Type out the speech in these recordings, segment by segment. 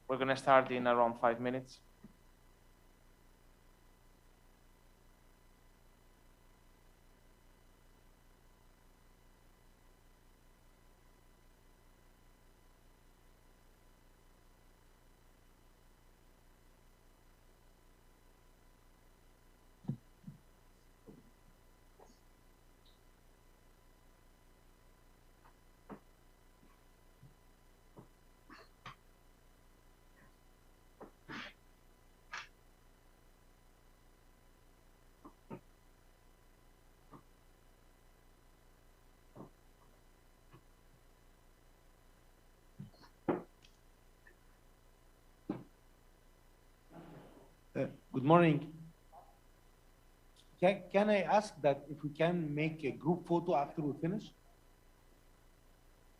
We're going to start in around 5 minutes. Good morning. Can I ask that if we can make a group photo after we finish?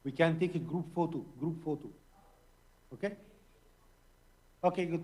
We can take a group photo. Okay? Okay, good.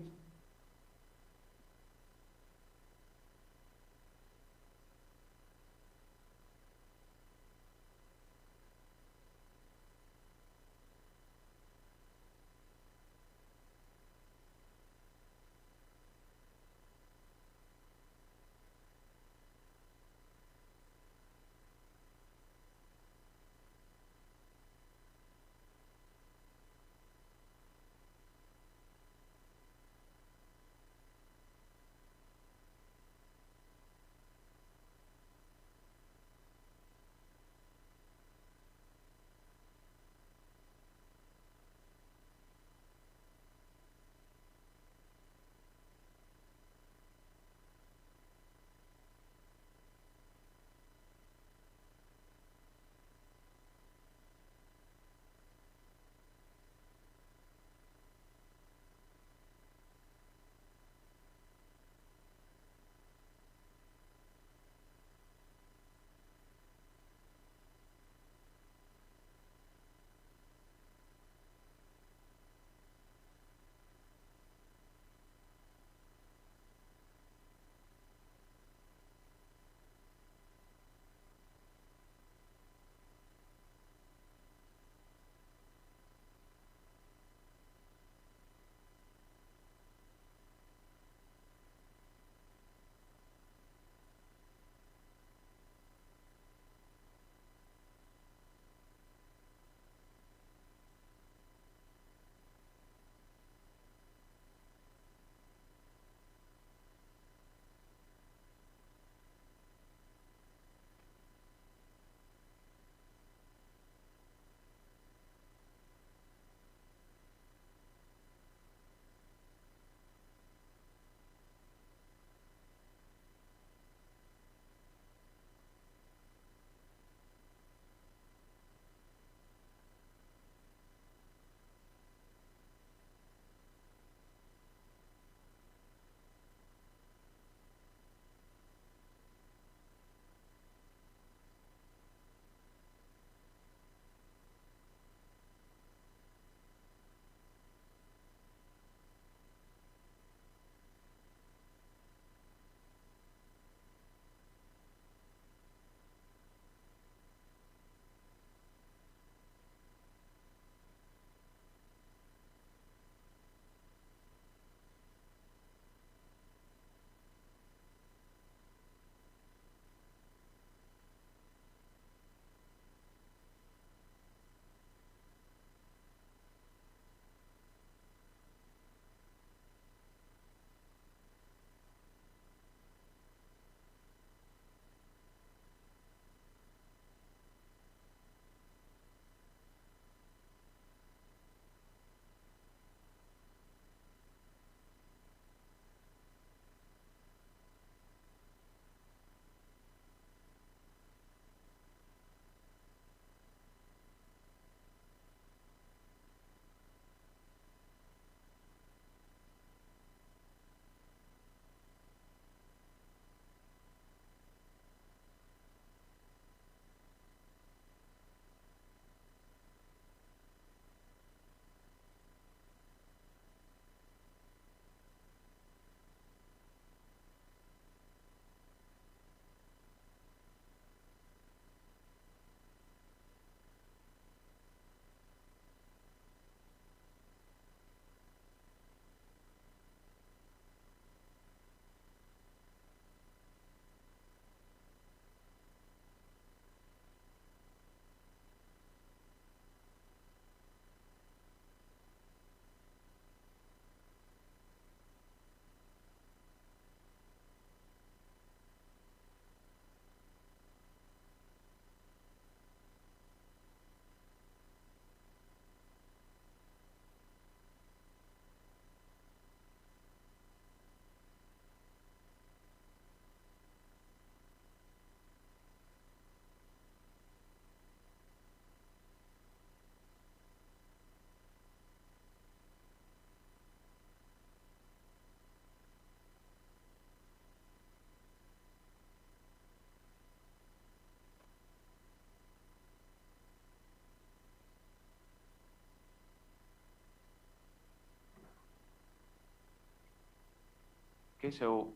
Okay, so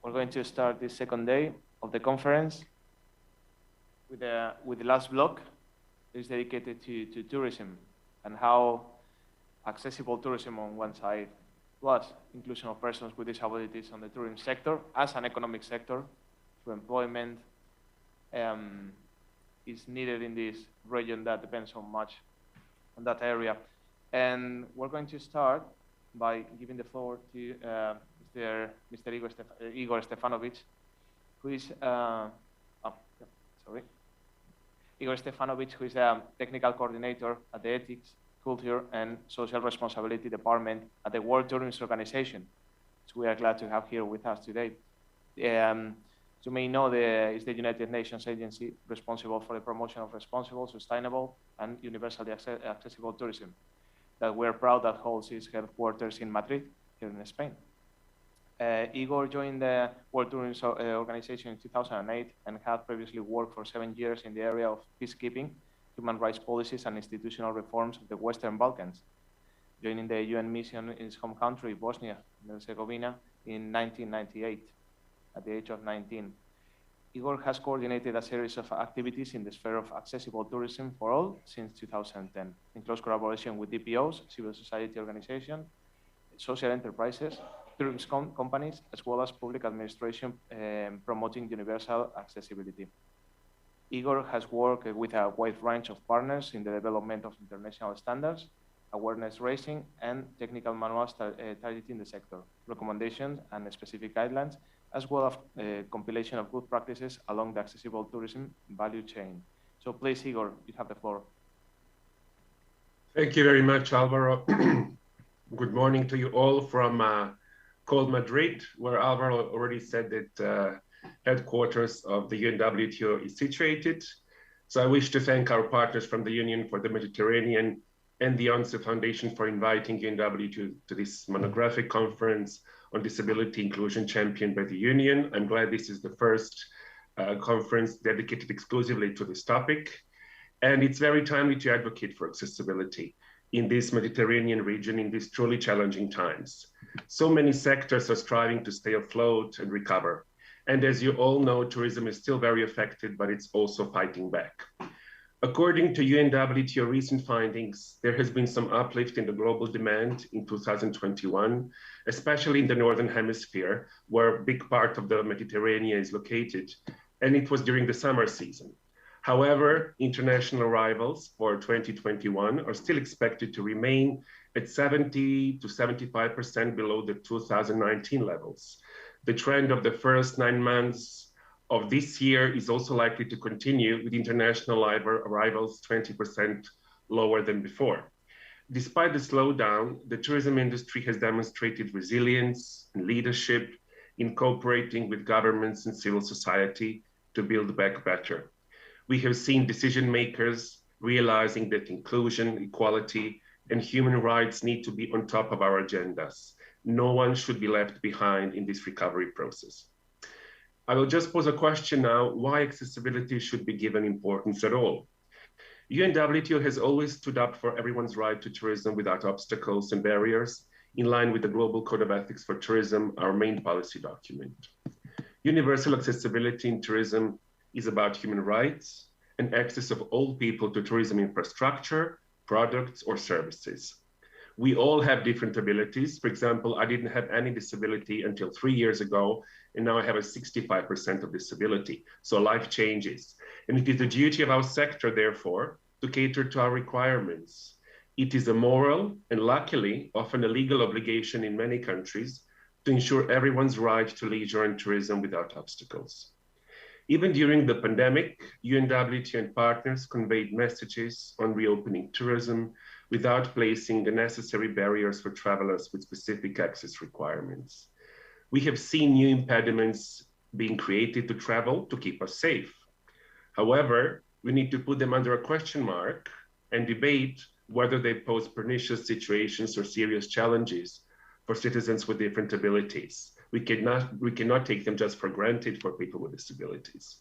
we're going to start the second day of the conference with the last block is dedicated to tourism and how accessible tourism on one side, plus inclusion of persons with disabilities on the tourism sector as an economic sector through employment is needed in this region that depends so much on that area. And we're going to start by giving the floor to Mr. Igor Stefanovic, who is Igor Stefanovic, who is a technical coordinator at the Ethics, Culture and Social Responsibility Department at the World Tourism Organization. So we are glad to have here with us today. You may know is the United Nations agency responsible for the promotion of responsible, sustainable, and universally accessible tourism that we're proud that holds its headquarters in Madrid, here in Spain. Igor joined the World Tourism Organization in 2008 and had previously worked for 7 years in the area of peacekeeping, human rights policies, and institutional reforms of the Western Balkans, joining the UN mission in his home country, Bosnia and Herzegovina, in 1998, at the age of 19. Igor has coordinated a series of activities in the sphere of accessible tourism for all since 2010, in close collaboration with DPOs, civil society organizations, social enterprises, tourism companies, as well as public administration promoting universal accessibility. Igor has worked with a wide range of partners in the development of international standards, awareness raising, and technical manuals targeting the sector, recommendations and specific guidelines, as well as compilation of good practices along the accessible tourism value chain. So please, Igor, you have the floor. Thank you very much, Alvaro. Good morning to you all from cold Madrid, where Alvaro already said that headquarters of the UNWTO is situated. So I wish to thank our partners from the Union for the Mediterranean and the UNCE Foundation for inviting UNWTO to this monographic conference on disability inclusion championed by the Union. I'm glad this is the first conference dedicated exclusively to this topic. And it's very timely to advocate for accessibility in this Mediterranean region in these truly challenging times. So many sectors are striving to stay afloat and recover. And as you all know, tourism is still very affected, but it's also fighting back. According to UNWTO recent findings, there has been some uplift in the global demand in 2021, especially in the Northern Hemisphere, where a big part of the Mediterranean is located, and it was during the summer season. However, international arrivals for 2021 are still expected to remain at 70 to 75% below the 2019 levels. The trend of the first 9 months of this year is also likely to continue, with international arrivals 20% lower than before. Despite the slowdown, the tourism industry has demonstrated resilience and leadership in cooperating with governments and civil society to build back better. We have seen decision makers realizing that inclusion, equality, and human rights need to be on top of our agendas. No one should be left behind in this recovery process. I will just pose a question now: why accessibility should be given importance at all? UNWTO has always stood up for everyone's right to tourism without obstacles and barriers, in line with the Global Code of Ethics for Tourism, our main policy document. Universal accessibility in tourism is about human rights and access of all people to tourism infrastructure, products, or services. We all have different abilities. For example, I didn't have any disability until 3 years ago, and now I have a 65% of disability. So life changes. And it is the duty of our sector, therefore, to cater to our requirements. It is a moral and luckily often a legal obligation in many countries to ensure everyone's right to leisure and tourism without obstacles. Even during the pandemic, UNWTO and partners conveyed messages on reopening tourism without placing the necessary barriers for travelers with specific access requirements. We have seen new impediments being created to travel to keep us safe. However, we need to put them under a question mark and debate whether they pose pernicious situations or serious challenges for citizens with different abilities. We cannot take them just for granted for people with disabilities.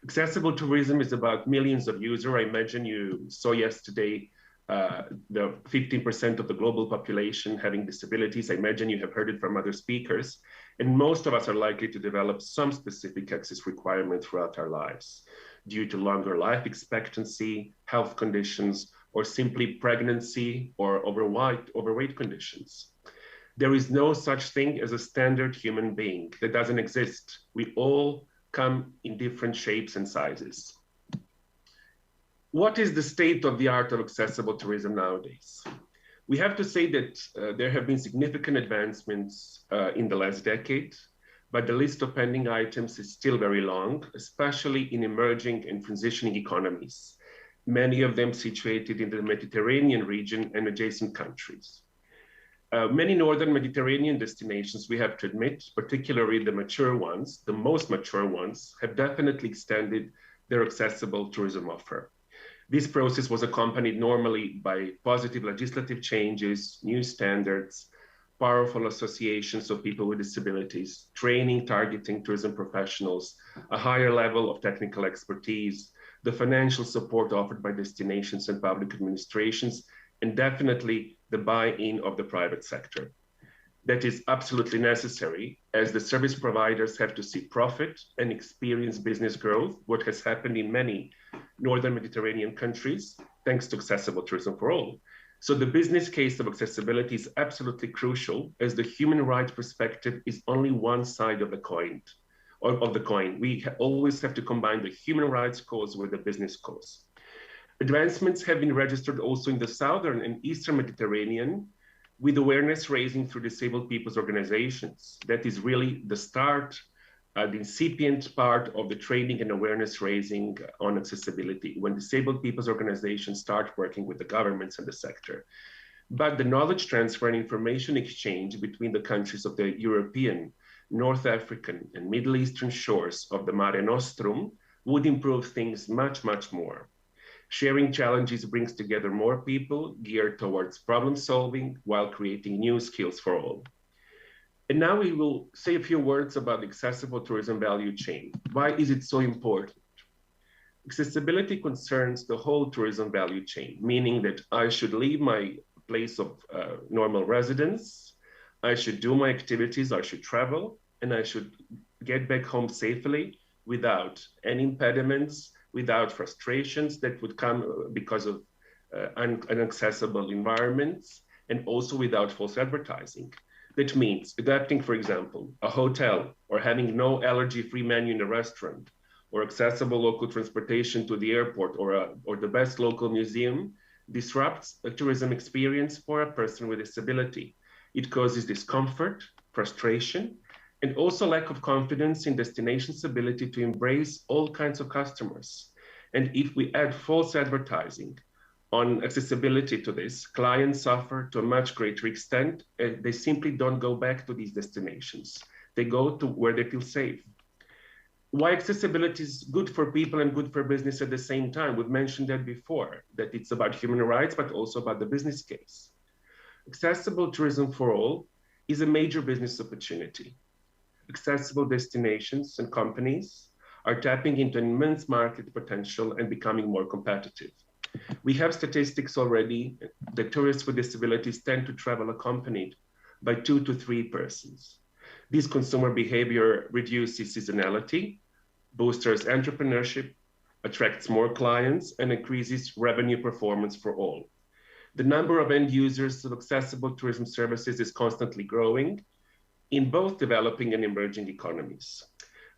Accessible tourism is about millions of users. I imagine you saw yesterday the 15% of the global population having disabilities. I imagine you have heard it from other speakers. And most of us are likely to develop some specific access requirement throughout our lives due to longer life expectancy, health conditions, or simply pregnancy or overweight conditions. There is no such thing as a standard human being. That doesn't exist. We all come in different shapes and sizes. What is the state of the art of accessible tourism nowadays? We have to say that there have been significant advancements in the last decade, but the list of pending items is still very long, especially in emerging and transitioning economies, many of them situated in the Mediterranean region and adjacent countries. Many Northern Mediterranean destinations, we have to admit, particularly the mature ones, the most mature ones, have definitely extended their accessible tourism offer. This process was accompanied normally by positive legislative changes, new standards, powerful associations of people with disabilities, training targeting tourism professionals, a higher level of technical expertise, the financial support offered by destinations and public administrations, and definitely the buy-in of the private sector. That is absolutely necessary, as the service providers have to see profit and experience business growth, what has happened in many Northern Mediterranean countries, thanks to accessible tourism for all. So the business case of accessibility is absolutely crucial, as the human rights perspective is only one side of the coin. We always have to combine the human rights cause with the business cause. Advancements have been registered also in the Southern and Eastern Mediterranean, with awareness raising through disabled people's organizations. That is really the start, the incipient part of the training and awareness raising on accessibility, when disabled people's organizations start working with the governments and the sector. But the knowledge transfer and information exchange between the countries of the European, North African, and Middle Eastern shores of the Mare Nostrum would improve things much, much more. Sharing challenges brings together more people geared towards problem solving while creating new skills for all. And now we will say a few words about the accessible tourism value chain. Why is it so important? Accessibility concerns the whole tourism value chain, meaning that I should leave my place of normal residence, I should do my activities, I should travel, and I should get back home safely without any impediments, without frustrations that would come because of inaccessible environments, and also without false advertising. That means adapting, for example, a hotel, or having no allergy-free menu in a restaurant, or accessible local transportation to the airport, or the best local museum, disrupts a tourism experience for a person with disability. It causes discomfort, frustration, and also lack of confidence in destination's ability to embrace all kinds of customers. And if we add false advertising on accessibility to this, clients suffer to a much greater extent, and they simply don't go back to these destinations. They go to where they feel safe. Why accessibility is good for people and good for business at the same time? We've mentioned that before, that it's about human rights, but also about the business case. Accessible tourism for all is a major business opportunity. Accessible destinations and companies are tapping into immense market potential and becoming more competitive. We have statistics already that tourists with disabilities tend to travel accompanied by 2 to 3 persons. This consumer behavior reduces seasonality, boosts entrepreneurship, attracts more clients, and increases revenue performance for all. The number of end users of accessible tourism services is constantly growing in both developing and emerging economies.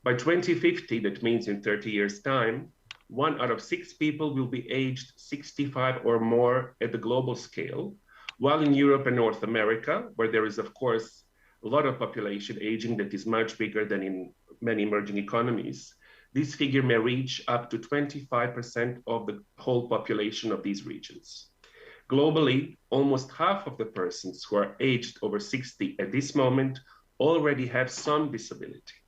By 2050, that means in 30 years' time, 1 out of 6 people will be aged 65 or more at the global scale, while in Europe and North America, where there is, of course, a lot of population aging that is much bigger than in many emerging economies, this figure may reach up to 25% of the whole population of these regions. Globally, almost half of the persons who are aged over 60 at this moment already have some disability.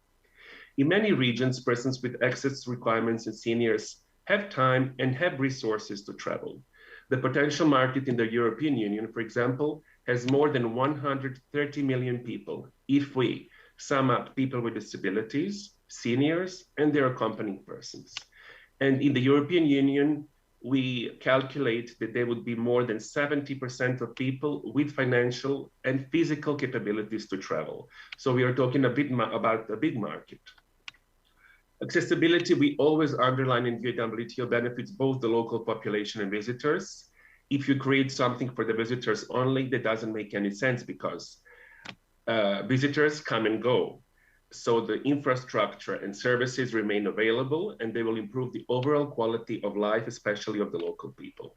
In many regions, persons with access requirements and seniors have time and have resources to travel. The potential market in the European Union, for example, has more than 130 million people if we sum up people with disabilities, seniors, and their accompanying persons. And in the European Union, we calculate that there would be more than 70% of people with financial and physical capabilities to travel. So we are talking about a big market. Accessibility, we always underline in UNWTO, benefits both the local population and visitors. If you create something for the visitors only, that doesn't make any sense because visitors come and go. So the infrastructure and services remain available and they will improve the overall quality of life, especially of the local people.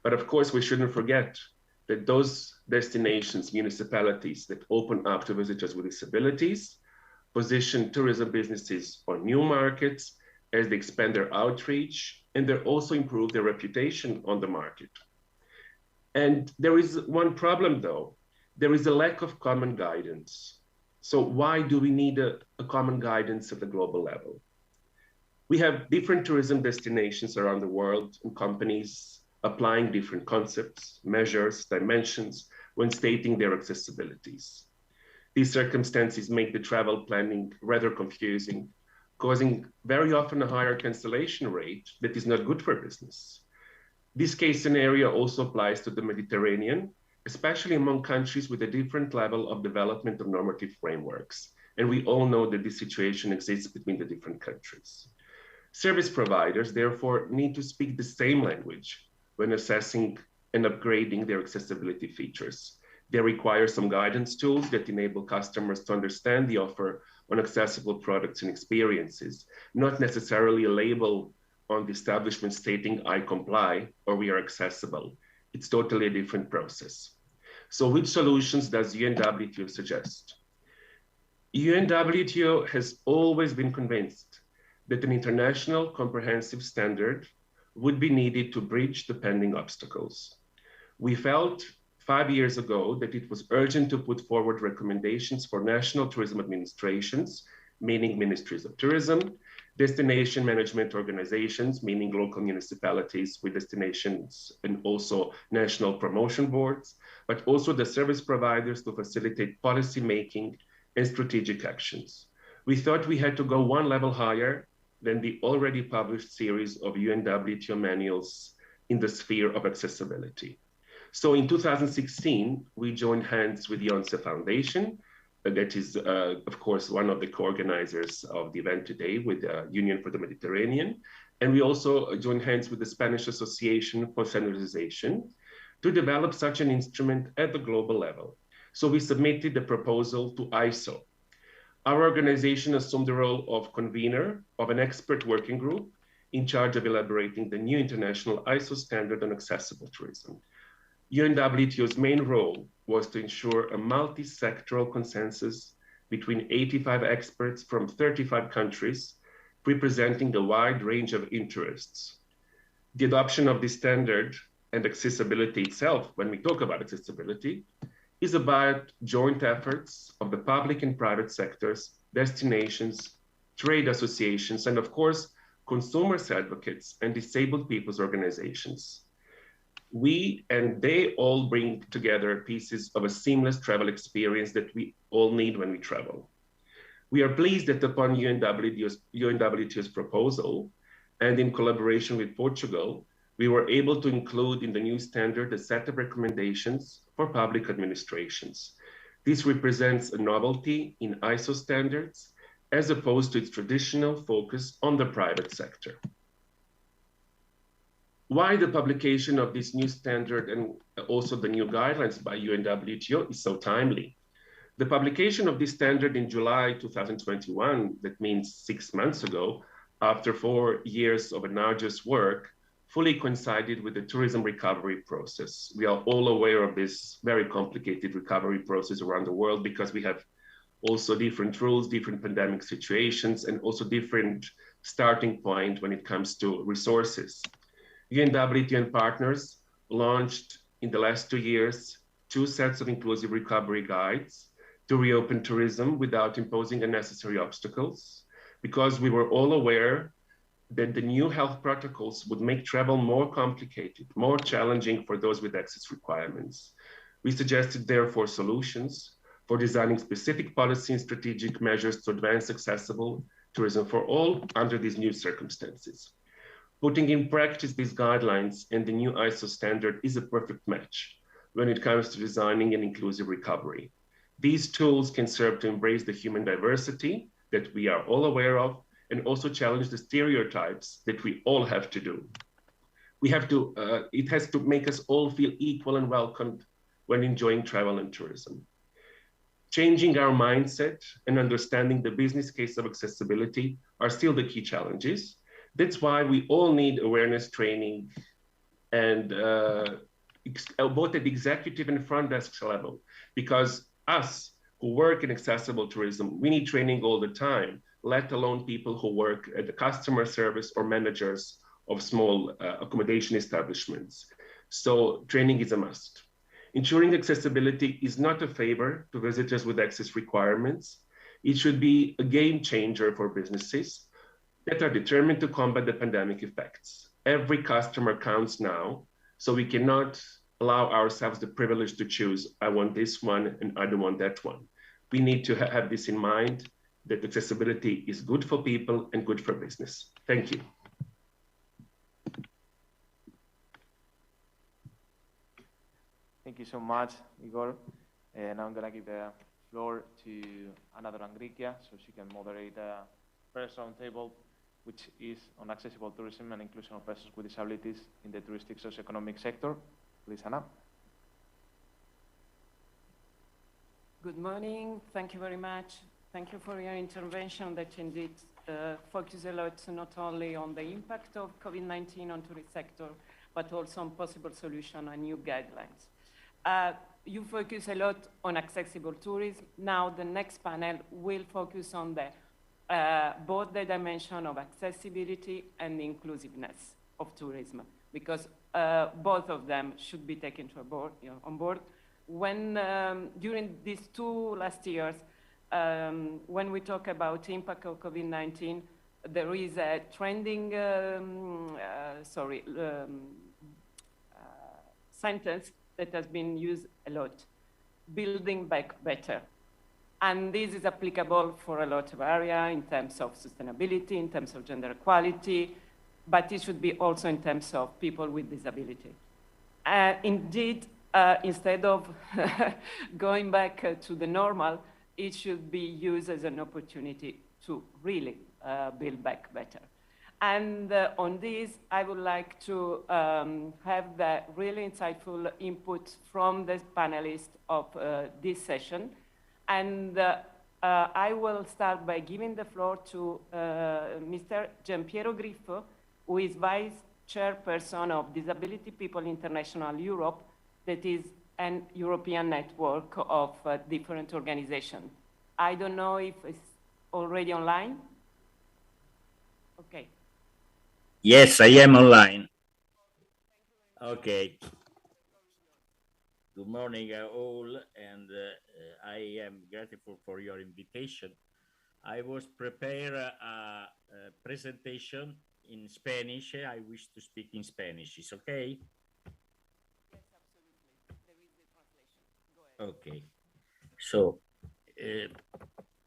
But of course, we shouldn't forget that those destinations, municipalities that open up to visitors with disabilities, position tourism businesses on new markets as they expand their outreach, and they also improve their reputation on the market. And there is one problem though, there is a lack of common guidance. So why do we need a common guidance at the global level? We have different tourism destinations around the world and companies applying different concepts, measures, dimensions when stating their accessibilities. These circumstances make the travel planning rather confusing, causing very often a higher cancellation rate that is not good for business. This case scenario also applies to the Mediterranean, especially among countries with a different level of development of normative frameworks. And we all know that this situation exists between the different countries. Service providers, therefore, need to speak the same language when assessing and upgrading their accessibility features. They require some guidance tools that enable customers to understand the offer on accessible products and experiences, not necessarily a label on the establishment stating I comply or we are accessible. It's totally a different process. So which solutions does UNWTO suggest? UNWTO has always been convinced that an international comprehensive standard would be needed to bridge the pending obstacles. We felt 5 years ago that it was urgent to put forward recommendations for national tourism administrations, meaning ministries of tourism, destination management organizations, meaning local municipalities with destinations and also national promotion boards, but also the service providers to facilitate policy making and strategic actions. We thought we had to go one level higher than the already published series of UNWTO manuals in the sphere of accessibility. So in 2016, we joined hands with the UNCE Foundation, that is, of course, one of the co-organizers of the event today with the Union for the Mediterranean. And we also joined hands with the Spanish Association for Standardization to develop such an instrument at the global level. So we submitted the proposal to ISO. Our organization assumed the role of convener of an expert working group in charge of elaborating the new international ISO standard on accessible tourism. UNWTO's main role was to ensure a multi-sectoral consensus between 85 experts from 35 countries, representing a wide range of interests. The adoption of this standard and accessibility itself, when we talk about accessibility, is about joint efforts of the public and private sectors, destinations, trade associations, and of course, consumers advocates and disabled people's organizations. We and they all bring together pieces of a seamless travel experience that we all need when we travel. We are pleased that upon UNWTO's proposal and in collaboration with Portugal, we were able to include in the new standard a set of recommendations for public administrations. This represents a novelty in ISO standards as opposed to its traditional focus on the private sector. Why the publication of this new standard and also the new guidelines by UNWTO is so timely? The publication of this standard in July 2021, that means 6 months ago, after 4 years of an arduous work, fully coincided with the tourism recovery process. We are all aware of this very complicated recovery process around the world because we have also different rules, different pandemic situations, and also different starting point when it comes to resources. UNWTO and partners launched in the last 2 years 2 sets of inclusive recovery guides to reopen tourism without imposing unnecessary obstacles, because we were all aware that the new health protocols would make travel more complicated, more challenging for those with access requirements. We suggested therefore solutions for designing specific policy and strategic measures to advance accessible tourism for all under these new circumstances. Putting in practice these guidelines and the new ISO standard is a perfect match when it comes to designing an inclusive recovery. These tools can serve to embrace the human diversity that we are all aware of and also challenge the stereotypes that we all have to do. It has to make us all feel equal and welcomed when enjoying travel and tourism. Changing our mindset and understanding the business case of accessibility are still the key challenges. That's why we all need awareness training and both at the executive and front desk level, because us who work in accessible tourism, we need training all the time, let alone people who work at the customer service or managers of small accommodation establishments. So training is a must. Ensuring accessibility is not a favor to visitors with access requirements. It should be a game changer for businesses that are determined to combat the pandemic effects. Every customer counts now, so we cannot allow ourselves the privilege to choose, I want this one and I don't want that one. We need to have this in mind, that accessibility is good for people and good for business. Thank you. Thank you so much, Igor. And I'm gonna give the floor to another Angrikia, so she can moderate the first roundtable, which is on accessible tourism and inclusion of persons with disabilities in the touristic socioeconomic sector. Please, Anna. Good morning. Thank you very much. Thank you for your intervention that indeed focus a lot not only on the impact of COVID-19 on tourist sector, but also on possible solution and new guidelines. You focus a lot on accessible tourism. Now the next panel will focus on the both the dimension of accessibility and the inclusiveness of tourism, because both of them should be taken on board. When during these 2 last years, when we talk about impact of COVID-19, there is a trending sentence that has been used a lot: building back better. And this is applicable for a lot of areas in terms of sustainability, in terms of gender equality, but it should be also in terms of people with disability. Indeed, instead of going back to the normal, it should be used as an opportunity to really build back better. And on this, I would like to have the really insightful input from the panelists of this session. And I will start by giving the floor to Mr. Giampiero Griffo, who is Vice Chairperson of Disability People International Europe, that is an European network of different organizations. I don't know if it's already online. Okay. Yes, I am online. Okay. Good morning, all, and I am grateful for your invitation. I was prepared a presentation in Spanish. I wish to speak in Spanish. Is okay? Yes, absolutely. There is the translation. Go ahead. Okay. So,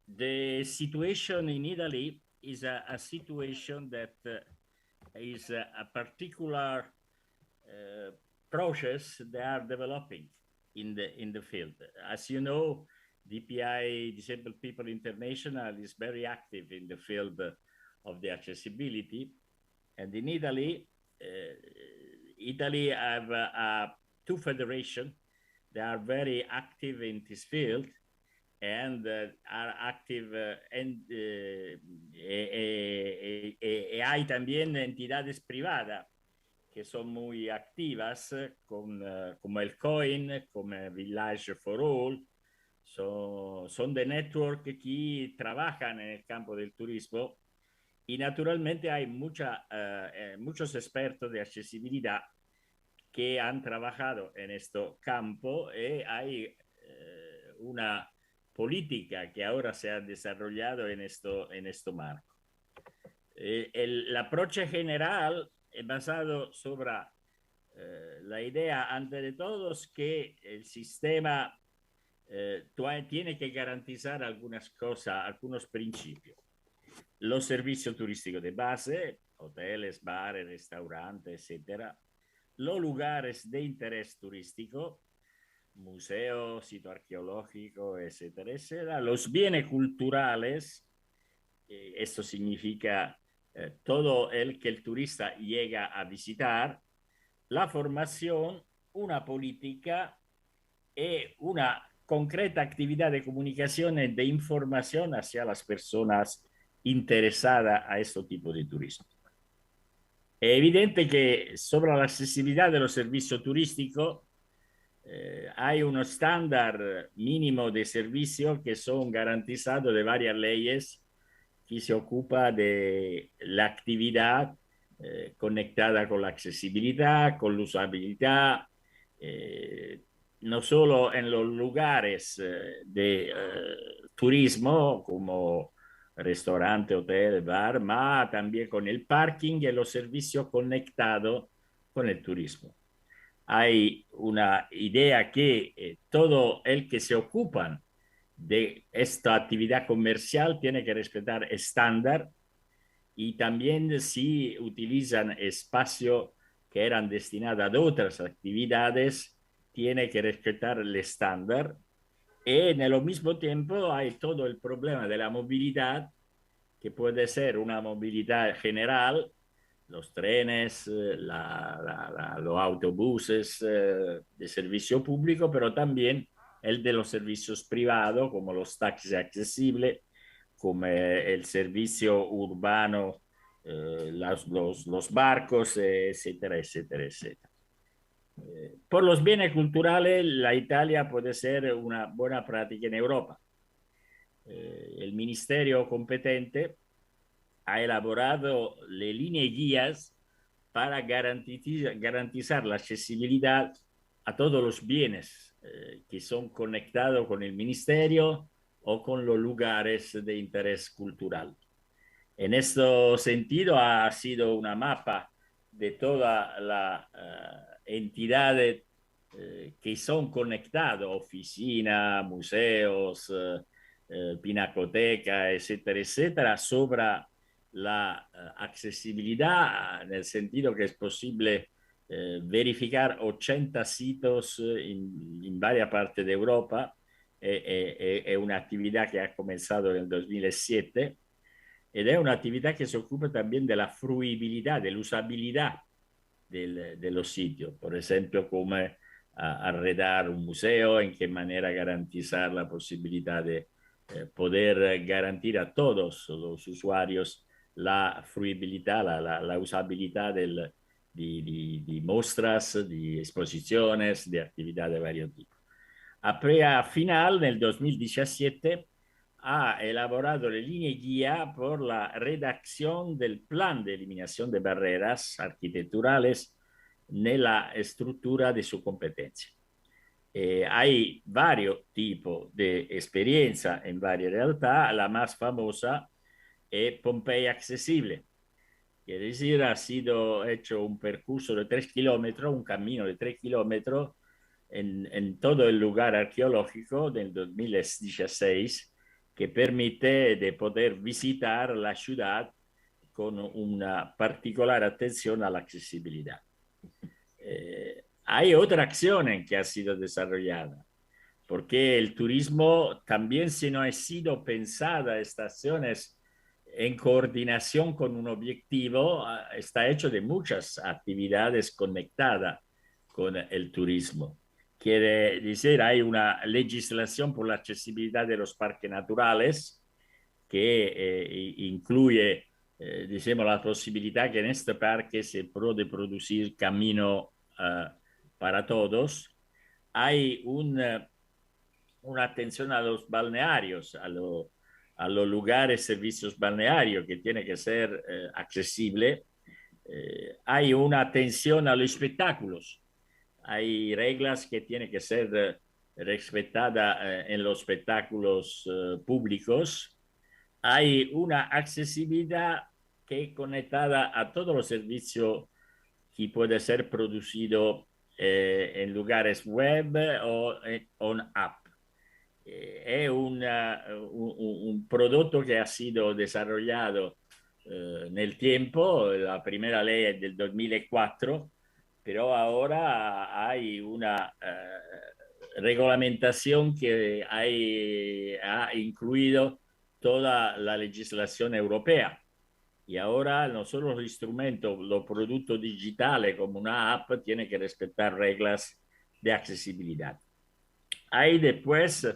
the situation in Italy is a situation that is a particular process they are developing in the field. As you know, DPI, Disabled People International, is very active in the field of the accessibility. And in Italy, Italy have 2 federations. They are very active in this field and are active hay también entidades privadas que son muy activas, como el COIN, como Village for All. Son de network que trabajan en el campo del turismo, y naturalmente hay muchos expertos de accesibilidad que han trabajado en este campo, y hay una política que ahora se ha desarrollado en este marco. El approach general es basado sobre la idea, ante de todos, que el sistema tiene que garantizar algunas cosas, algunos principios. los servicios turísticos de base, hoteles, bares, restaurantes, etcétera, los lugares de interés turístico, museos, sitio arqueológico, etcétera, etcétera, los bienes culturales, esto significa todo el que el turista llega a visitar, la formación, una política y una concreta actividad de comunicación y de información hacia las personas interesadas a este tipo de turismo. Es evidente que sobre la accesibilidad de los servicios turísticos hay un estándar mínimo de servicio que son garantizados de varias leyes que se ocupa de la actividad conectada con la accesibilidad, con la usabilidad, no solo en los lugares de turismo como restaurante, hotel, bar, ma también con el parking y los servicios conectados con el turismo. Hay una idea que todo el que se ocupan de esta actividad comercial tiene que respetar estándar y también si utilizan espacios que eran destinados a otras actividades, tiene que respetar el estándar. Y en el mismo tiempo hay todo el problema de la movilidad, que puede ser una movilidad general, los trenes, los autobuses de servicio público, pero también el de los servicios privados, como los taxis accesibles, como el servicio urbano, los barcos, etcétera, etcétera, etcétera. Por los bienes culturales, la Italia puede ser una buena práctica en Europa. El ministerio competente ha elaborado le líneas guías para garantizar la accesibilidad a todos los bienes que son conectados con el ministerio o con los lugares de interés cultural. En este sentido, ha sido una mapa de todas las entidades que son conectadas, oficinas, museos, pinacoteca, etcétera, etcétera, sobre la accesibilidad, en el sentido que es posible verificar 80 sitios en varias partes de Europa. Es una actividad que ha comenzado en el 2007 ed è un'attività che se ocupa también de la fruibilidad, de la usabilidad de los sitios. Por ejemplo, cómo arredar un museo, en qué manera garantizar la posibilidad de poder garantir a todos los usuarios la fruibilidad, la usabilidad de muestras, de exposiciones, de actividades de varios tipos. A final del 2017 ha elaborado le linee guía por la redacción del plan de eliminación de barreras arquitecturales nella estructura de su competencia. Hay varios tipos de experiencia en varias realidades. La más famosa es Pompeya Accesible. Quiere decir, ha sido hecho un percurso de 3 kilómetros, un camino de 3 kilómetros en todo el lugar arqueológico del 2016, que permite de poder visitar la ciudad con una particular atención a la accesibilidad. Hay otra acción que ha sido desarrollada, porque el turismo también, si no ha sido pensada estas acciones en coordinación con un objetivo, está hecho de muchas actividades conectadas con el turismo. Quiere decir, hay una legislación por la accesibilidad de los parques naturales que incluye, decimos, la posibilidad que en este parque se puede producir camino para todos. Hay una atención a los balnearios, a los lugares, servicios balnearios que tiene que ser accesible. Hay una atención a los espectáculos. Hay reglas que tienen que ser respetadas en los espectáculos públicos. Hay una accesibilidad que es conectada a todos los servicios que puede ser producido en lugares web o en app. es un producto que ha sido desarrollado en el tiempo. La primera ley es del 2004, pero ahora hay una regulamentación que ha incluido toda la legislación europea. Y ahora no solo los instrumentos, los productos digitales como una app tienen que respetar reglas de accesibilidad. Hay después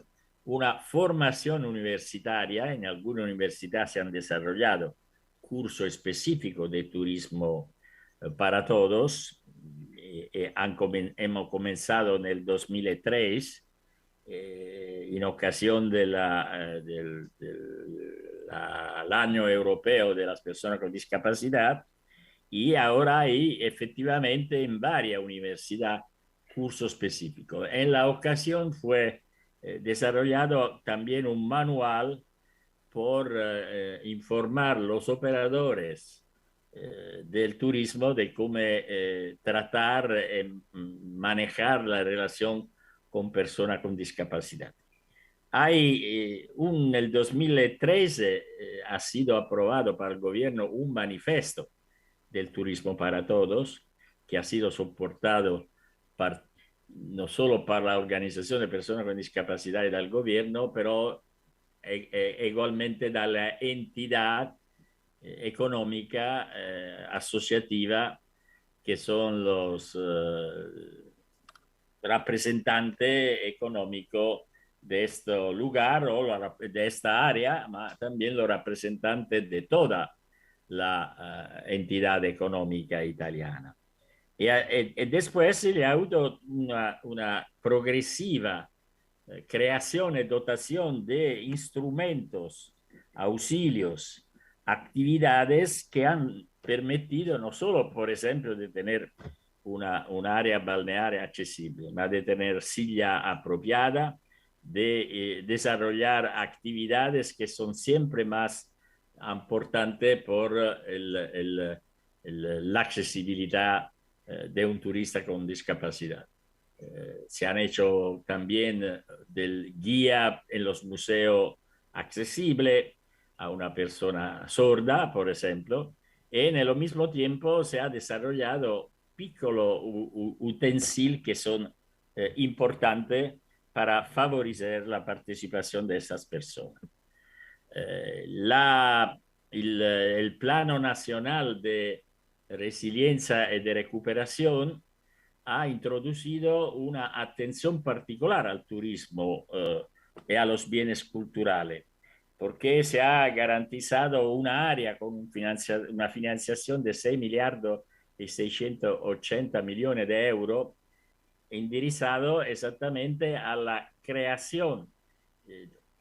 una formación universitaria. En algunas universidades se han desarrollado cursos específicos de turismo para todos. Hemos comenzado en el 2003 en ocasión del año europeo de las personas con discapacidad, y ahora hay efectivamente en varias universidades cursos específicos. En la ocasión fue desarrollado también un manual por informar los operadores del turismo de cómo tratar y manejar la relación con personas con discapacidad. Hay en el 2013 ha sido aprobado para el gobierno un manifiesto del turismo para todos, que ha sido soportado no solo para la organización de personas con discapacidad y del gobierno, pero igualmente de la entidad económica asociativa, que son los representantes económicos de este lugar o de esta área, pero también los representantes de toda la entidad económica italiana. Y después se le ha habido una progresiva creación y dotación de instrumentos, auxilios, actividades que han permitido no solo, por ejemplo, de tener un área balnearia accesible, sino de tener silla apropiada, de desarrollar actividades que son siempre más importantes por la accesibilidad de un turista con discapacidad. Se han hecho también del guía en los museos accesible a una persona sorda, por ejemplo, y en el mismo tiempo se ha desarrollado piccolo utensili que son importantes para favorecer la participación de esas personas. El Plano Nacional de Resiliencia y de Recuperación ha introducido una atención particular al turismo y a los bienes culturales, porque se ha garantizado una área con una financiación de 6 miliardos y 680 millones de euros, endirizado exactamente a la creación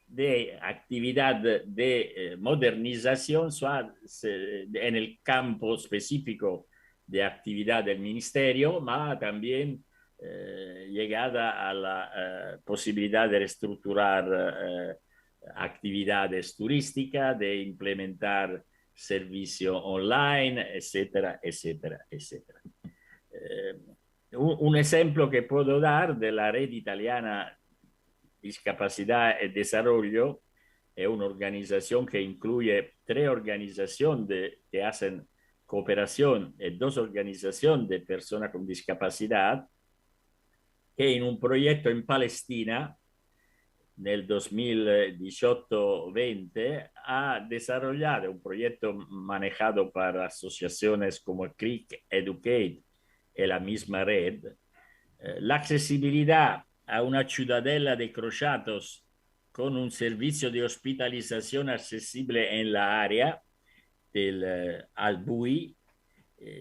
de actividad de modernización en el campo específico de actividad del ministerio, pero también llegada a la posibilidad de reestructurar actividades turísticas, de implementar servicios online, etcétera, etcétera, etcétera. Un ejemplo que puedo dar de la red italiana Discapacidad y Desarrollo es una organización que incluye 3 organizaciones que hacen cooperación y 2 organizaciones de personas con discapacidad, que en un proyecto en Palestina, nel 2018-20, ha desarrollado un proyecto manejado por asociaciones como Click Educate y la misma red, la accesibilidad a una ciudadela de Crociatos con un servicio de hospitalización accesible en la área del Albui.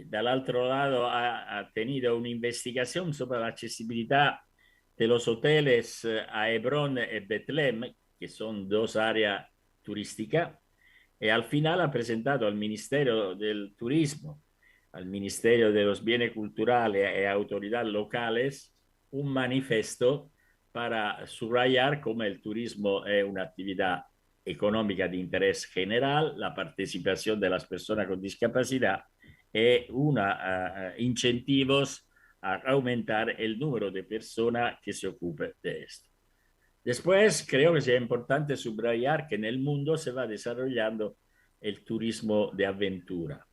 Dall'altro lado ha tenido una investigación sobre la accesibilidad de los hoteles a Hebrón y Betlem, que son 2 áreas turísticas, y al final ha presentado al Ministerio del Turismo, al Ministerio de los Bienes Culturales y a autoridades locales un manifiesto para subrayar cómo el turismo es una actividad económica de interés general, la participación de las personas con discapacidad y incentivos a aumentar el número de personas que se ocupen de esto. Después, creo que sería importante subrayar que en el mundo se va desarrollando el turismo de aventura.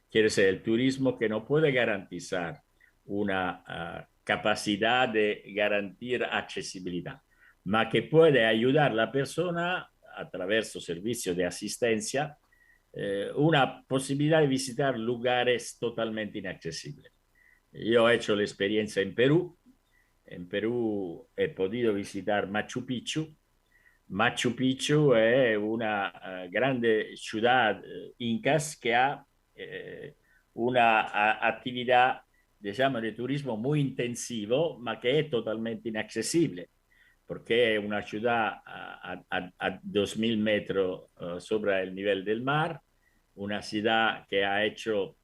Quiere decir, el turismo que no puede garantizar una capacidad de garantir accesibilidad, ma que puede ayudar a la persona a través de servicios de asistencia, una posibilidad de visitar lugares totalmente inaccesibles. Yo he hecho la experiencia en Perú. En Perú he podido visitar Machu Picchu. Machu Picchu è una grande ciudad incas que ha una actividad, diciamo, de turismo muy intensivo, ma que es totalmente inaccesible, porque es una ciudad a 2000 metros sobre el nivel del mar, una ciudad que ha hecho,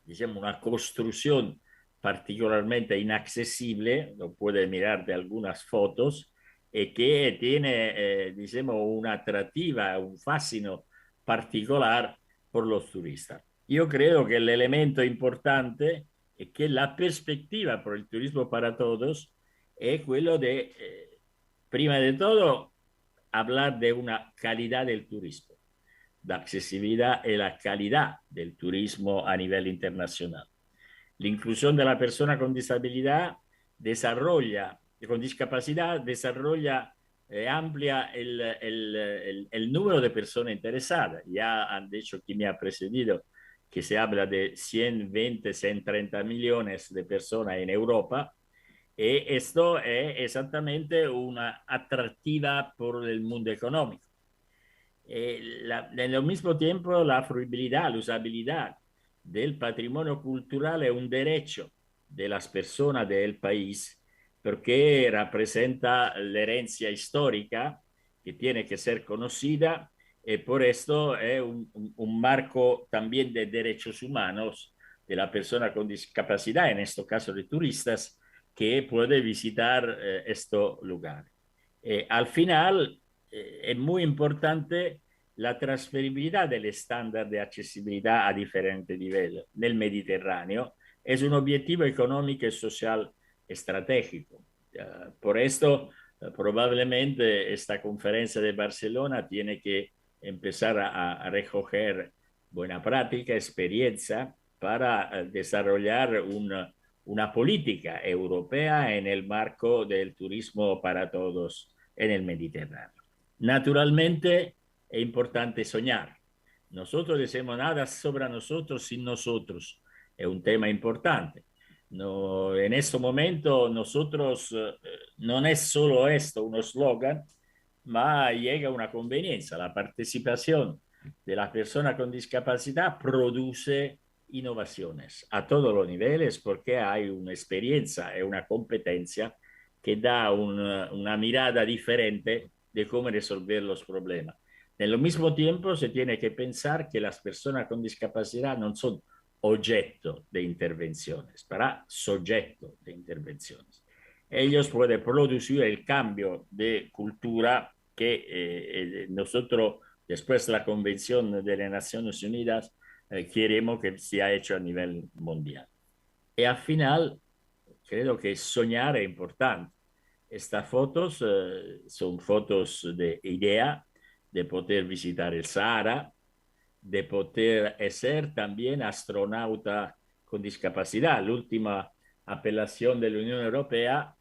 diciamo, una construcción particularmente inaccesible, lo puede mirar de algunas fotos, e che tiene, diciamo, un'attrattiva, un fascino particolare per los turistas. Yo creo que el elemento importante es que la perspectiva por el turismo para todos es quello de, prima de todo, hablar de una calidad del turismo, la accesibilidad y la calidad del turismo a nivel internacional. La inclusión de la persona con disabilidad desarrolla, con discapacidad, desarrolla, amplia el número de personas interesadas. Ya han dicho quien me ha precedido que se habla de 120, 130 millones de personas en Europa. Y esto es exactamente una atractiva por el mundo económico. En el mismo tiempo, la fruibilidad, la usabilidad del patrimonio cultural es un derecho de las personas del país porque representa la herencia histórica que tiene que ser conocida y por esto es un marco también de derechos humanos de la persona con discapacidad, en este caso de turistas, que puede visitar estos lugares. Al final, es muy importante la transferibilidad del estándar de accesibilidad a diferentes niveles. Nel Mediterráneo es un objetivo económico y social estratégico. Por esto, probablemente esta conferencia de Barcelona tiene que empezar a recoger buena práctica, experiencia para desarrollar una política europea en el marco del turismo para todos en el Mediterráneo. Naturalmente, es importante soñar. Nosotros decimos nada sobre nosotros sin nosotros. Es un tema importante. No, en este momento nosotros no es solo esto un eslogan, ma llega una conveniencia. La participación de las personas con discapacidad produce innovaciones a todos los niveles porque hay una experiencia y una competencia que da una mirada diferente de cómo resolver los problemas. Al mismo tiempo se tiene que pensar que las personas con discapacidad no son objeto de intervenciones, para sujeto de intervenciones. Ellos pueden producir el cambio de cultura que nosotros, después de la Convención de las Naciones Unidas, queremos que sea hecho a nivel mundial. Y al final, creo que soñar es importante. Estas fotos son fotos de idea, de poder visitar el Sahara, de poder ser también astronauta con discapacidad. La última apelación de la Unión Europea,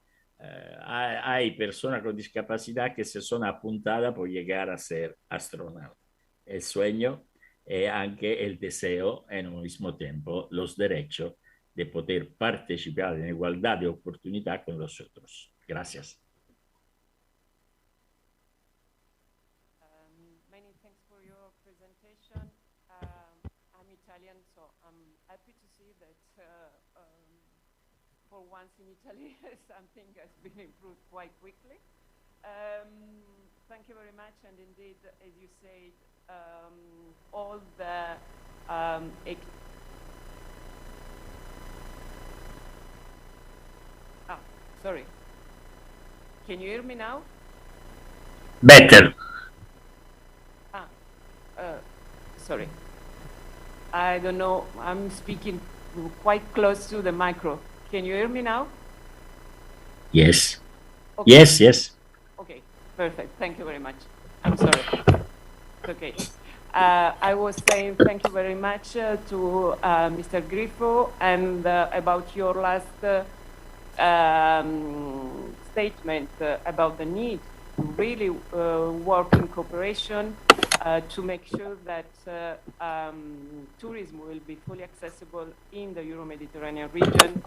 hay personas con discapacidad que se son apuntadas por llegar a ser astronauta. El sueño y anche el deseo, en un mismo tiempo, los derechos de poder participar en igualdad de oportunidad con los otros. Gracias. Many thanks for your presentation. I'm Italian, so I'm happy to see that for once in Italy something has been improved quite quickly. Thank you very much, and indeed, as you said, all the sorry. Can you hear me now? Better. Sorry. I don't know. I'm speaking quite close to the micro. Can you hear me now? Yes. Okay. Yes, yes. Okay. Perfect. Thank you very much. I'm sorry. Okay. I was saying thank you very much to Mr. Griffo, and about your last statement about the need to really work in cooperation to make sure that tourism will be fully accessible in the Euro-Mediterranean region.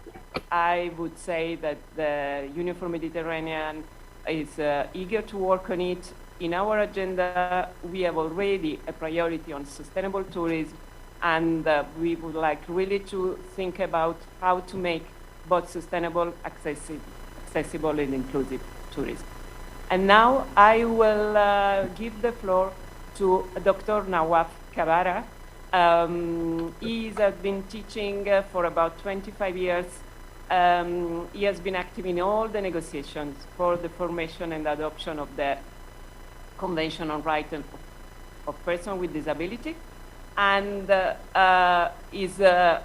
I would say that the Union for Mediterranean is eager to work on it. In our agenda, we have already a priority on sustainable tourism, and we would like really to think about how to make both sustainable, accessible, and inclusive tourism. And now I will give the floor to Dr. Nawaf Kabara. He has been teaching for about 25 years. He has been active in all the negotiations for the formation and adoption of the Convention on Rights of Persons with Disability, and is a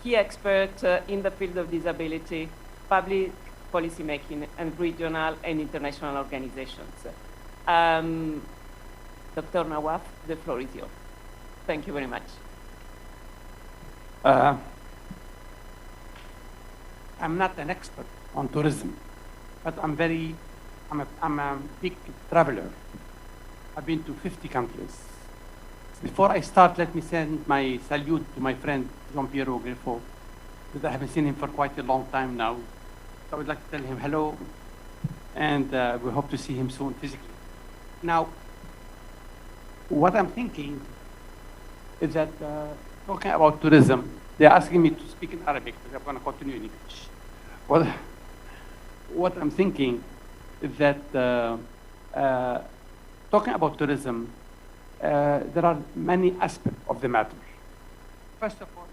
key expert in the field of disability, public policy making, and regional and international organizations. Dr. Nawaf, the floor is yours. Thank you very much. I'm not an expert on tourism, but I'm a big traveler. I've been to 50 countries. Before I start, let me send my salute to my friend Jean-Pierre Griffo, because I haven't seen him for quite a long time now. So I would like to tell him hello, and we hope to see him soon physically. Now, what I'm thinking is that talking about tourism, they're asking me to speak in Arabic, but I'm going to continue in English. What I'm thinking is that talking about tourism, there are many aspects of the matter. First of all,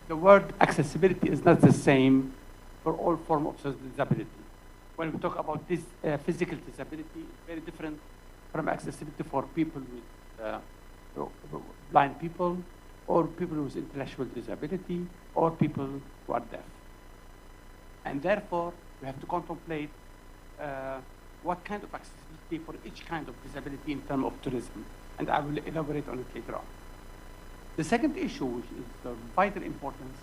the word accessibility is not the same for all forms of disability. When we talk about this physical disability, it's very different from accessibility for people with blind people, or people with intellectual disability, or people who are deaf. And therefore, we have to contemplate what kind of accessibility for each kind of disability in terms of tourism. And I will elaborate on it later on. The second issue, which is of vital importance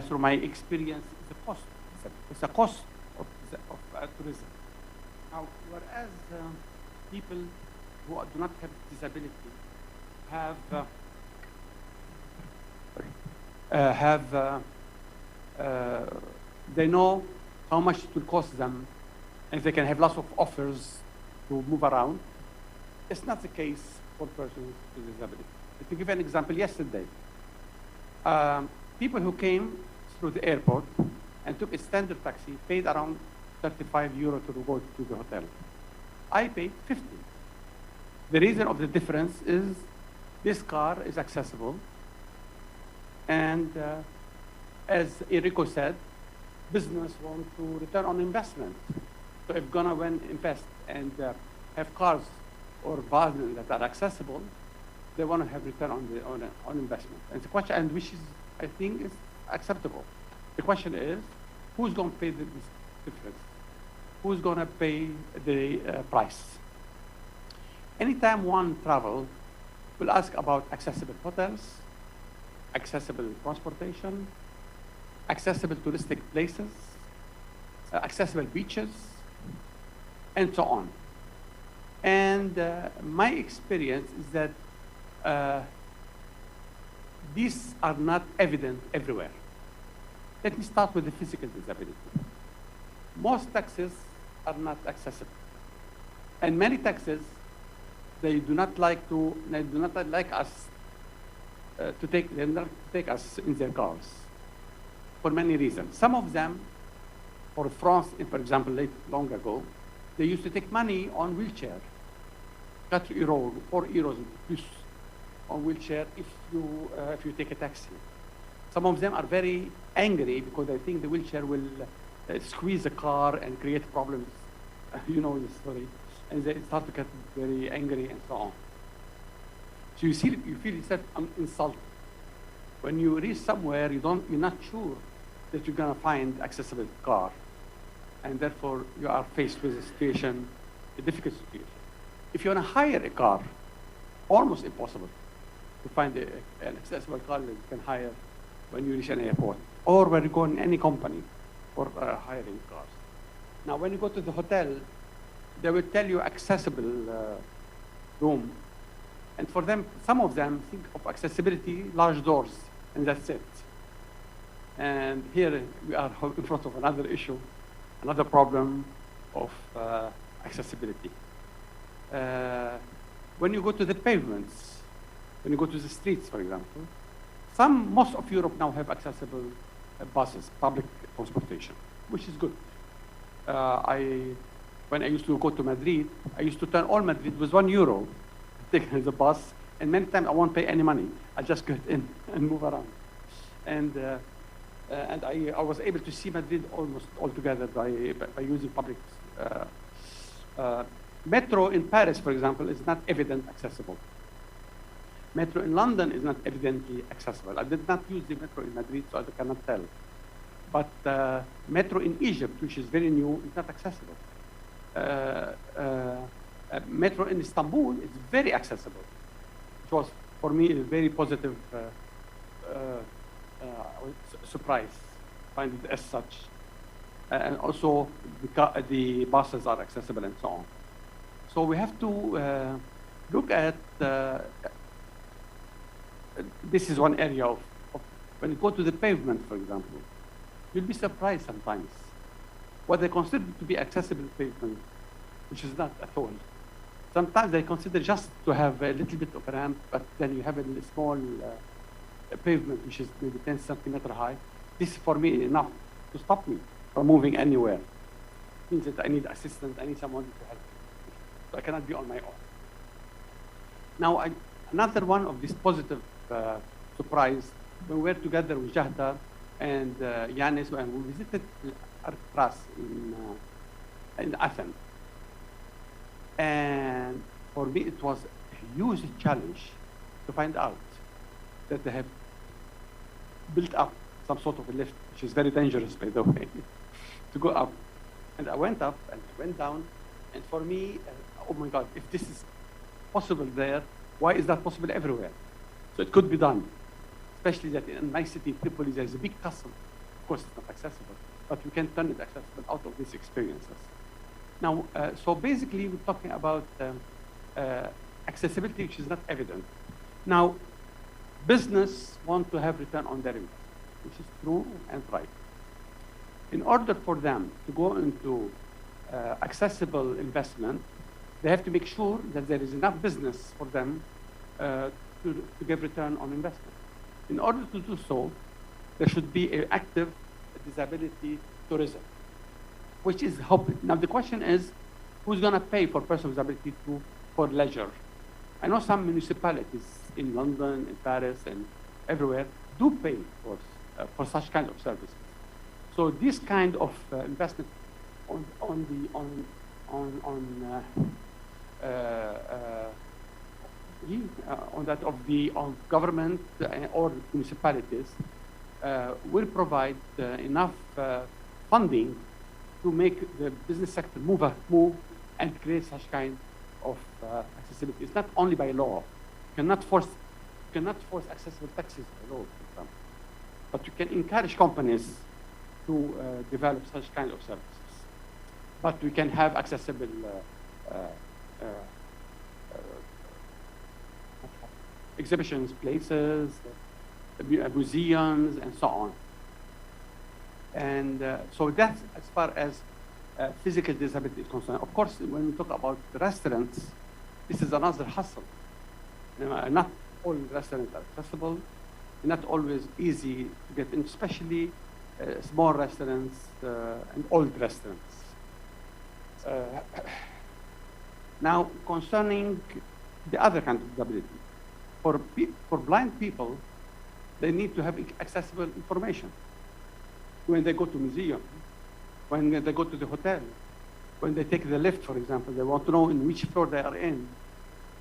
through my experience, is the cost. It's the cost of tourism. Now, whereas people who do not have disability they know how much it will cost them, and they can have lots of offers to move around. It's not the case for persons with disability. To give an example, yesterday, people who came through the airport and took a standard taxi paid around 35 euro to go to the hotel. I paid 50. The reason of the difference is this car is accessible, and as Enrico said, business want to return on investment. So if gonna invest and have cars or vehicles that are accessible, they want to have return on investment. And the question, and which is, I think, is acceptable. The question is, who's going to pay this difference? Who's going to pay the price? Anytime one travels, we'll ask about accessible hotels, accessible transportation, accessible touristic places, accessible beaches, and so on. And my experience is that these are not evident everywhere. Let me start with the physical disability. Most taxis are not accessible. And many taxis, they do not like us to take us in their cars for many reasons. Some of them, for France, for example, long ago, they used to take money on wheelchair, 4 euros plus on wheelchair if you take a taxi. Some of them are very angry because they think the wheelchair will squeeze the car and create problems. You know the story. And they start to get very angry and so on. So you feel yourself insulted. When you reach somewhere, you're not sure that you're gonna find accessible car. and therefore you are faced with a situation, a difficult situation. If you want to hire a car, almost impossible to find an accessible car that you can hire when you reach an airport, or when you go in any company for hiring cars. Now, when you go to the hotel, they will tell you accessible room. And for them, some of them think of accessibility, large doors, and that's it. And here we are in front of another issue, another problem of accessibility. When you go to the pavements, when you go to the streets, for example, most of Europe now have accessible buses, public transportation, which is good. When I used to go to Madrid, I used to turn all Madrid with €1, take the bus, and many times I won't pay any money. I just get in and move around. And I was able to see Madrid almost altogether by using public. Metro in Paris, for example, is not evident accessible. Metro in London is not evidently accessible. I did not use the metro in Madrid, so I cannot tell. But metro in Egypt, which is very new, is not accessible. Metro in Istanbul is very accessible, which was, for me, a very positive surprise, find it as such. And also, the buses are accessible and so on. So we have to look at, this is one area of, when you go to the pavement, for example, you'll be surprised sometimes what they consider to be accessible pavement, which is not at all. Sometimes they consider just to have a little bit of a ramp, but then you have a small pavement, which is maybe 10 centimeters high. This is for me enough to stop me from moving anywhere. It means that I need assistance, I need someone to help me. So I cannot be on my own. Now, another one of this positive surprise, when we were together with Jahda and Yanis, and we visited Artras in Athens. And for me, it was a huge challenge to find out that they have built up some sort of a lift, which is very dangerous, by the way, to go up. And I went up and I went down. And for me, oh my God, if this is possible there, why is that possible everywhere? So it could be done, especially that in my city, Tripoli, there's a big castle. Of course, it's not accessible, but we can turn it accessible out of these experiences. Now, so basically, we're talking about accessibility, which is not evident. Now, business want to have return on their investment, which is true and right. In order for them to go into accessible investment, they have to make sure that there is enough business for them to give return on investment. In order to do so, there should be an active disability tourism, which is helping. Now the question is, who's going to pay for persons with disability for leisure? I know some municipalities in London, in Paris, and everywhere do pay for such kind of services. So this kind of investment on government or municipalities will provide enough funding to make the business sector move and create such kind of accessibility. It's not only by law. You cannot force accessible taxis by law, for example. But you can encourage companies to develop such kind of services. But we can have accessible exhibitions, places, museums, and so on. And so that's as far as physical disability is concerned. Of course, when we talk about restaurants, this is another hustle. Not all restaurants are accessible, not always easy to get in, especially small restaurants and old restaurants. Now, concerning the other kind of disability, for blind people, they need to have accessible information. When they go to museum, when they go to the hotel, when they take the lift, for example, they want to know in which floor they are in.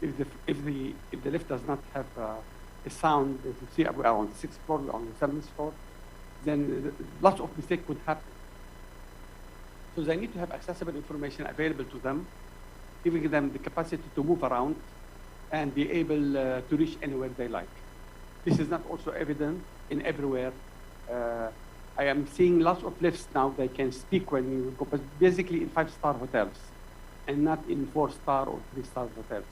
If the lift does not have a sound, as you see, we are on the 6th floor, we are on the 7th floor, then lots of mistakes could happen. So they need to have accessible information available to them, giving them the capacity to move around and be able to reach anywhere they like. This is not also evident in everywhere. I am seeing lots of lifts now. They can speak when you go, but basically in 5-star hotels and not in 4-star or 3-star hotels,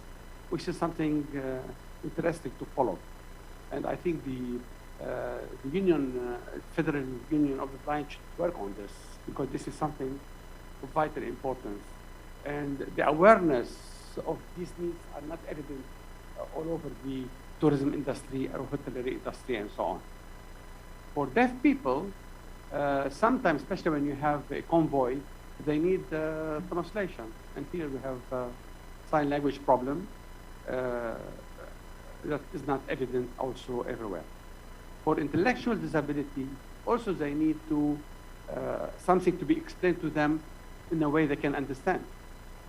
which is something interesting to follow. And I think the union, Federal Union of the Blind should work on this, because this is something of vital importance. And the awareness of these needs are not evident all over the tourism industry or hotellerie industry and so on. For deaf people, sometimes, especially when you have a convoy, they need translation. And here we have a sign language problem that is not evident also everywhere. For intellectual disability, also they need to something to be explained to them in a way they can understand.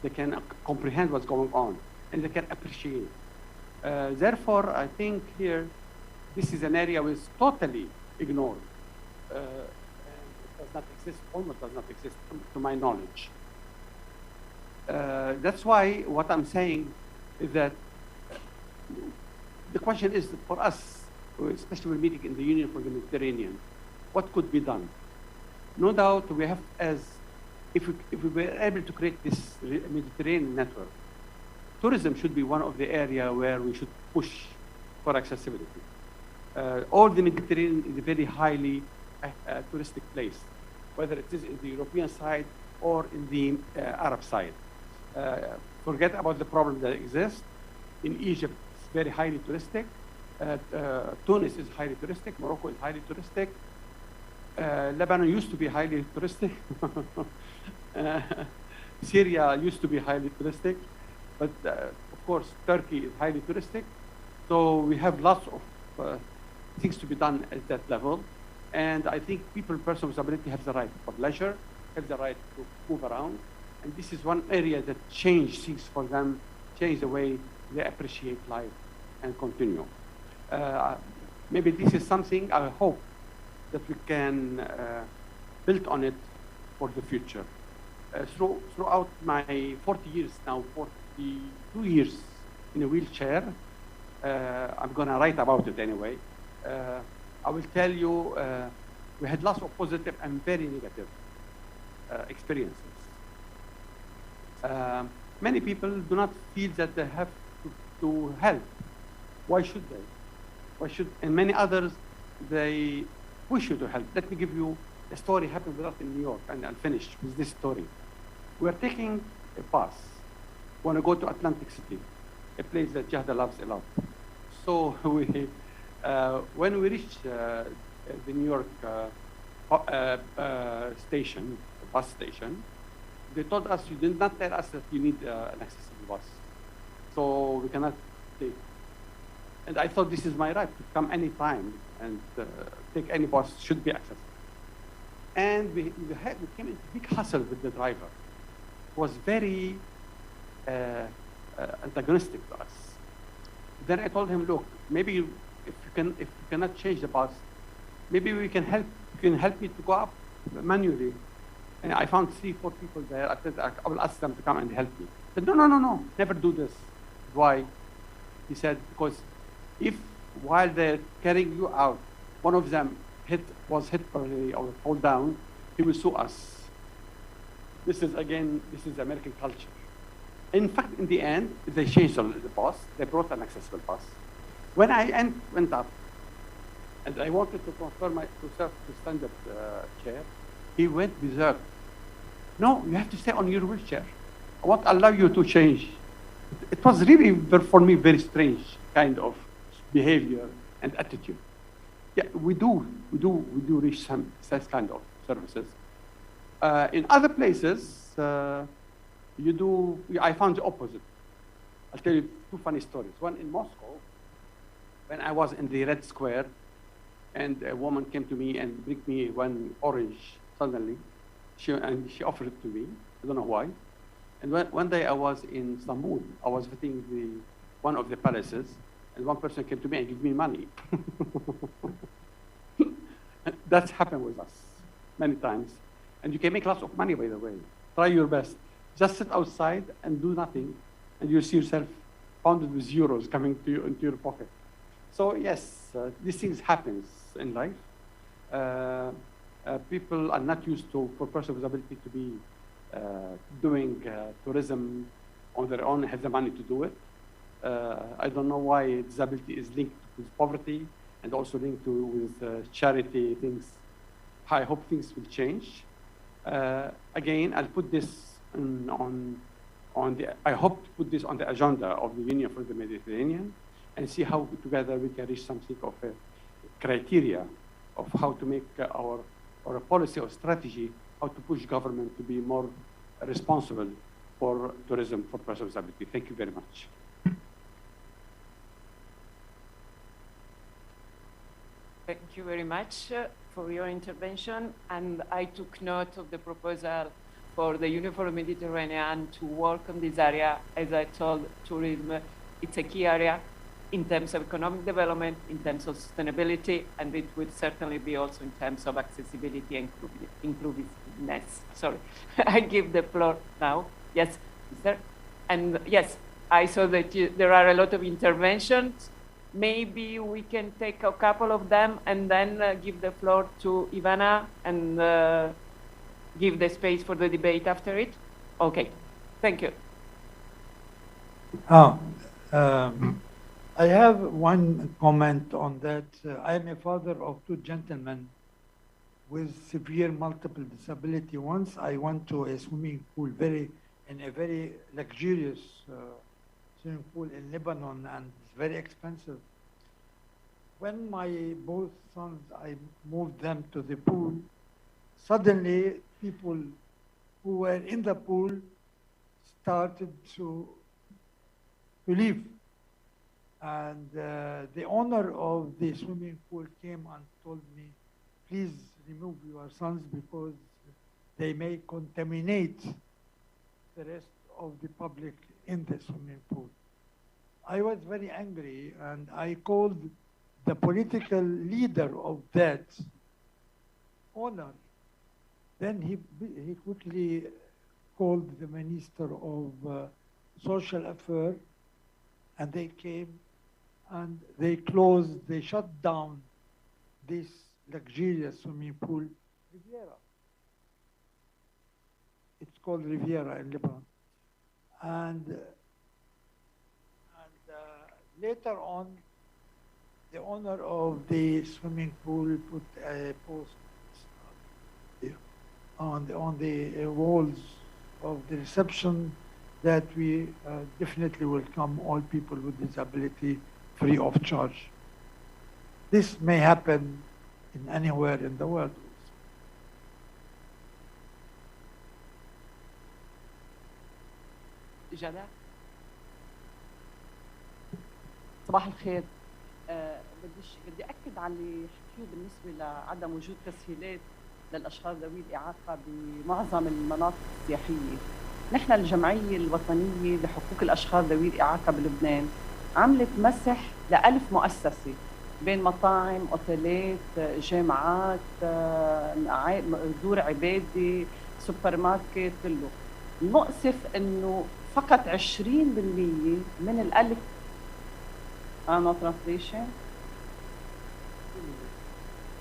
They can comprehend what's going on, and they can appreciate. Therefore, I think here, this is an area which is totally ignored. And it does not exist, almost does not exist to my knowledge. That's why what I'm saying is that the question is for us, especially we're meeting in the Union for the Mediterranean, what could be done? No doubt we have, if we were able to create this Mediterranean network, tourism should be one of the areas where we should push for accessibility. All the Mediterranean is a very highly touristic place, whether it is in the European side or in the Arab side. Forget about the problem that exists. In Egypt, it's very highly touristic. Tunis is highly touristic. Morocco is highly touristic. Lebanon used to be highly touristic. Syria used to be highly touristic. But of course, Turkey is highly touristic. So we have lots of things to be done at that level. And I think people, persons with disability, have the right for leisure, have the right to move around. And this is one area that change things for them, change the way they appreciate life and continue. Maybe this is something I hope that we can build on it for the future. Throughout my 40 years now, 42 years in a wheelchair, I'm going to write about it anyway. I will tell you, we had lots of positive and very negative experiences. Many people do not feel that they have to help. Why should they? Why should? And many others, they wish you to help. Let me give you a story happened with us in New York, and I'll finish with this story. We're taking a bus. We want to go to Atlantic City, a place that Jahda loves a lot. So when we reached the New York station, the bus station, they told us, you did not tell us that you need an accessible bus. So we cannot take. And I thought this is my right to come anytime and take any bus, should be accessible. And we came into big hassle with the driver. It was very antagonistic to us. Then I told him, look, maybe if you cannot change the bus, maybe we can help. You can help me to go up manually. And I found 3-4 people there. I said, I will ask them to come and help me. He said, no, never do this. Why? He said, because if while they're carrying you out, one of them was hit or fall down, he will sue us. This is American culture. In fact, in the end, they changed the bus. They brought an accessible bus. When I went up, and I wanted to transfer myself to stand-up chair, he went berserk. No, you have to stay on your wheelchair. I won't allow you to change. It was really, for me, very strange kind of behavior and attitude. Yeah, we do reach some such kind of services. In other places, I found the opposite. I'll tell you 2 funny stories. One in Moscow, when I was in the Red Square, and a woman came to me and brought me one orange suddenly. She offered it to me. I don't know why. And one day I was in Istanbul. I was visiting one of the palaces, and one person came to me and gave me money. That's happened with us many times. And you can make lots of money, by the way. Try your best. Just sit outside and do nothing, and you'll see yourself pounded with euros coming to you into your pocket. So yes, these things happen in life. People are not used to, for persons with disability, to be doing tourism on their own, have the money to do it. I don't know why disability is linked with poverty and also linked with charity things. I hope things will change. Again, I'll put this I hope to put this on the agenda of the Union for the Mediterranean and see how together we can reach something of a criteria of how to make or a policy or strategy, how to push government to be more responsible for tourism for persons with disability. Thank you very much. Thank you very much for your intervention. And I took note of the proposal for the Union for the Mediterranean to work on this area. As I told, tourism, it's a key area in terms of economic development, in terms of sustainability, and it will certainly be also in terms of accessibility and inclusiveness. Sorry, I give the floor now. Yes, sir. And yes, I saw that there are a lot of interventions. Maybe we can take a couple of them and then give the floor to Ivana and give the space for the debate after it. Okay, thank you. I have one comment on that. I am a father of two gentlemen with severe multiple disability. Once I went to a swimming pool, in a very luxurious swimming pool in Lebanon, and it's very expensive. When my both sons, I moved them to the pool, suddenly people who were in the pool started to leave. And the owner of the swimming pool came and told me, please remove your sons because they may contaminate the rest of the public in the swimming pool. I was very angry and I called the political leader of that owner. Then he quickly called the Minister of Social Affairs, and they came and they shut down this luxurious swimming pool, Riviera. It's called Riviera in Lebanon. And later on, the owner of the swimming pool put a post on the walls of the reception that we definitely welcome all people with disability free of charge. This may happen in anywhere in the world. جلال. صباح الخير. بدي أكد على اللي حكيه بالنسبة لعدم وجود تسهيلات للأشخاص ذوي الإعاقة بمعظم المناطق السياحية. نحن الجمعية الوطنية لحقوق الأشخاص ذوي الإعاقة بلبنان عملت مسح ل1000 مؤسسة بين مطاعم، أوتيلات، جامعات، دور عبادة، سوبر ماركت، كله. المؤسف إنه فقط 20% من ال1000 no translation.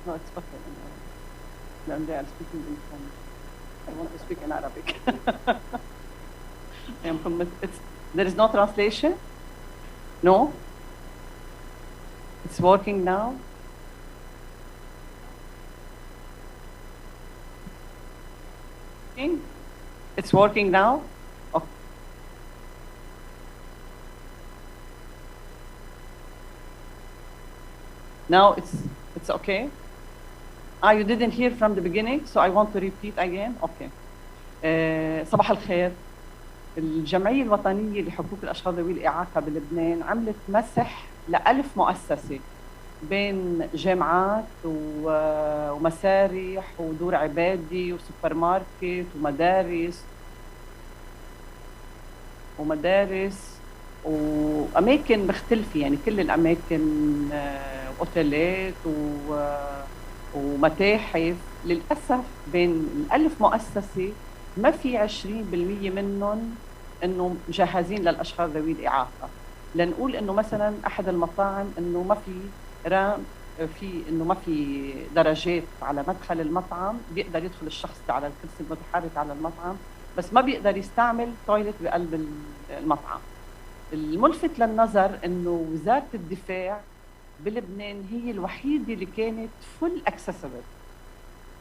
No, it's okay. They are speaking in French. I want to speak in Arabic. There is no translation? No? It's working now? It's working now? Okay. Now it's okay? You didn't hear from the beginning, so I want to repeat again? Okay. صباح الخير. الجمعية الوطنية لحقوق الأشخاص ذوي الإعاقة بلبنان عملت مسح ل1000 مؤسسة بين جامعات ومسارح ودور عبادة وسوبر ماركت ومدارس وأماكن مختلفة، يعني كل الأماكن أوتيلات ومتاحف. للأسف بين ال1000 مؤسسة ما في 20% منهم إنه مجهزين للأشخاص ذوي الإعاقة. لنقول إنه مثلا أحد المطاعم إنه ما في إنه ما في درجات على مدخل المطعم، بيقدر يدخل الشخص على الكرسي المتحرك على المطعم، بس ما بيقدر يستعمل تويلت بقلب المطعم. الملفت للنظر إنه وزارة الدفاع بلبنان هي الوحيدة اللي كانت فول اكسسبل.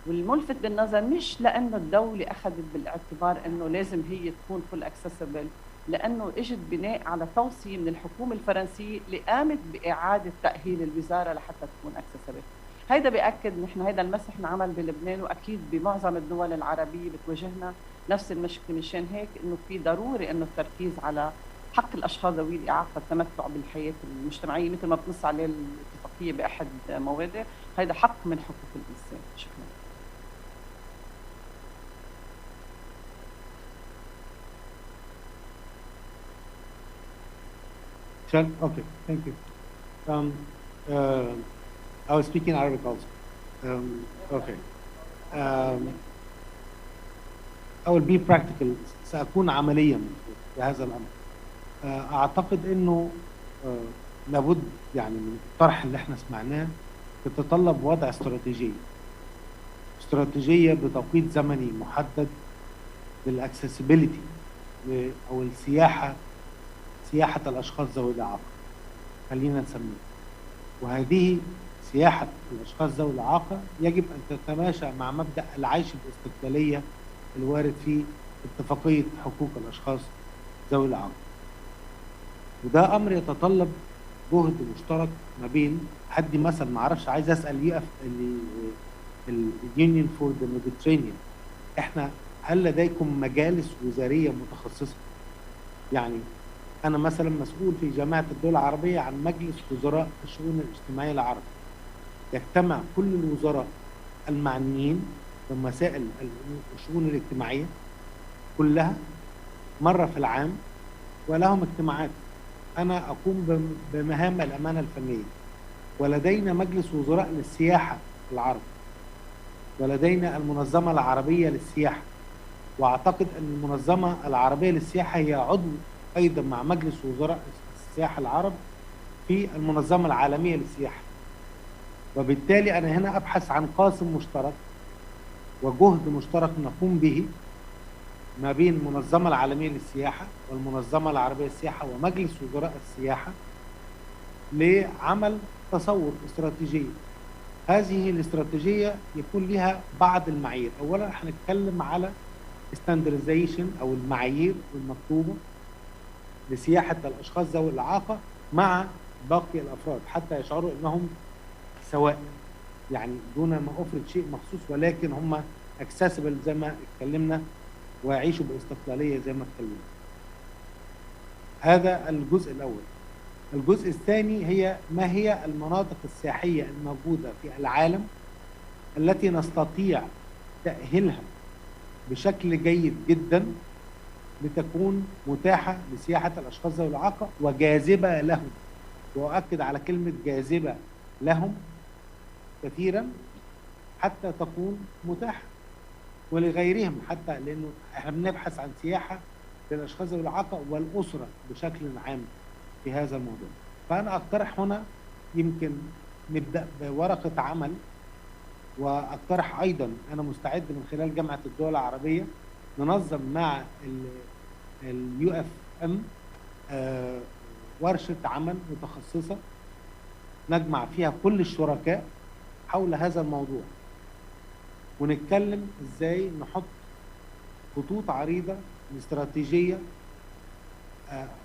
والملفت بالنظر مش لانه الدولة اخذت بالاعتبار انه لازم هي تكون فول اكسسبل، لانه اجت بناء على توصية من الحكومة الفرنسية اللي قامت باعادة تأهيل الوزارة لحتى تكون اكسسبل. هيدا بيأكد نحن هيدا المسح انعمل بلبنان، واكيد بمعظم الدول العربية بتواجهنا نفس المشكلة. مشان هيك انه في ضروري انه التركيز على حق الاشخاص ذوي الاعاقه التمتع بالحياه المجتمعيه مثل ما بتنص عليه الاتفاقيه باحد موادها. هذا حق من حقوق الانسان. شكرا. Okay, thank you. I was speaking Arabic also. Okay. I will be practical. سأكون عمليا في هذا الأمر. أعتقد إنه لابد يعني من الطرح اللي احنا سمعناه تتطلب وضع استراتيجية بتوقيت زمني محدد للأكسسبيليتي أو السياحة، سياحة الأشخاص ذوي الإعاقة خلينا نسميه. وهذه سياحة الأشخاص ذوي الإعاقة يجب أن تتماشى مع مبدأ العيش باستقلالية الوارد في اتفاقية حقوق الأشخاص ذوي الإعاقة. وده أمر يتطلب جهد مشترك ما بين حد مثلا ما اعرفش، عايز اسال اليونيون فور ذا ميديترينيان، احنا هل لديكم مجالس وزاريه متخصصه؟ يعني انا مثلا مسؤول في جامعه الدول العربيه عن مجلس وزراء الشؤون الاجتماعيه العربي، يجتمع كل الوزراء المعنيين بمسائل الشؤون الاجتماعيه كلها مره في العام، ولهم اجتماعات. أنا أقوم بمهام الأمانة الفنية، ولدينا مجلس وزراء للسياحة العربي، ولدينا المنظمة العربية للسياحة، وأعتقد أن المنظمة العربية للسياحة هي عضو أيضا مع مجلس وزراء السياحة العرب في المنظمة العالمية للسياحة. وبالتالي أنا هنا أبحث عن قاسم مشترك وجهد مشترك نقوم به ما بين المنظمة العالمية للسياحة والمنظمة العربية للسياحة ومجلس وزراء السياحة لعمل تصور استراتيجية. هذه الاستراتيجية يكون لها بعض المعايير. أولا هنتكلم على standardization أو المعايير المطلوبة لسياحة الأشخاص ذوي الإعاقة مع باقي الأفراد حتى يشعروا أنهم سواء، يعني دون ما أفرض شيء مخصوص، ولكن هم accessible زي ما اتكلمنا ويعيشوا باستقلالية زي ما اتكلمنا. هذا الجزء الأول. الجزء الثاني هي ما هي المناطق السياحية الموجودة في العالم التي نستطيع تأهيلها بشكل جيد جدا لتكون متاحة لسياحة الأشخاص ذوي الإعاقة وجاذبة لهم. وأؤكد على كلمة جاذبة لهم كثيرا حتى تكون متاحة ولغيرهم، حتى لأنه احنا بنبحث عن سياحة للأشخاص ذوي الإعاقة والأسرة بشكل عام في هذا الموضوع. فأنا أقترح هنا يمكن نبدأ بورقة عمل، وأقترح أيضا أنا مستعد من خلال جامعة الدول العربية ننظم مع UfM ورشة عمل متخصصة نجمع فيها كل الشركاء حول هذا الموضوع، ونتكلم ازاي نحط خطوط عريضة استراتيجية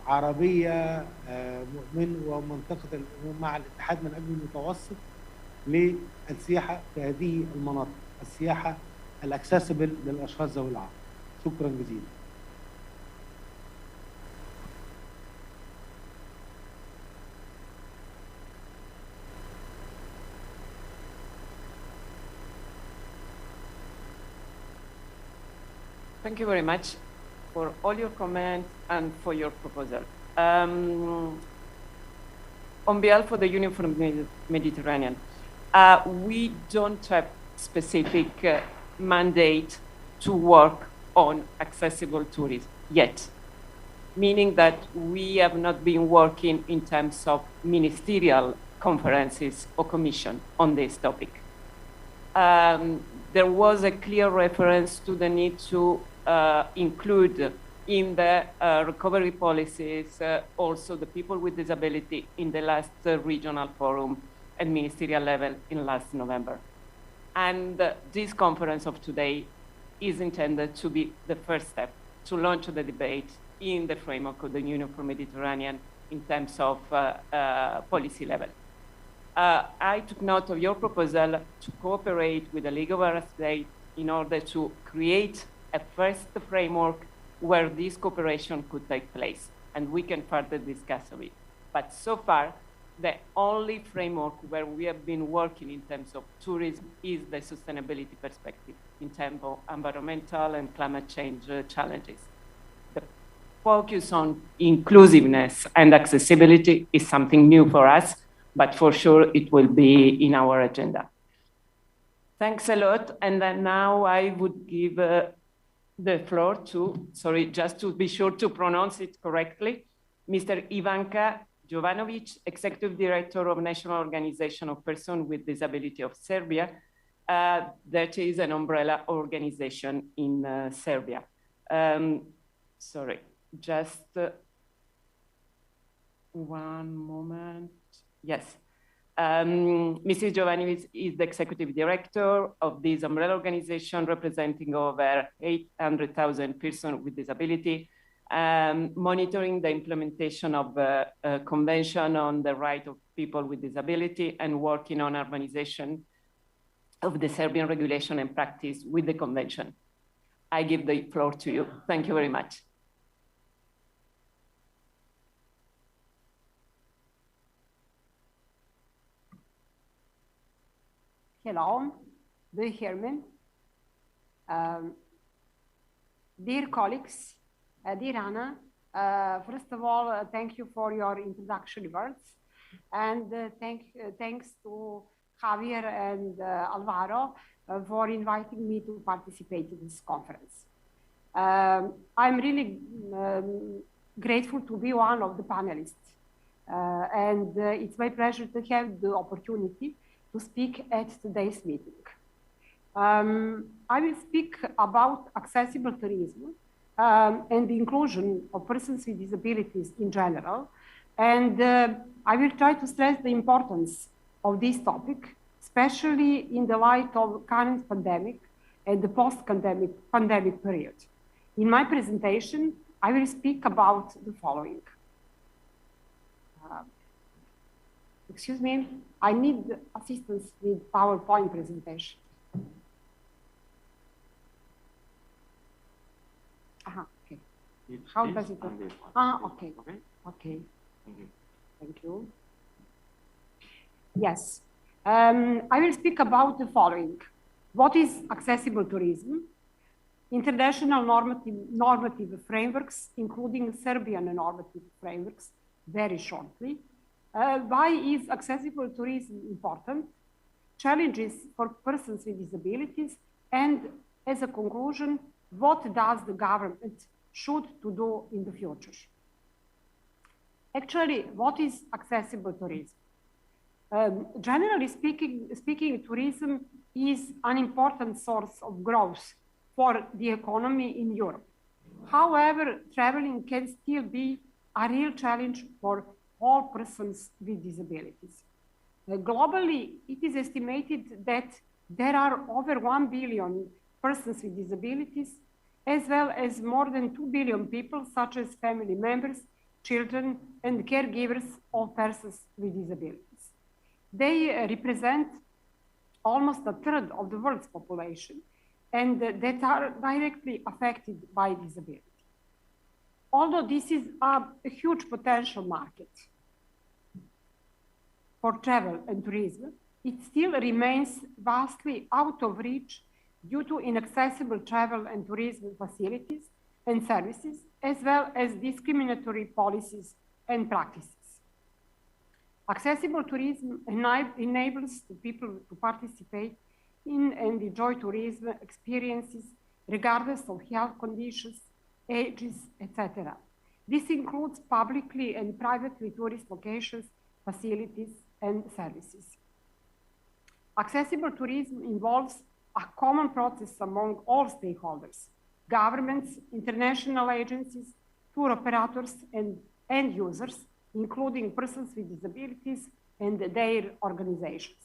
عربية من ومنطقة مع الاتحاد من أجل المتوسط للسياحة في هذه المناطق، السياحة الأكسسبل للأشخاص ذوي الإعاقة. شكرا جزيلا. Thank you very much for all your comments and for your proposal. On behalf of the Union for the Mediterranean, We don't have specific mandate to work on accessible tourism yet, meaning that we have not been working in terms of ministerial conferences or commission on this topic. There was a clear reference to the need to include in the recovery policies also the people with disability in the last regional forum at ministerial level in last November. And this conference of today is intended to be the first step to launch the debate in the framework of the Union for Mediterranean in terms of policy level. I took note of your proposal to cooperate with the League of Arab States in order to create a first framework where this cooperation could take place, and we can further discuss of it. But so far, the only framework where we have been working in terms of tourism is the sustainability perspective in terms of environmental and climate change challenges. The focus on inclusiveness and accessibility is something new for us, but for sure it will be in our agenda. Thanks a lot. And then now I would give the floor to, sorry, just to be sure to pronounce it correctly, Mr. Ivanka Jovanovic, Executive Director of National Organization of Persons with Disability of Serbia. That is an umbrella organization in Serbia. Sorry, just one moment. Yes. Mrs. Jovanovic is the Executive Director of this umbrella organization representing over 800,000 persons with disability, monitoring the implementation of the Convention on the Right of People with Disability and working on harmonization of the Serbian regulation and practice with the Convention. I give the floor to you. Thank you very much. Hello, do you hear me? Dear colleagues, dear Anna, first of all, thank you for your introductory words, and thanks to Javier and Alvaro for inviting me to participate in this conference. I'm really grateful to be one of the panelists, and it's my pleasure to have the opportunity to speak at today's meeting. I will speak about accessible tourism and the inclusion of persons with disabilities in general. And I will try to stress the importance of this topic, especially in the light of current pandemic and the post-pandemic period. In my presentation, I will speak about the following. Excuse me, I need assistance with PowerPoint presentation. Okay. How does it work? Okay. Okay. Thank you. Yes. I will speak about the following. What is accessible tourism? International normative frameworks, including Serbian normative frameworks, very shortly. Why is accessible tourism important? Challenges for persons with disabilities, and as a conclusion, what does the government should to do in the future? Actually, what is accessible tourism? Generally speaking, tourism is an important source of growth for the economy in Europe. However, traveling can still be a real challenge for all persons with disabilities. Globally, it is estimated that there are over 1 billion persons with disabilities, as well as more than 2 billion people, such as family members, children, and caregivers of persons with disabilities. They represent almost a third of the world's population, and that are directly affected by disability. Although this is a huge potential market for travel and tourism, it still remains vastly out of reach due to inaccessible travel and tourism facilities and services, as well as discriminatory policies and practices. Accessible tourism enables the people to participate in and enjoy tourism experiences regardless of health conditions, ages, etc. This includes publicly and privately tourist locations, facilities, and services. Accessible tourism involves a common process among all stakeholders, governments, international agencies, tour operators, and end users, including persons with disabilities and their organizations.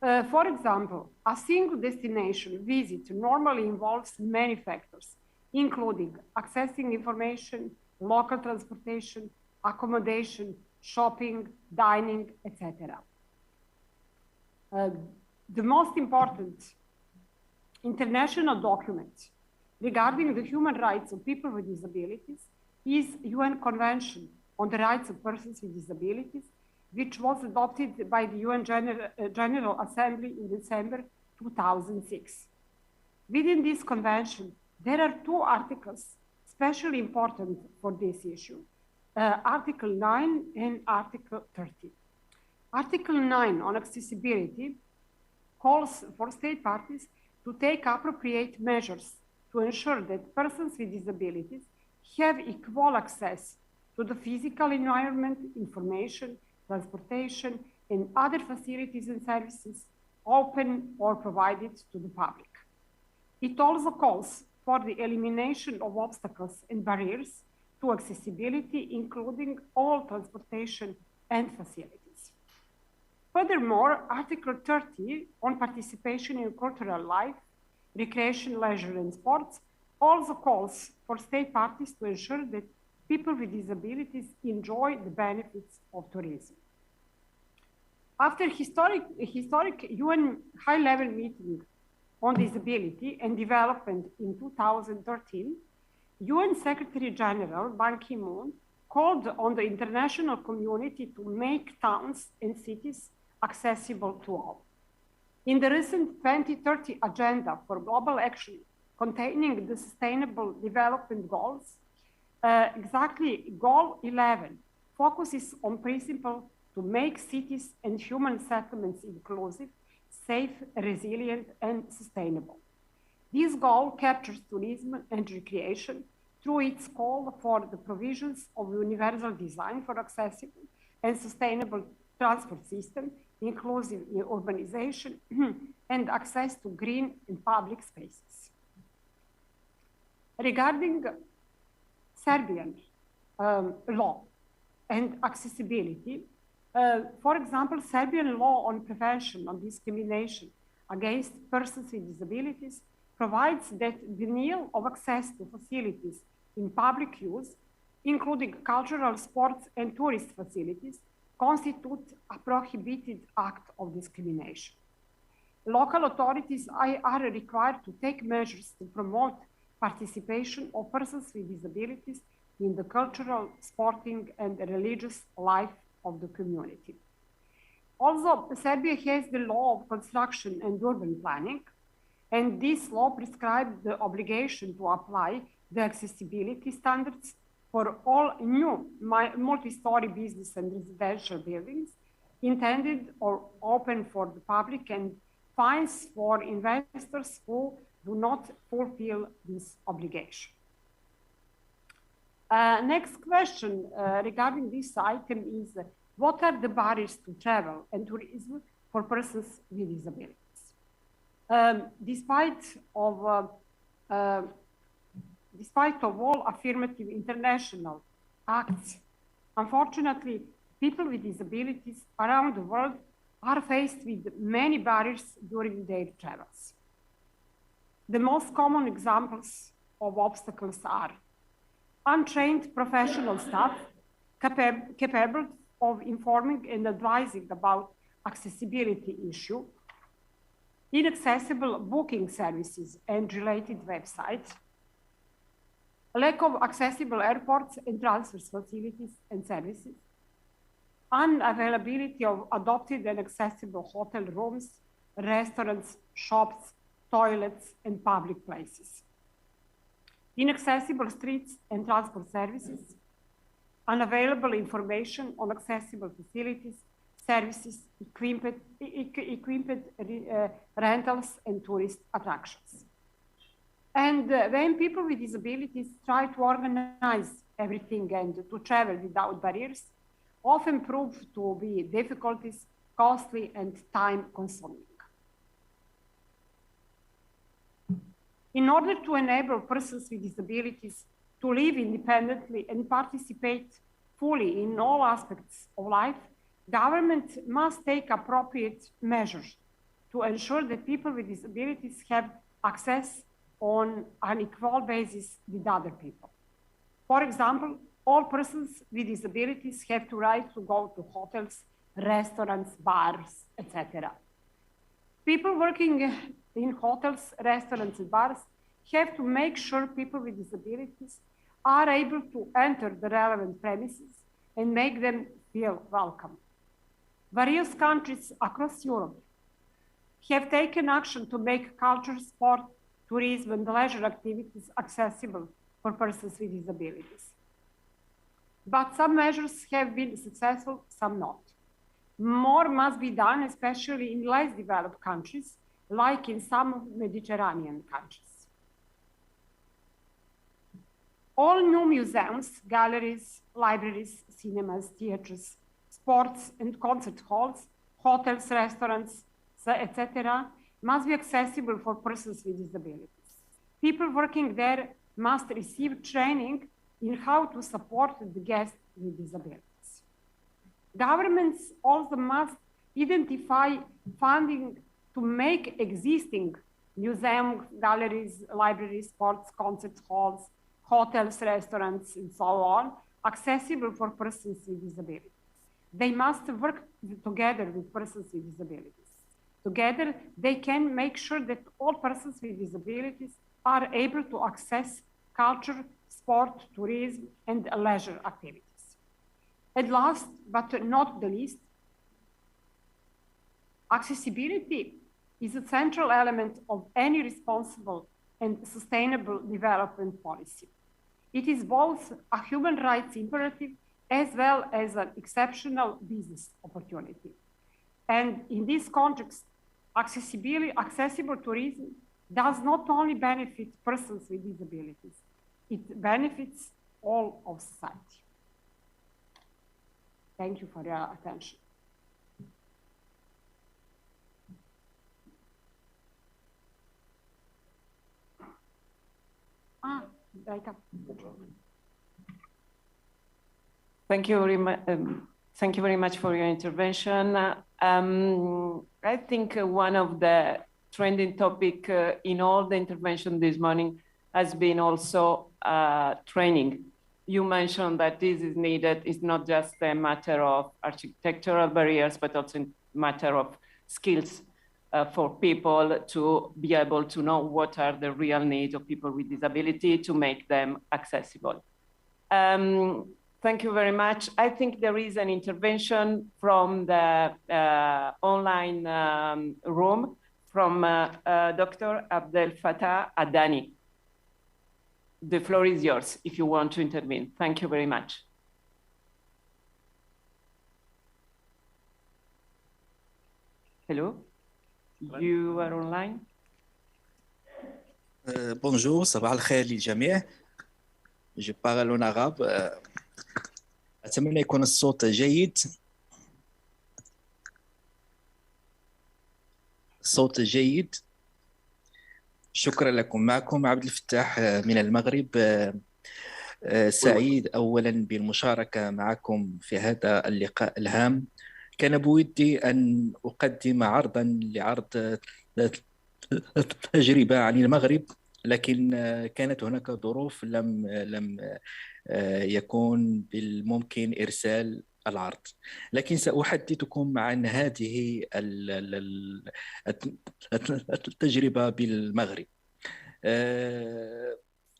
For example, a single destination visit normally involves many factors, including accessing information, local transportation, accommodation, shopping, dining, etc. The most important international document regarding the human rights of people with disabilities is UN Convention on the Rights of Persons with Disabilities, which was adopted by the UN General Assembly in December 2006. Within this convention, there are two articles especially important for this issue, Article 9 and Article 30. Article 9 on accessibility calls for state parties to take appropriate measures to ensure that persons with disabilities have equal access to the physical environment, information, transportation, and other facilities and services open or provided to the public. It also calls for the elimination of obstacles and barriers to accessibility, including all transportation and facilities. Furthermore, Article 30 on participation in cultural life, recreation, leisure, and sports also calls for state parties to ensure that people with disabilities enjoy the benefits of tourism. After historic UN high-level meeting on disability and development in 2013, UN Secretary General Ban Ki-moon called on the international community to make towns and cities accessible to all. In the recent 2030 Agenda for Global Action containing the Sustainable Development Goals, exactly Goal 11 focuses on principle to make cities and human settlements inclusive, safe, resilient, and sustainable. This goal captures tourism and recreation through its call for the provisions of universal design for accessible and sustainable transport system, inclusive urbanization, and access to green and public spaces. Regarding Serbian law and accessibility, for example, Serbian law on prevention of discrimination against persons with disabilities provides that denial of access to facilities in public use, including cultural, sports, and tourist facilities, constitute a prohibited act of discrimination. Local authorities are required to take measures to promote participation of persons with disabilities in the cultural, sporting, and religious life of the community. Also, Serbia has the law of construction and urban planning, and this law prescribes the obligation to apply the accessibility standards for all new multi-story business and residential buildings intended or open for the public, and fines for investors who do not fulfill this obligation. Next question regarding this item is, what are the barriers to travel and tourism for persons with disabilities? Despite of all affirmative international acts, unfortunately, people with disabilities around the world are faced with many barriers during their travels. The most common examples of obstacles are untrained professional staff capable of informing and advising about accessibility issue, inaccessible booking services and related websites, lack of accessible airports and transfer facilities and services, unavailability of adopted and accessible hotel rooms, restaurants, shops, toilets, and public places, inaccessible streets and transport services, unavailable information on accessible facilities services, equipped rentals, and tourist attractions. And when people with disabilities try to organize everything and to travel without barriers, often prove to be difficulties, costly, and time-consuming. In order to enable persons with disabilities to live independently and participate fully in all aspects of life, government must take appropriate measures to ensure that people with disabilities have access on an equal basis with other people. For example, all persons with disabilities have the right to go to hotels, restaurants, bars, etc. People working in hotels, restaurants, and bars have to make sure people with disabilities are able to enter the relevant premises and make them feel welcome. Various countries across Europe have taken action to make culture, sport, tourism, and leisure activities accessible for persons with disabilities. But some measures have been successful, some not. More must be done, especially in less developed countries, like in some Mediterranean countries. All new museums, galleries, libraries, cinemas, theaters, sports and concert halls, hotels, restaurants, etc., must be accessible for persons with disabilities. People working there must receive training in how to support the guests with disabilities. Governments also must identify funding to make existing museums, galleries, libraries, sports, concert halls, hotels, restaurants, and so on, accessible for persons with disabilities. They must work together with persons with disabilities. Together, they can make sure that all persons with disabilities are able to access culture, sport, tourism, and leisure activities. And last but not the least, accessibility is a central element of any responsible and sustainable development policy. It is both a human rights imperative as well as an exceptional business opportunity. And in this context, accessible tourism does not only benefit persons with disabilities, it benefits all of society. Thank you for your attention. Right up. Thank you very much for your intervention. I think one of the trending topic in all the intervention this morning has been also training. You mentioned that this is needed. It's not just a matter of architectural barriers, but also a matter of skills for people to be able to know what are the real needs of people with disability to make them accessible. Thank you very much. I think there is an intervention from the online room from Dr. Abdel Fattah Adani. The floor is yours if you want to intervene. Thank you very much. Hello, you are online. Bonjour, صباح الخير للجميع. Je parle en arabe. أتمنى يكون الصوت جيد. الصوت جيد. شكرا لكم. معكم عبد الفتاح من المغرب. سعيد أولا بالمشاركة معكم في هذا اللقاء الهام. كان بودي أن أقدم عرضا لعرض تجربة عن المغرب، لكن كانت هناك ظروف لم يكون بالممكن إرسال العرض، لكن سأحدثكم عن هذه التجربة بالمغرب.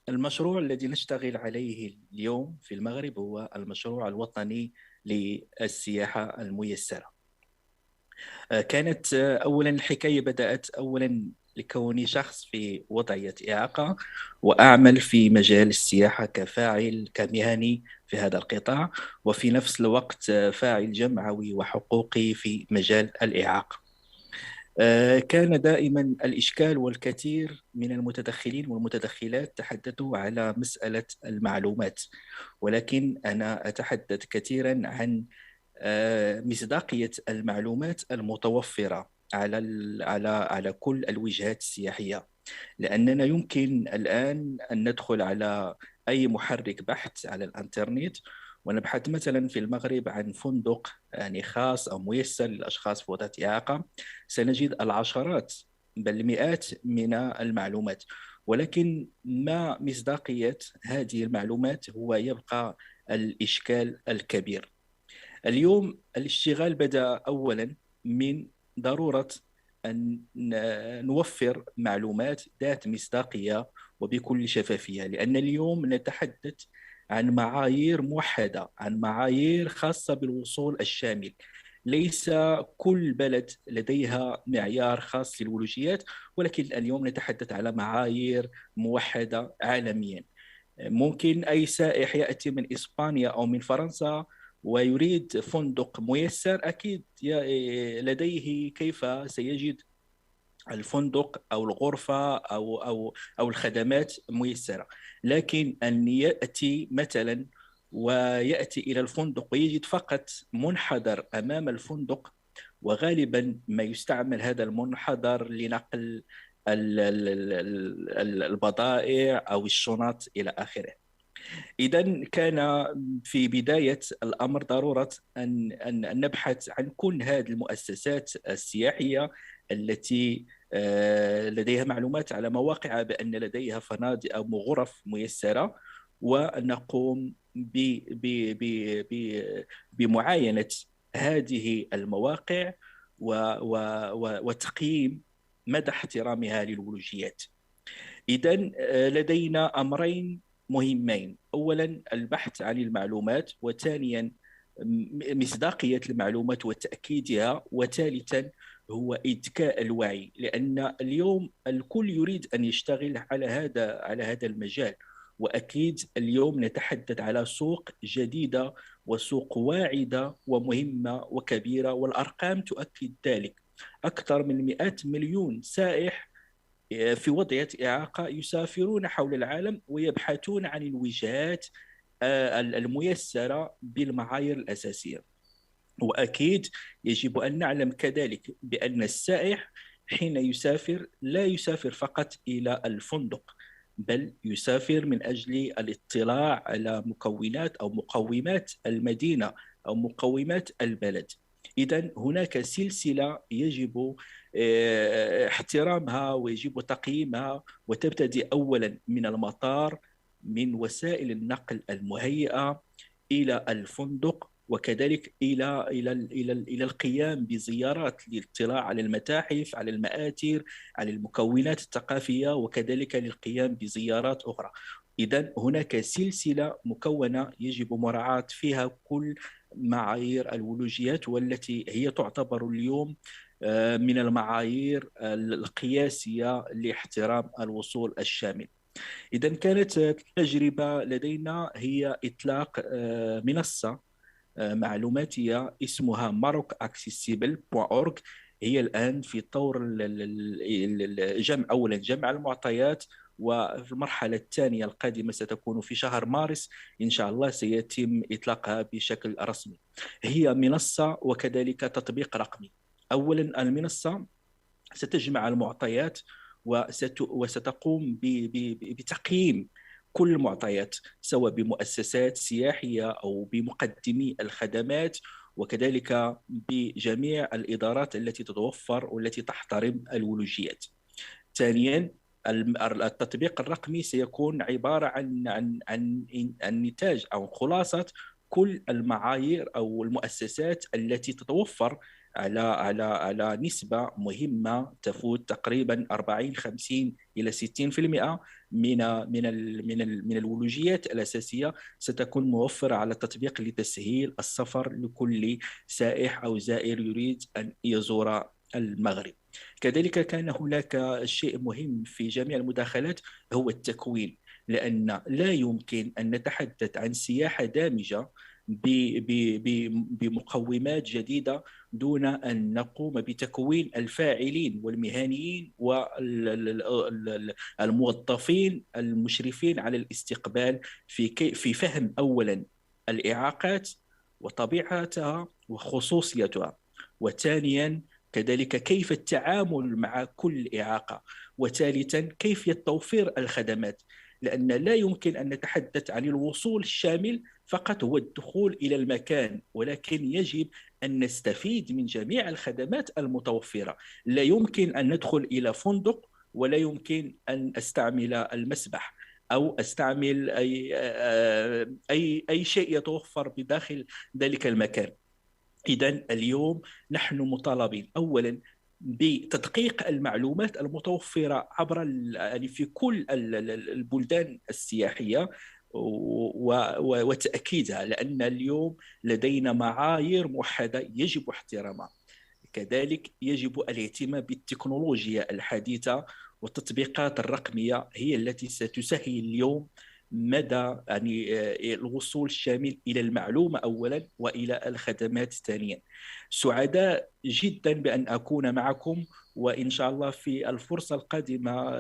المشروع الذي نشتغل عليه اليوم في المغرب هو المشروع الوطني للسياحة الميسرة. كانت أولا الحكاية بدأت أولا لكوني شخص في وضعية إعاقة وأعمل في مجال السياحة كفاعل كمهني في في هذا القطاع، وفي نفس الوقت فاعل جمعوي وحقوقي في مجال الإعاقة. كان دائما الإشكال، والكثير من المتدخلين والمتدخلات تحدثوا على مسألة المعلومات، ولكن أنا أتحدث كثيرا عن مصداقية المعلومات المتوفرة على كل الوجهات السياحية. لأننا يمكن الآن أن ندخل على أي محرك بحث على الإنترنت ونبحث مثلا في المغرب عن فندق يعني خاص أو ميسر للأشخاص في وضع إعاقة، سنجد العشرات بل المئات من المعلومات، ولكن ما مصداقية هذه المعلومات هو يبقى الإشكال الكبير. اليوم الاشتغال بدأ أولا من ضرورة أن نوفر معلومات ذات مصداقية وبكل شفافية، لأن اليوم نتحدث عن معايير موحدة، عن معايير خاصة بالوصول الشامل. ليس كل بلد لديها معيار خاص للولوجيات، ولكن اليوم نتحدث على معايير موحدة عالميا. ممكن أي سائح يأتي من إسبانيا أو من فرنسا ويريد فندق ميسر، أكيد لديه كيف سيجد الفندق أو الغرفة أو الخدمات ميسرة. لكن أن يأتي مثلا ويأتي إلى الفندق ويجد فقط منحدر أمام الفندق، وغالبا ما يستعمل هذا المنحدر لنقل البضائع أو الشنط إلى آخره. إذا كان في بداية الأمر ضرورة أن نبحث عن كل هذه المؤسسات السياحية التي لديها معلومات على مواقعها بأن لديها فنادق أو غرف ميسرة، ونقوم بمعاينة هذه المواقع وتقييم مدى احترامها للولوجيات. إذا لدينا أمرين مهمين: أولا البحث عن المعلومات، وثانيا مصداقية المعلومات وتأكيدها، وثالثا هو إذكاء الوعي، لأن اليوم الكل يريد أن يشتغل على هذا المجال. وأكيد اليوم نتحدث على سوق جديدة وسوق واعدة ومهمة وكبيرة، والأرقام تؤكد ذلك. أكثر من 100 مليون سائح في وضعية إعاقة يسافرون حول العالم ويبحثون عن الوجهات الميسرة بالمعايير الأساسية. وأكيد يجب أن نعلم كذلك بأن السائح حين يسافر لا يسافر فقط إلى الفندق، بل يسافر من أجل الاطلاع على مكونات أو مقومات المدينة أو مقومات البلد. إذن هناك سلسلة يجب احترامها ويجب تقييمها، وتبتدئ أولا من المطار، من وسائل النقل المهيئة إلى الفندق، وكذلك إلى القيام بزيارات للاطلاع على المتاحف، على المآثر، على المكونات الثقافية، وكذلك للقيام بزيارات أخرى. إذن هناك سلسلة مكونة يجب مراعاة فيها كل معايير الولوجيات، والتي هي تعتبر اليوم من المعايير القياسية لاحترام الوصول الشامل. إذا كانت التجربة لدينا هي إطلاق منصة معلوماتية اسمها marocaccessible.org. هي الآن في طور جمع المعطيات، وفي المرحلة الثانية القادمة ستكون في شهر مارس إن شاء الله سيتم إطلاقها بشكل رسمي. هي منصة وكذلك تطبيق رقمي. أولا المنصة ستجمع المعطيات وستقوم بتقييم كل المعطيات، سواء بمؤسسات سياحية أو بمقدمي الخدمات، وكذلك بجميع الإدارات التي تتوفر والتي تحترم الولوجيات. ثانيا التطبيق الرقمي سيكون عبارة عن نتاج أو خلاصة كل المعايير أو المؤسسات التي تتوفر على نسبة مهمة تفوت تقريبا 40-50 إلى 60% من الولوجيات الأساسية ستكون موفرة على التطبيق لتسهيل السفر لكل سائح أو زائر يريد أن يزور المغرب. كذلك كان هناك شيء مهم في جميع المداخلات هو التكوين. لأن لا يمكن أن نتحدث عن سياحة دامجة بمقومات جديدة دون أن نقوم بتكوين الفاعلين والمهنيين والموظفين المشرفين على الاستقبال في فهم أولا الإعاقات وطبيعتها وخصوصيتها، وثانيا كذلك كيف التعامل مع كل إعاقة، وثالثا كيفية توفير الخدمات. لأن لا يمكن أن نتحدث عن الوصول الشامل فقط هو الدخول إلى المكان، ولكن يجب أن نستفيد من جميع الخدمات المتوفرة. لا يمكن أن ندخل إلى فندق ولا يمكن أن أستعمل المسبح أو أستعمل أي شيء يتوفر بداخل ذلك المكان. إذن اليوم نحن مطالبين أولا بتدقيق المعلومات المتوفرة عبر يعني في كل البلدان السياحية وتأكيدها، لأن اليوم لدينا معايير موحدة يجب احترامها. كذلك يجب الاهتمام بالتكنولوجيا الحديثة والتطبيقات الرقمية، هي التي ستسهل اليوم مدى يعني الوصول الشامل إلى المعلومة أولا وإلى الخدمات ثانيا. سعداء جدا بأن أكون معكم، وإن شاء الله في الفرصة القادمة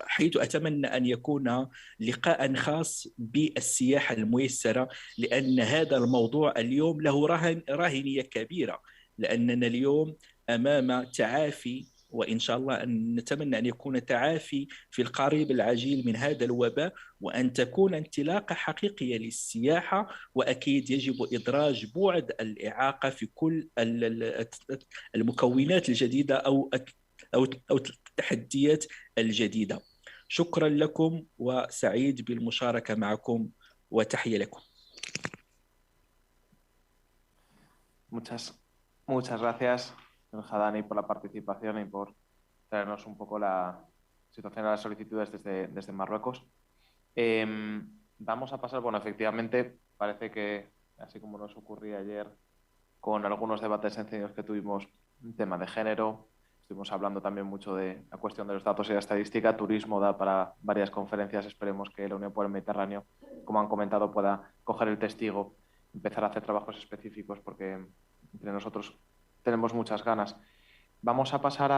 حيث أتمنى أن يكون لقاء خاص بالسياحة الميسرة، لأن هذا الموضوع اليوم له راهنية كبيرة، لأننا اليوم أمام تعافي، وإن شاء الله أن نتمنى أن يكون تعافي في القريب العاجل من هذا الوباء، وأن تكون انطلاقة حقيقية للسياحة. وأكيد يجب إدراج بعد الإعاقة في كل المكونات الجديدة أو التحديات الجديدة. شكرا لكم وسعيد بالمشاركة معكم، وتحية لكم. Muchas gracias, señor Hadani, por la participación y por traernos un poco la situación de las solicitudes desde Marruecos. Vamos a pasar, bueno, efectivamente, parece que, así como nos ocurría ayer con algunos debates encendidos que tuvimos, un tema de género, estuvimos hablando también mucho de la cuestión de los datos y la estadística, turismo da para varias conferencias, esperemos que la Unión por el Mediterráneo, como han comentado, pueda coger el testigo, empezar a hacer trabajos específicos, porque entre nosotros tenemos muchas ganas. Vamos a pasar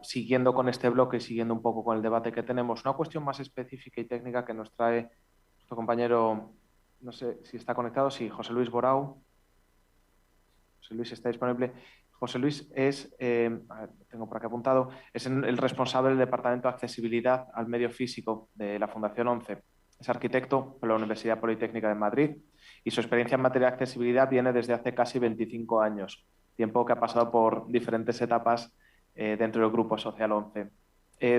siguiendo con este bloque y siguiendo un poco con el debate que tenemos, una cuestión más específica y técnica que nos trae nuestro compañero, no sé si está conectado, sí, José Luis Borau. José Luis está disponible. José Luis es, tengo por aquí apuntado, es el responsable del Departamento de Accesibilidad al Medio Físico de la Fundación 11. Es arquitecto por la Universidad Politécnica de Madrid y su experiencia en materia de accesibilidad viene desde hace casi 25 años, tiempo que ha pasado por diferentes etapas dentro del Grupo Social 11.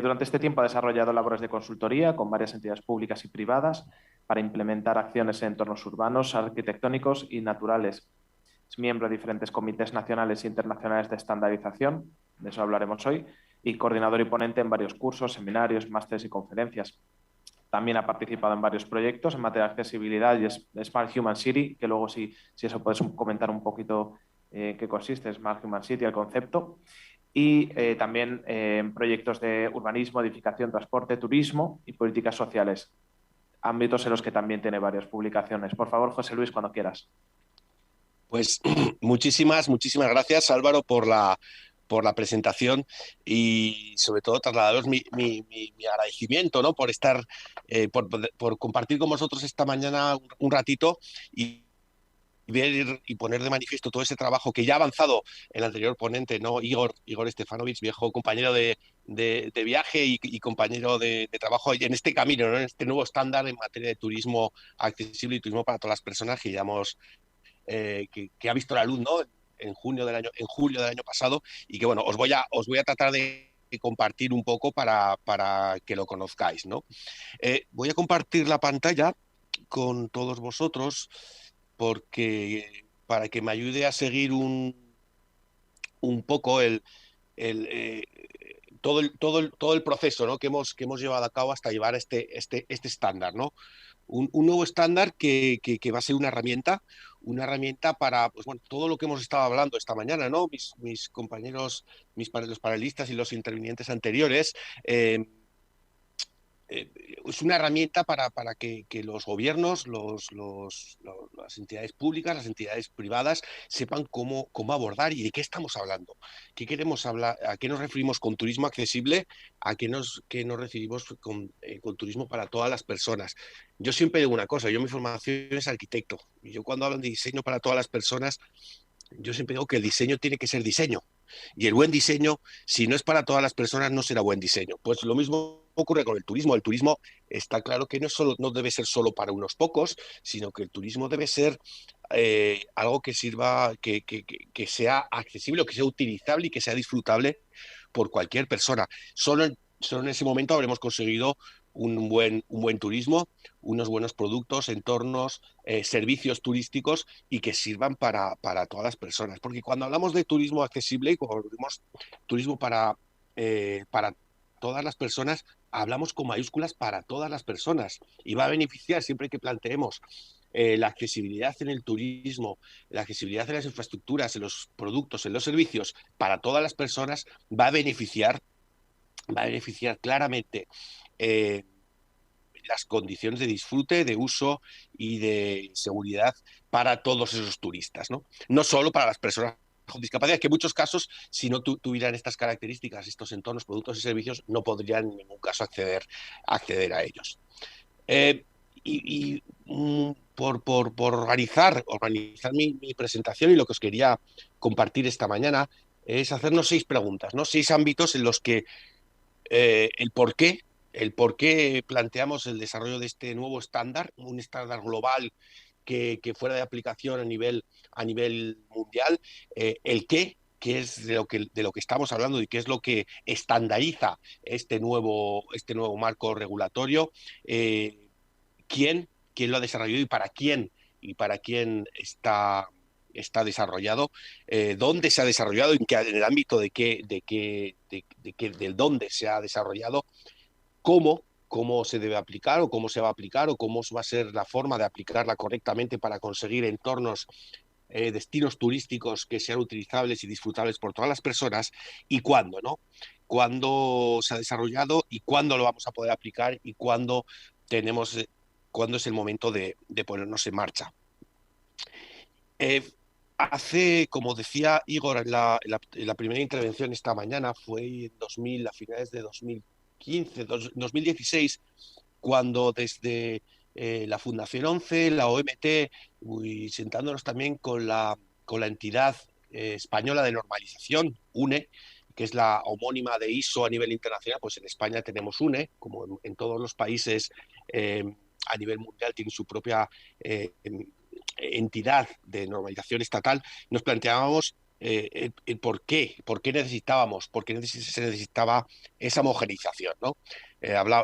Durante este tiempo ha desarrollado labores de consultoría con varias entidades públicas y privadas para implementar acciones en entornos urbanos, arquitectónicos y naturales. Es miembro de diferentes comités nacionales e internacionales de estandarización, de eso hablaremos hoy, y coordinador y ponente en varios cursos, seminarios, másteres y conferencias. También ha participado en varios proyectos en materia de accesibilidad y Smart Human City, que luego si eso puedes comentar un poquito qué consiste Smart Human City, el concepto. Y también en proyectos de urbanismo, edificación, transporte, turismo y políticas sociales, ámbitos en los que también tiene varias publicaciones. Por favor, José Luis, cuando quieras. Pues muchísimas gracias, Álvaro, por la presentación y sobre todo trasladaros mi agradecimiento, ¿no? Por estar, por compartir con vosotros esta mañana un ratito y ver y poner de manifiesto todo ese trabajo que ya ha avanzado el anterior ponente, ¿no? Igor Stefanovic, viejo compañero de viaje y compañero de trabajo en este camino, ¿no? En este nuevo estándar en materia de turismo accesible y turismo para todas las personas que llevamos, que ha visto la luz, ¿no? En julio del año pasado, y que bueno, os voy a tratar de compartir un poco para que lo conozcáis, ¿no? Voy a compartir la pantalla con todos vosotros para que me ayude a seguir un poco todo el proceso, ¿no? que hemos llevado a cabo hasta llevar este estándar, ¿no? Un nuevo estándar que va a ser una herramienta para, pues bueno, todo lo que hemos estado hablando esta mañana, ¿no? Mis compañeros, los panelistas y los intervinientes anteriores, es una herramienta para que los gobiernos, las entidades públicas, las entidades privadas sepan cómo abordar y de qué estamos hablando. ¿Qué queremos hablar? ¿A qué nos referimos con turismo accesible? ¿A qué nos referimos con turismo para todas las personas? Yo siempre digo una cosa, yo mi formación es arquitecto y yo cuando hablo de diseño para todas las personas, yo siempre digo que el diseño tiene que ser diseño. Y el buen diseño, si no es para todas las personas, no será buen diseño. Pues lo mismo ocurre con el turismo. El turismo está claro que no debe ser solo para unos pocos, sino que el turismo debe ser algo que sirva, que sea accesible, que sea utilizable y que sea disfrutable por cualquier persona. Solo en ese momento habremos conseguido un buen turismo, unos buenos productos, entornos, servicios turísticos y que sirvan para todas las personas. Porque cuando hablamos de turismo accesible y cuando hablamos turismo para todas las personas, hablamos con mayúsculas para todas las personas y va a beneficiar siempre que planteemos la accesibilidad en el turismo, la accesibilidad en las infraestructuras, en los productos, en los servicios, para todas las personas, va a beneficiar claramente las condiciones de disfrute, de uso y de seguridad para todos esos turistas, ¿no? No solo para las personas con discapacidad, que en muchos casos, si no tuvieran estas características, estos entornos, productos y servicios, no podrían en ningún caso acceder a ellos. Por organizar mi presentación y lo que os quería compartir esta mañana es hacernos 6 preguntas, ¿no? 6 ámbitos en los que el por qué planteamos el desarrollo de este nuevo estándar, un estándar global que fuera de aplicación a nivel mundial, el qué es de lo que estamos hablando y qué es lo que estandariza este nuevo marco regulatorio, quién lo ha desarrollado y para quién está desarrollado, dónde se ha desarrollado, en el ámbito del dónde se ha desarrollado, cómo se debe aplicar o cómo se va a aplicar o cómo va a ser la forma de aplicarla correctamente para conseguir entornos, destinos turísticos que sean utilizables y disfrutables por todas las personas, y cuándo, ¿no? Cuándo se ha desarrollado y cuándo lo vamos a poder aplicar y cuándo es el momento de ponernos en marcha. Como decía Igor en la primera intervención esta mañana, fue a finales de 2016, cuando desde la Fundación 11, la OMT, y sentándonos también con la entidad española de normalización, UNE, que es la homónima de ISO a nivel internacional, pues en España tenemos UNE, como en todos los países a nivel mundial tiene su propia entidad de normalización estatal. Nos planteábamos el por qué se necesitaba esa homogenización, ¿no?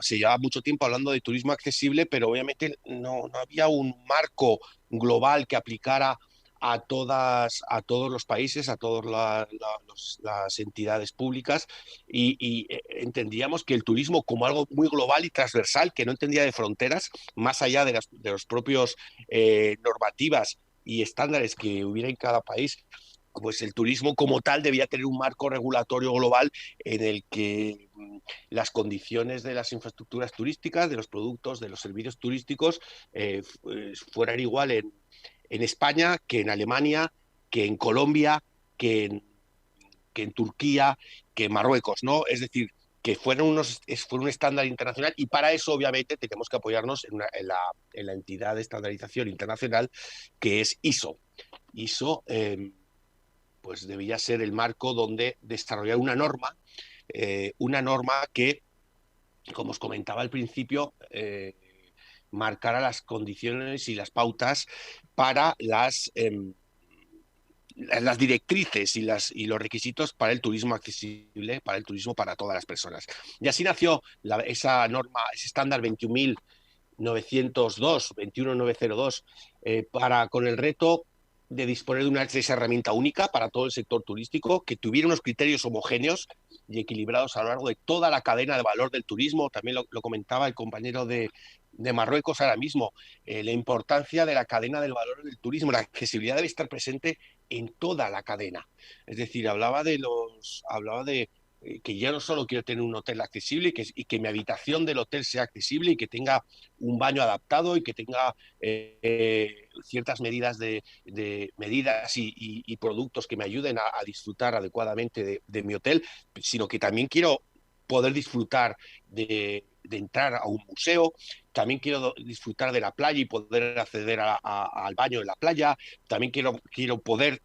Se llevaba mucho tiempo hablando de turismo accesible, pero obviamente no había un marco global que aplicara a todos los países, a todas las entidades públicas, y entendíamos que el turismo como algo muy global y transversal, que no entendía de fronteras, más allá de los propios normativas y estándares que hubiera en cada país, pues el turismo como tal debía tener un marco regulatorio global en el que las condiciones de las infraestructuras turísticas, de los productos, de los servicios turísticos fueran igual en España que en Alemania, que en Colombia, que en Turquía, que en Marruecos, ¿no? Es decir, que fuera un estándar internacional, y para eso obviamente tenemos que apoyarnos en la entidad de estandarización internacional que es ISO. ISO pues debía ser el marco donde desarrollar una norma que, como os comentaba al principio, marcara las condiciones y las pautas para las directrices y los requisitos para el turismo accesible, para el turismo para todas las personas. Y así nació esa norma, ese estándar 21902, con el reto de disponer de esa herramienta única para todo el sector turístico, que tuviera unos criterios homogéneos y equilibrados a lo largo de toda la cadena de valor del turismo. También lo comentaba el compañero de Marruecos ahora mismo, la importancia de la cadena del valor del turismo. La accesibilidad debe estar presente en toda la cadena. Es decir, hablaba de que yo no solo quiero tener un hotel accesible y que mi habitación del hotel sea accesible y que tenga un baño adaptado y que tenga ciertas medidas medidas y productos que me ayuden a disfrutar adecuadamente de mi hotel, sino que también quiero poder disfrutar de entrar a un museo, también quiero disfrutar de la playa y poder acceder al baño en la playa, también quiero poder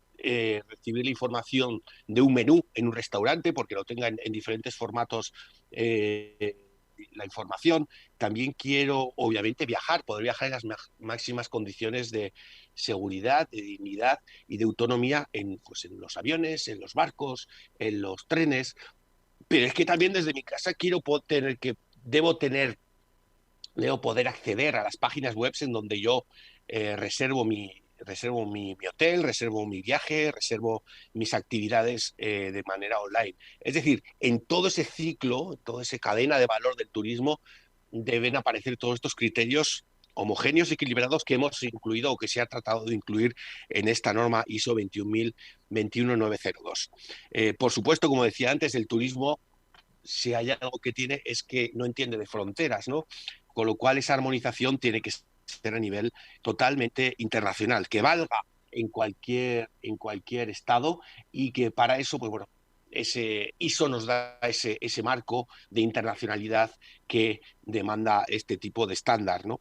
recibir la información de un menú en un restaurante, porque lo tenga en diferentes formatos la información. También quiero, obviamente, poder viajar en las máximas condiciones de seguridad, de dignidad y de autonomía pues, en los aviones, en los barcos, en los trenes. Pero es que también desde mi casa debo poder acceder a las páginas web en donde yo reservo mi hotel, reservo mi viaje, reservo mis actividades de manera online. Es decir, en todo ese ciclo, toda esa cadena de valor del turismo, deben aparecer todos estos criterios homogéneos y equilibrados que hemos incluido o que se ha tratado de incluir en esta norma ISO 21902. Por supuesto, como decía antes, el turismo, si hay algo que tiene, es que no entiende de fronteras, ¿no? Con lo cual esa armonización tiene que ser a nivel totalmente internacional, que valga en cualquier estado, y que para eso, pues bueno, ese ISO nos da ese marco de internacionalidad que demanda este tipo de estándar, ¿no?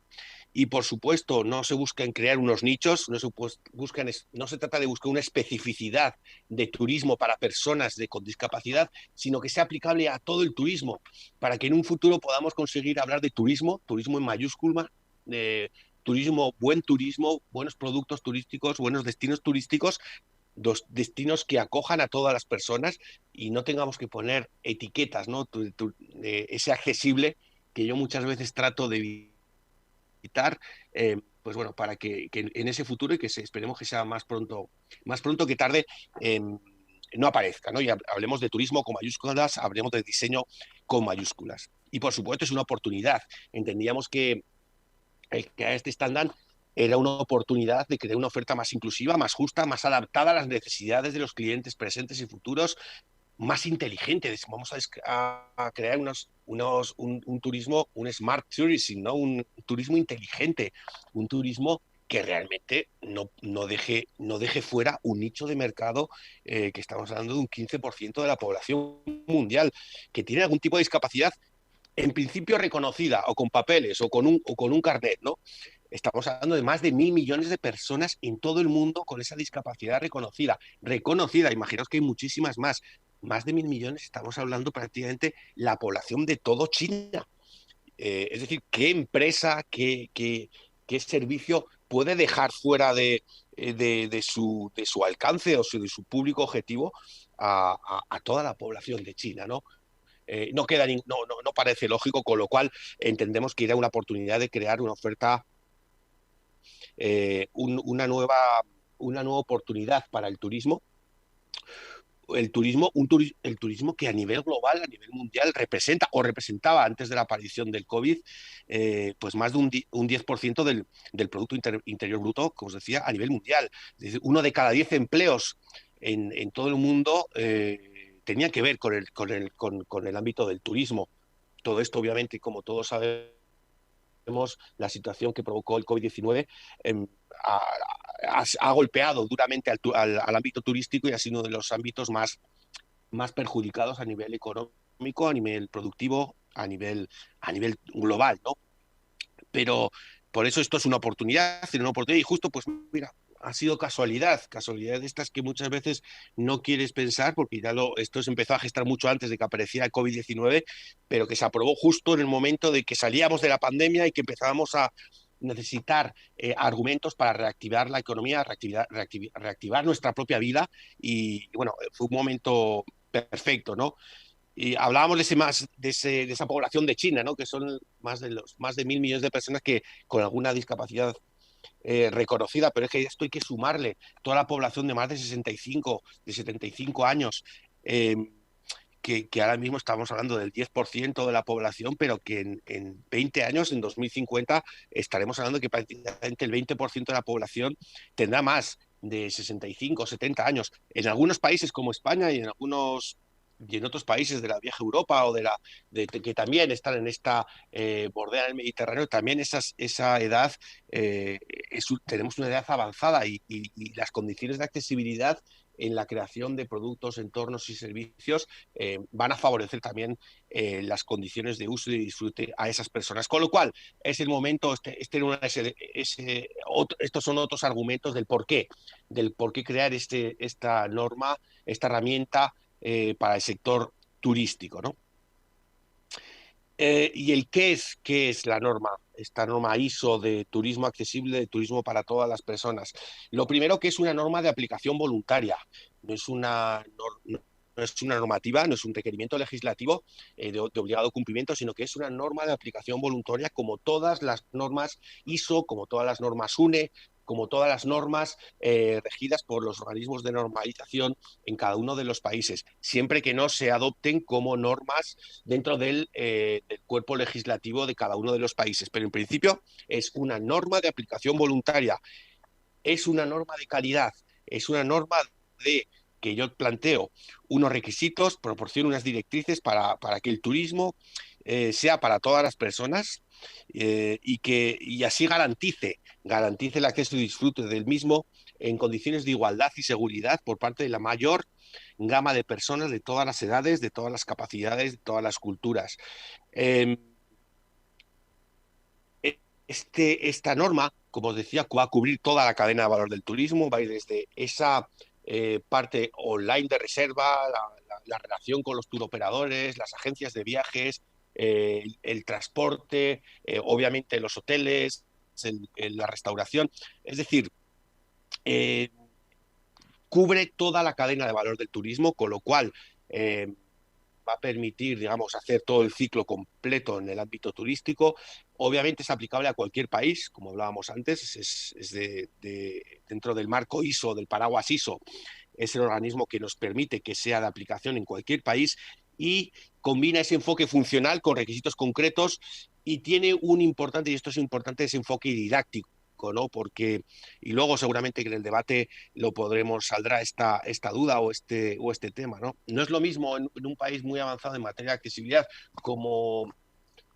Y por supuesto, no se busca en crear unos nichos, no se trata de buscar una especificidad de turismo para personas con discapacidad, sino que sea aplicable a todo el turismo, para que en un futuro podamos conseguir hablar de turismo en mayúscula, de buen turismo, buenos productos turísticos, buenos destinos turísticos, destinos que acojan a todas las personas y no tengamos que poner etiquetas, ¿no? Ese accesible que yo muchas veces trato de evitar, pues bueno, para que en ese futuro, y que esperemos que sea más pronto que tarde, no aparezca, ¿no? Y hablemos de turismo con mayúsculas, hablemos de diseño con mayúsculas. Y por supuesto es una oportunidad. Entendíamos que el crear este estándar era una oportunidad de crear una oferta más inclusiva, más justa, más adaptada a las necesidades de los clientes presentes y futuros, más inteligente. Vamos a crear un turismo, un smart tourism, ¿no? Un turismo inteligente, un turismo que realmente no deje fuera un nicho de mercado, que estamos hablando de un 15% de la población mundial que tiene algún tipo de discapacidad, en principio reconocida, o con papeles, o con un carnet, ¿no? Estamos hablando de más de 1.000 millones de personas en todo el mundo con esa discapacidad reconocida. Imaginaos que hay muchísimas más. Más de 1.000 millones, estamos hablando prácticamente la población de todo China. Es decir, ¿qué empresa, qué servicio puede dejar fuera de su alcance o de su público objetivo a toda la población de China, ¿no? No parece lógico, con lo cual entendemos que era una oportunidad de crear una oferta, una nueva oportunidad para el turismo. El turismo que a nivel global, a nivel mundial, representaba antes de la aparición del COVID, pues más de un 10% del Producto Interior Bruto, como os decía, a nivel mundial. Es decir, 1 de cada 10 empleos en todo el mundo tenía que ver con el ámbito del turismo. Todo esto, obviamente, como todos sabemos, la situación que provocó el COVID-19 ha golpeado duramente al ámbito turístico, y ha sido uno de los ámbitos más perjudicados a nivel económico, a nivel productivo, a nivel global, ¿no? Pero por eso esto es una oportunidad, y justo, pues mira, ha sido casualidad de estas que muchas veces no quieres pensar, porque esto se empezó a gestar mucho antes de que apareciera el COVID-19, pero que se aprobó justo en el momento de que salíamos de la pandemia y que empezábamos a necesitar argumentos para reactivar la economía, reactivar nuestra propia vida, y bueno, fue un momento perfecto, ¿no? Y hablábamos de esa población de China, ¿no? Que son más de 1.000 millones de personas que con alguna discapacidad reconocida, pero es que esto hay que sumarle toda la población de más de 75 años, que ahora mismo estamos hablando del 10% de la población, pero que en 20 años, en 2050, estaremos hablando que prácticamente el 20% de la población tendrá más de 65 o 70 años. En algunos países como España y en algunos y en otros países de la vieja Europa o que también están en esta bordea del Mediterráneo, también esa edad, tenemos una edad avanzada y las condiciones de accesibilidad en la creación de productos, entornos y servicios van a favorecer también las condiciones de uso y disfrute a esas personas. Con lo cual, es el momento, estos son otros argumentos del por qué crear esta norma, esta herramienta para el sector turístico, ¿no? ¿Y qué es la norma? Esta norma ISO de turismo accesible, de turismo para todas las personas. Lo primero, que es una norma de aplicación voluntaria, no es una normativa, no es un requerimiento legislativo de obligado cumplimiento, sino que es una norma de aplicación voluntaria, como todas las normas ISO, como todas las normas UNE, como todas las normas regidas por los organismos de normalización en cada uno de los países, siempre que no se adopten como normas dentro del cuerpo legislativo de cada uno de los países. Pero en principio es una norma de aplicación voluntaria, es una norma de calidad, es una norma que yo planteo unos requisitos, proporciona unas directrices para que el turismo sea para todas las personas y así garantice el acceso y disfrute del mismo en condiciones de igualdad y seguridad por parte de la mayor gama de personas de todas las edades, de todas las capacidades, de todas las culturas. Esta norma, como os decía, va a cubrir toda la cadena de valor del turismo, va a ir desde esa parte online de reserva, la relación con los turoperadores, las agencias de viajes, el transporte, obviamente los hoteles, la restauración. Es decir, cubre toda la cadena de valor del turismo, con lo cual va a permitir, digamos, hacer todo el ciclo completo en el ámbito turístico. Obviamente es aplicable a cualquier país, como hablábamos antes, dentro del marco ISO, del paraguas ISO, es el organismo que nos permite que sea de aplicación en cualquier país y combina ese enfoque funcional con requisitos concretos y tiene y esto es importante, ese enfoque didáctico, ¿no? Porque, y luego seguramente que en el debate saldrá esta duda o este tema, ¿no? No es lo mismo en un país muy avanzado en materia de accesibilidad como,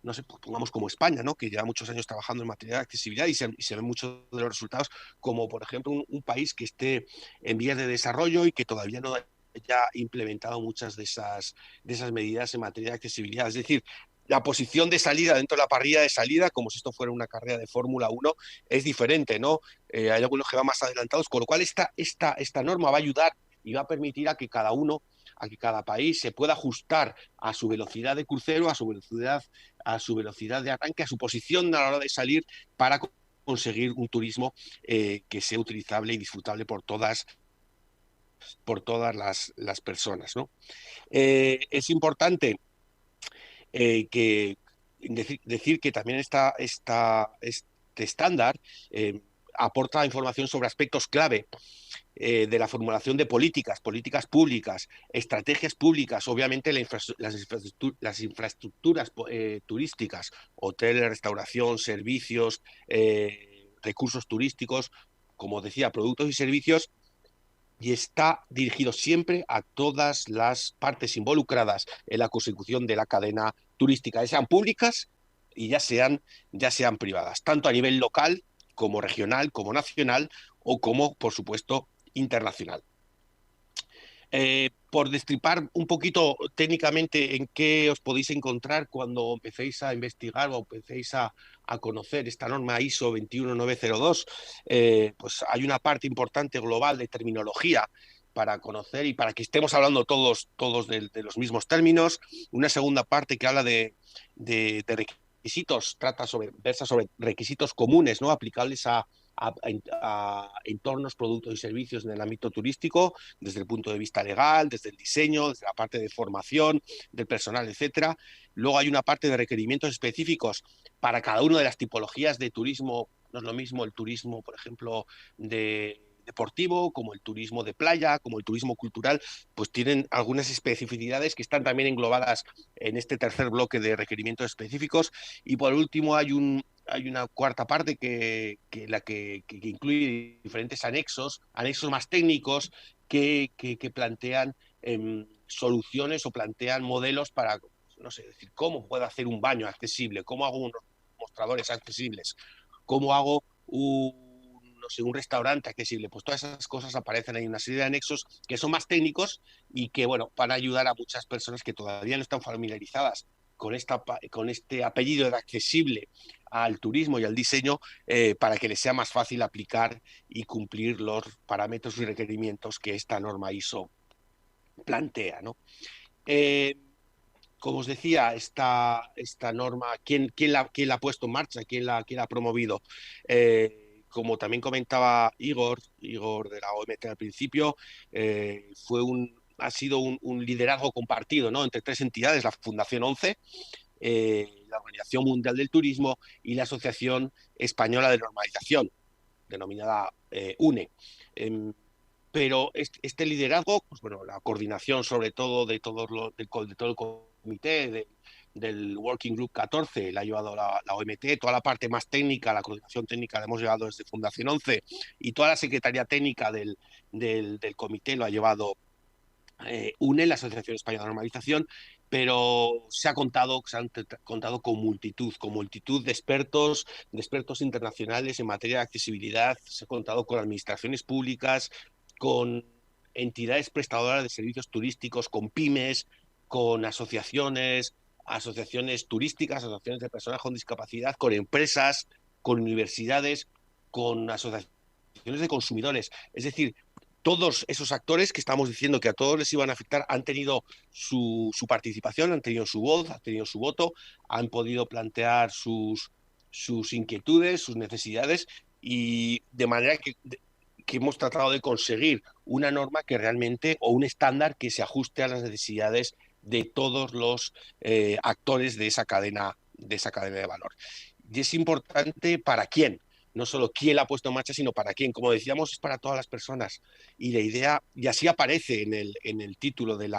no sé, pongamos como España, ¿no? Que lleva muchos años trabajando en materia de accesibilidad y se ven muchos de los resultados, como por ejemplo un país que esté en vías de desarrollo y que todavía no haya implementado muchas de esas medidas en materia de accesibilidad. Es decir, la posición de salida dentro de la parrilla de salida, como si esto fuera una carrera de Fórmula 1, es diferente, ¿no? Hay algunos que van más adelantados, con lo cual esta norma va a ayudar y va a permitir a que cada país se pueda ajustar a su velocidad de crucero, a su velocidad de arranque, a su posición a la hora de salir, para conseguir un turismo que sea utilizable y disfrutable por todas las personas, ¿no? Es importante decir que también este estándar aporta información sobre aspectos clave de la formulación de políticas públicas, estrategias públicas, obviamente las infraestructuras turísticas, hoteles, restauración, servicios, recursos turísticos, como decía, productos y servicios, y está dirigido siempre a todas las partes involucradas en la consecución de la cadena turística, ya sean públicas y ya sean privadas, tanto a nivel local como regional, como nacional o como, por supuesto, internacional. Por destripar un poquito técnicamente en qué os podéis encontrar cuando empecéis a investigar o empecéis a conocer esta norma ISO 21902, pues hay una parte importante global de terminología para conocer y para que estemos hablando todos de los mismos términos. Una segunda parte que habla de requisitos, versa sobre requisitos comunes, ¿no? Aplicables a entornos, productos y servicios en el ámbito turístico, desde el punto de vista legal, desde el diseño, desde la parte de formación del personal, etcétera. Luego hay una parte de requerimientos específicos para cada una de las tipologías de turismo. No es lo mismo el turismo, por ejemplo, deportivo, como el turismo de playa, como el turismo cultural, pues tienen algunas especificidades que están también englobadas en este tercer bloque de requerimientos específicos. Y por último hay una cuarta parte que incluye diferentes anexos más técnicos que plantean soluciones o plantean modelos para, no sé, decir, cómo puedo hacer un baño accesible, cómo hago unos mostradores accesibles, cómo hago no sé, un restaurante accesible. Pues todas esas cosas aparecen ahí, una serie de anexos que son más técnicos y que, bueno, van a ayudar a muchas personas que todavía no están familiarizadas con este apellido de accesible al turismo y al diseño, para que les sea más fácil aplicar y cumplir los parámetros y requerimientos que esta norma ISO plantea, ¿no? Como os decía, esta norma, ¿quién la ha puesto en marcha? ¿Quién la ha promovido? Como también comentaba Igor de la OMT al principio, ha sido un liderazgo compartido, ¿no?, entre tres entidades: la Fundación 11, la Organización Mundial del Turismo y la Asociación Española de Normalización, denominada UNE. Pero este liderazgo, pues bueno, la coordinación sobre todo de todo el comité, del Working Group 14, la ha llevado la OMT, toda la parte más técnica, la coordinación técnica la hemos llevado desde Fundación 11, y toda la secretaría técnica del comité lo ha llevado UNE, la Asociación Española de Normalización, pero se han contado con multitud de expertos internacionales en materia de accesibilidad. Se ha contado con administraciones públicas, con entidades prestadoras de servicios turísticos, con pymes, con asociaciones turísticas, asociaciones de personas con discapacidad, con empresas, con universidades, con asociaciones de consumidores. Es decir, todos esos actores que estamos diciendo que a todos les iban a afectar han tenido su participación, han tenido su voz, han tenido su voto, han podido plantear sus inquietudes, sus necesidades, y de manera que hemos tratado de conseguir una norma que realmente, o un estándar que se ajuste a las necesidades de todos los actores de esa cadena de valor. Y es importante para quién. No solo quién la ha puesto en marcha, sino para quién. Como decíamos, es para todas las personas. Y la idea, y así aparece en el título en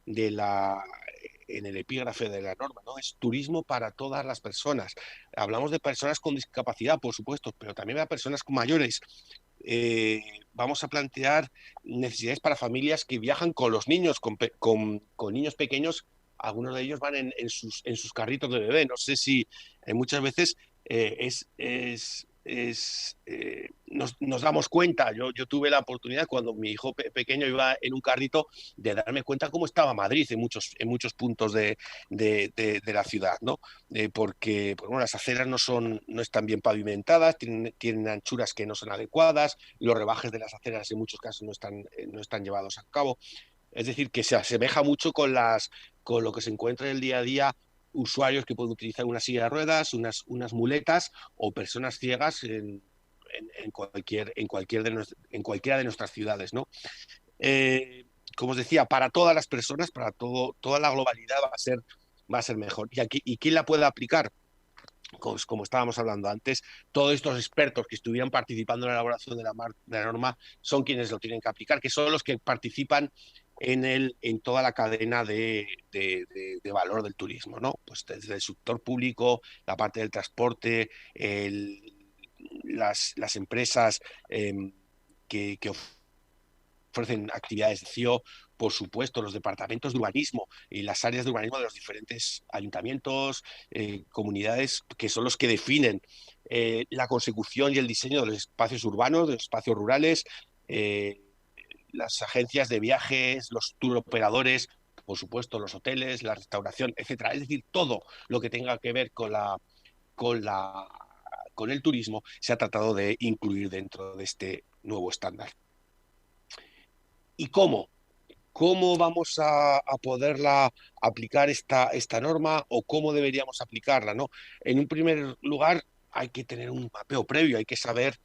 el epígrafe de la norma, ¿no? Es turismo para todas las personas. Hablamos de personas con discapacidad, por supuesto, pero también de personas mayores. Vamos a plantear necesidades para familias que viajan con los niños, con niños pequeños. Algunos de ellos van en sus carritos de bebé. No sé si muchas veces nos damos cuenta. Yo tuve la oportunidad, cuando mi hijo pequeño iba en un carrito, de darme cuenta cómo estaba Madrid en muchos puntos de la ciudad, ¿no? Porque pues, bueno, las aceras no están bien pavimentadas, tienen anchuras que no son adecuadas, los rebajes de las aceras en muchos casos no están llevados a cabo. Es decir, que se asemeja mucho con lo que se encuentra en el día a día: usuarios que pueden utilizar una silla de ruedas, unas muletas, o personas ciegas en cualquiera de nuestras ciudades, ¿no? Como os decía, para todas las personas, para toda la globalidad va a ser mejor. ¿Y quién la puede aplicar? Como estábamos hablando antes, todos estos expertos que estuvieran participando en la elaboración de la norma son quienes lo tienen que aplicar, que son los que participan en toda la cadena de valor del turismo, ¿no? Pues desde el sector público, la parte del transporte, las empresas que ofrecen actividades de CIO, por supuesto, los departamentos de urbanismo y las áreas de urbanismo de los diferentes ayuntamientos, comunidades, que son los que definen la consecución y el diseño de los espacios urbanos, de los espacios rurales, las agencias de viajes, los tour operadores, por supuesto, los hoteles, la restauración, etcétera. Es decir, todo lo que tenga que ver con el turismo se ha tratado de incluir dentro de este nuevo estándar. ¿Y cómo? ¿Cómo vamos a poderla aplicar esta norma, o cómo deberíamos aplicarla, ¿no? En un primer lugar, hay que tener un mapeo previo, hay que saber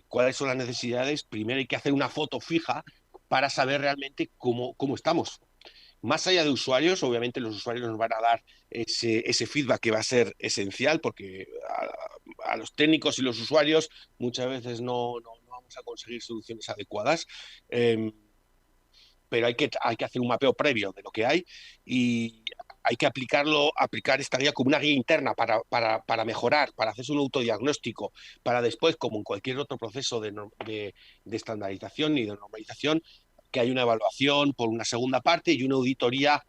cuáles son las necesidades. Primero hay que hacer una foto fija para saber realmente cómo estamos. Más allá de usuarios, obviamente los usuarios nos van a dar ese feedback, que va a ser esencial, porque a los técnicos y los usuarios muchas veces no vamos a conseguir soluciones adecuadas. Pero hay que hacer un mapeo previo de lo que hay, y hay que aplicar esta guía como una guía interna para mejorar, para hacerse un autodiagnóstico, para después, como en cualquier otro proceso de estandarización y de normalización, que hay una evaluación por una segunda parte y una auditoría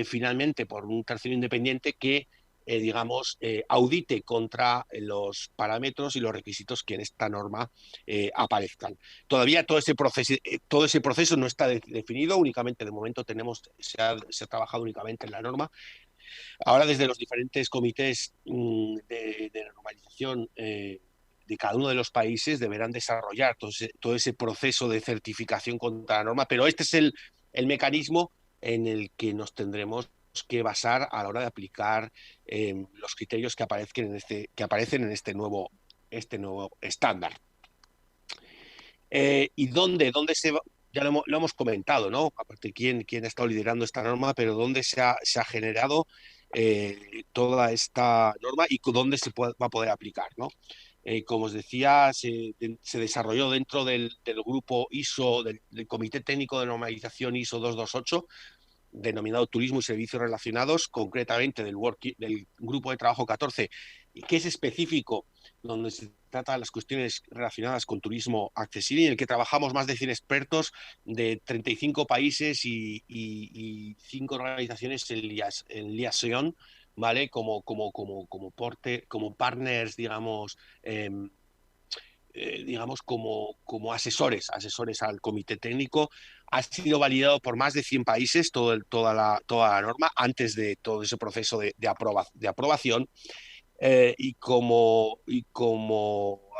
finalmente por un tercero independiente que, digamos, audite contra los parámetros y los requisitos que en esta norma aparezcan. Todavía todo ese proceso no está definido, únicamente de momento se ha trabajado únicamente en la norma. Ahora desde los diferentes comités de normalización de cada uno de los países deberán desarrollar todo ese proceso de certificación contra la norma, pero este es el mecanismo en el que nos tendremos que basar a la hora de aplicar los criterios que aparecen en este nuevo estándar. ¿Y dónde se va? Ya lo hemos comentado, ¿no? Aparte, quién ha estado liderando esta norma, pero dónde se ha generado toda esta norma y dónde va a poder aplicar, ¿no? Como os decía, se desarrolló dentro del grupo ISO, del Comité Técnico de Normalización ISO 228, denominado Turismo y Servicios Relacionados, concretamente del Grupo de Trabajo 14, que es específico, donde se trata de las cuestiones relacionadas con turismo accesible, y en el que trabajamos más de 100 expertos de 35 países y 5 organizaciones en liaison, ¿vale? Como partners, digamos, como asesores al comité técnico. Ha sido validado por más de 100 países toda la norma antes de todo ese proceso de aprobación. Y como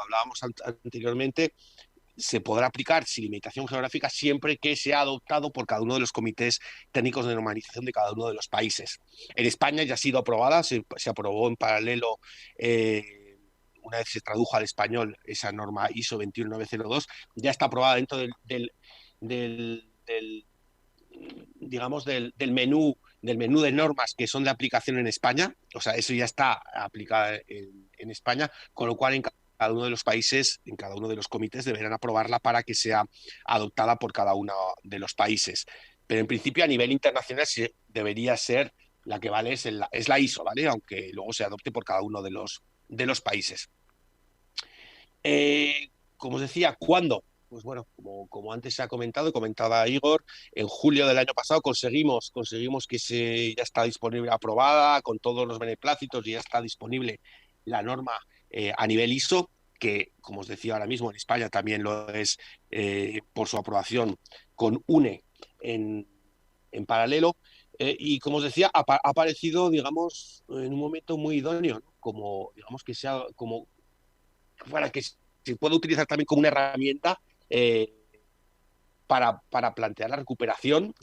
hablábamos anteriormente, se podrá aplicar sin limitación geográfica siempre que sea adoptado por cada uno de los comités técnicos de normalización de cada uno de los países. En España ya ha sido aprobada, se aprobó en paralelo, una vez se tradujo al español esa norma ISO 21902, ya está aprobada dentro digamos, del menú de normas que son de aplicación en España. O sea, eso ya está aplicado en España, con lo cual en cada uno de los países, en cada uno de los comités deberán aprobarla para que sea adoptada por cada uno de los países. Pero en principio a nivel internacional debería ser la que vale es la ISO, ¿vale? Aunque luego se adopte por cada uno de los países. Como os decía, ¿cuándo? Pues bueno, como antes se ha comentado, comentaba Igor, en julio del año pasado conseguimos que ya está disponible, aprobada, con todos los beneplácitos, y ya está disponible la norma a nivel ISO, que, como os decía ahora mismo, en España también lo es por su aprobación con UNE en paralelo. Y como os decía, ha aparecido, digamos, en un momento muy idóneo, ¿no? Como, digamos, que sea como para que se pueda utilizar también como una herramienta para plantear la recuperación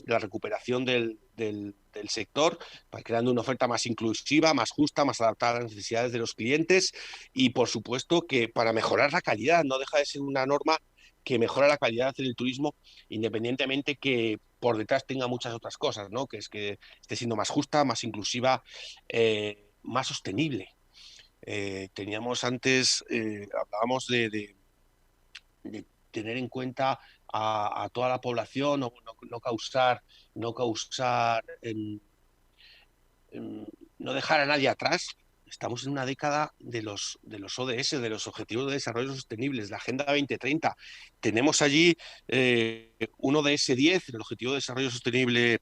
del sector, creando una oferta más inclusiva, más justa, más adaptada a las necesidades de los clientes, y por supuesto que para mejorar la calidad. No deja de ser una norma que mejora la calidad del turismo, independientemente que por detrás tenga muchas otras cosas, ¿no? Que es que esté siendo más justa, más inclusiva, más sostenible. Teníamos antes, hablábamos de tener en cuenta a toda la población, no causar, no dejar a nadie atrás. Estamos en una década de los ODS, de los Objetivos de Desarrollo Sostenibles, la Agenda 2030. Tenemos allí uno de ese 10, el Objetivo de Desarrollo Sostenible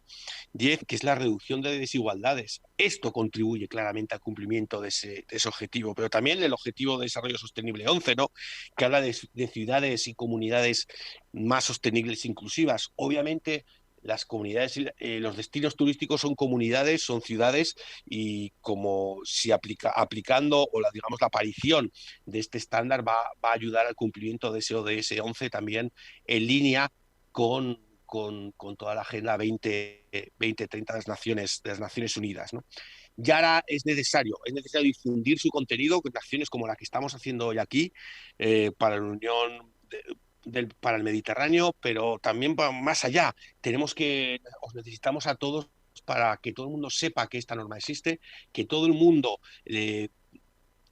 10, que es la reducción de desigualdades. Esto contribuye claramente al cumplimiento de ese objetivo, pero también el Objetivo de Desarrollo Sostenible 11, ¿no? Que habla de ciudades y comunidades más sostenibles e inclusivas. Obviamente, las comunidades, los destinos turísticos son comunidades, son ciudades, y como si aplicando digamos la aparición de este estándar va a ayudar al cumplimiento de ese ODS 11 también en línea con toda la Agenda 2030 de las Naciones Unidas, ¿no? Y ahora es necesario difundir su contenido con acciones como la que estamos haciendo hoy aquí para la Unión para el Mediterráneo, pero también más allá. Os necesitamos a todos para que todo el mundo sepa que esta norma existe, que todo el mundo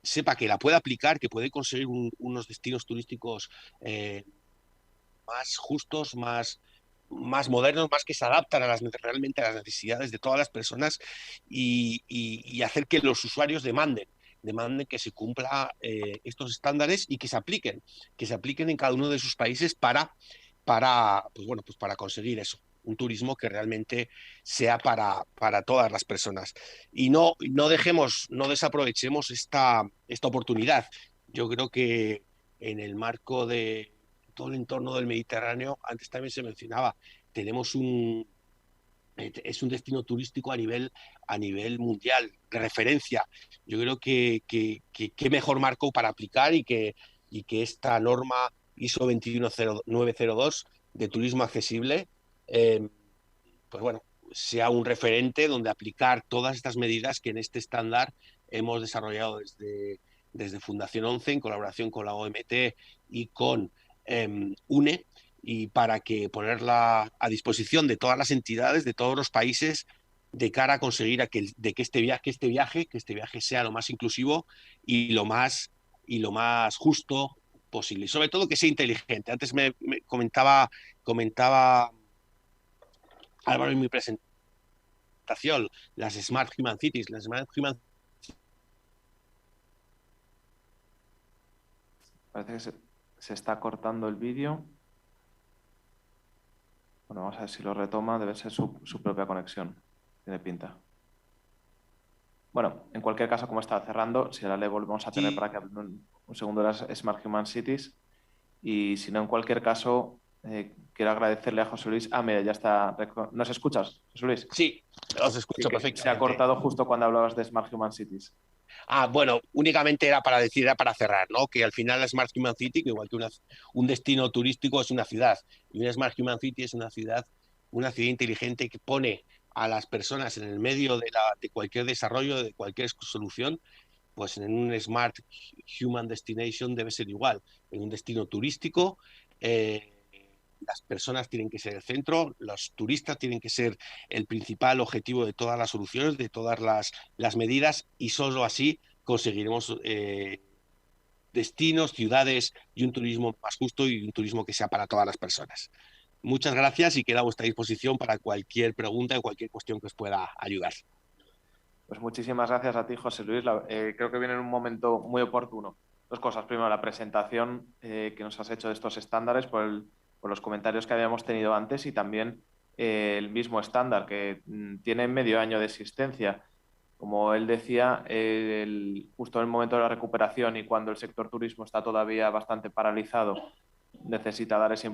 sepa que la puede aplicar, que puede conseguir unos destinos turísticos más justos, más modernos, más que se adaptan realmente a las necesidades de todas las personas, y hacer que los usuarios demanden que se cumpla estos estándares y que se apliquen en cada uno de sus países para para, pues bueno, pues para conseguir eso, un turismo que realmente sea para todas las personas. Y no desaprovechemos esta oportunidad. Yo creo que en el marco de todo el entorno del Mediterráneo, antes también se mencionaba, es un destino turístico a nivel mundial, de referencia. Yo creo que qué mejor marco para aplicar y que esta norma ISO 21902 de turismo accesible, pues bueno, sea un referente donde aplicar todas estas medidas que en este estándar hemos desarrollado desde Fundación 11 en colaboración con la OMT y con UNE, y para que ponerla a disposición de todas las entidades, de todos los países, de cara a conseguir que este viaje sea lo más inclusivo y lo más justo posible. Y sobre todo que sea inteligente. Antes me comentaba Álvaro en mi presentación, las Smart Human Cities. Las Smart Human Parece que se está cortando el vídeo. Bueno, vamos a ver si lo retoma. Debe ser su propia conexión. Tiene pinta. Bueno, en cualquier caso, como está cerrando, si ahora le volvemos a tener para que hable un segundo de las Smart Human Cities. Y si no, en cualquier caso, quiero agradecerle a José Luis. Ah, mira, ya está. ¿Nos escuchas, José Luis? Sí, los escucho perfectamente. Se ha cortado justo cuando hablabas de Smart Human Cities. Bueno, únicamente era para cerrar, ¿no? Que al final la Smart Human City, que igual que un destino turístico es una ciudad, y una Smart Human City es una ciudad inteligente que pone a las personas en el medio de cualquier desarrollo, de cualquier solución. Pues en un Smart Human Destination debe ser igual. En un destino turístico, las personas tienen que ser el centro, los turistas tienen que ser el principal objetivo de todas las soluciones, de todas las medidas, y solo así conseguiremos destinos, ciudades y un turismo más justo y un turismo que sea para todas las personas. Muchas gracias y quedo a vuestra disposición para cualquier pregunta o cualquier cuestión que os pueda ayudar. Pues muchísimas gracias a ti, José Luis. Creo que viene en un momento muy oportuno. Dos cosas. Primero, la presentación que nos has hecho de estos estándares por los comentarios que habíamos tenido antes, y también el mismo estándar que tiene medio año de existencia. Como él decía, justo en el momento de la recuperación y cuando el sector turismo está todavía bastante paralizado, necesita dar ese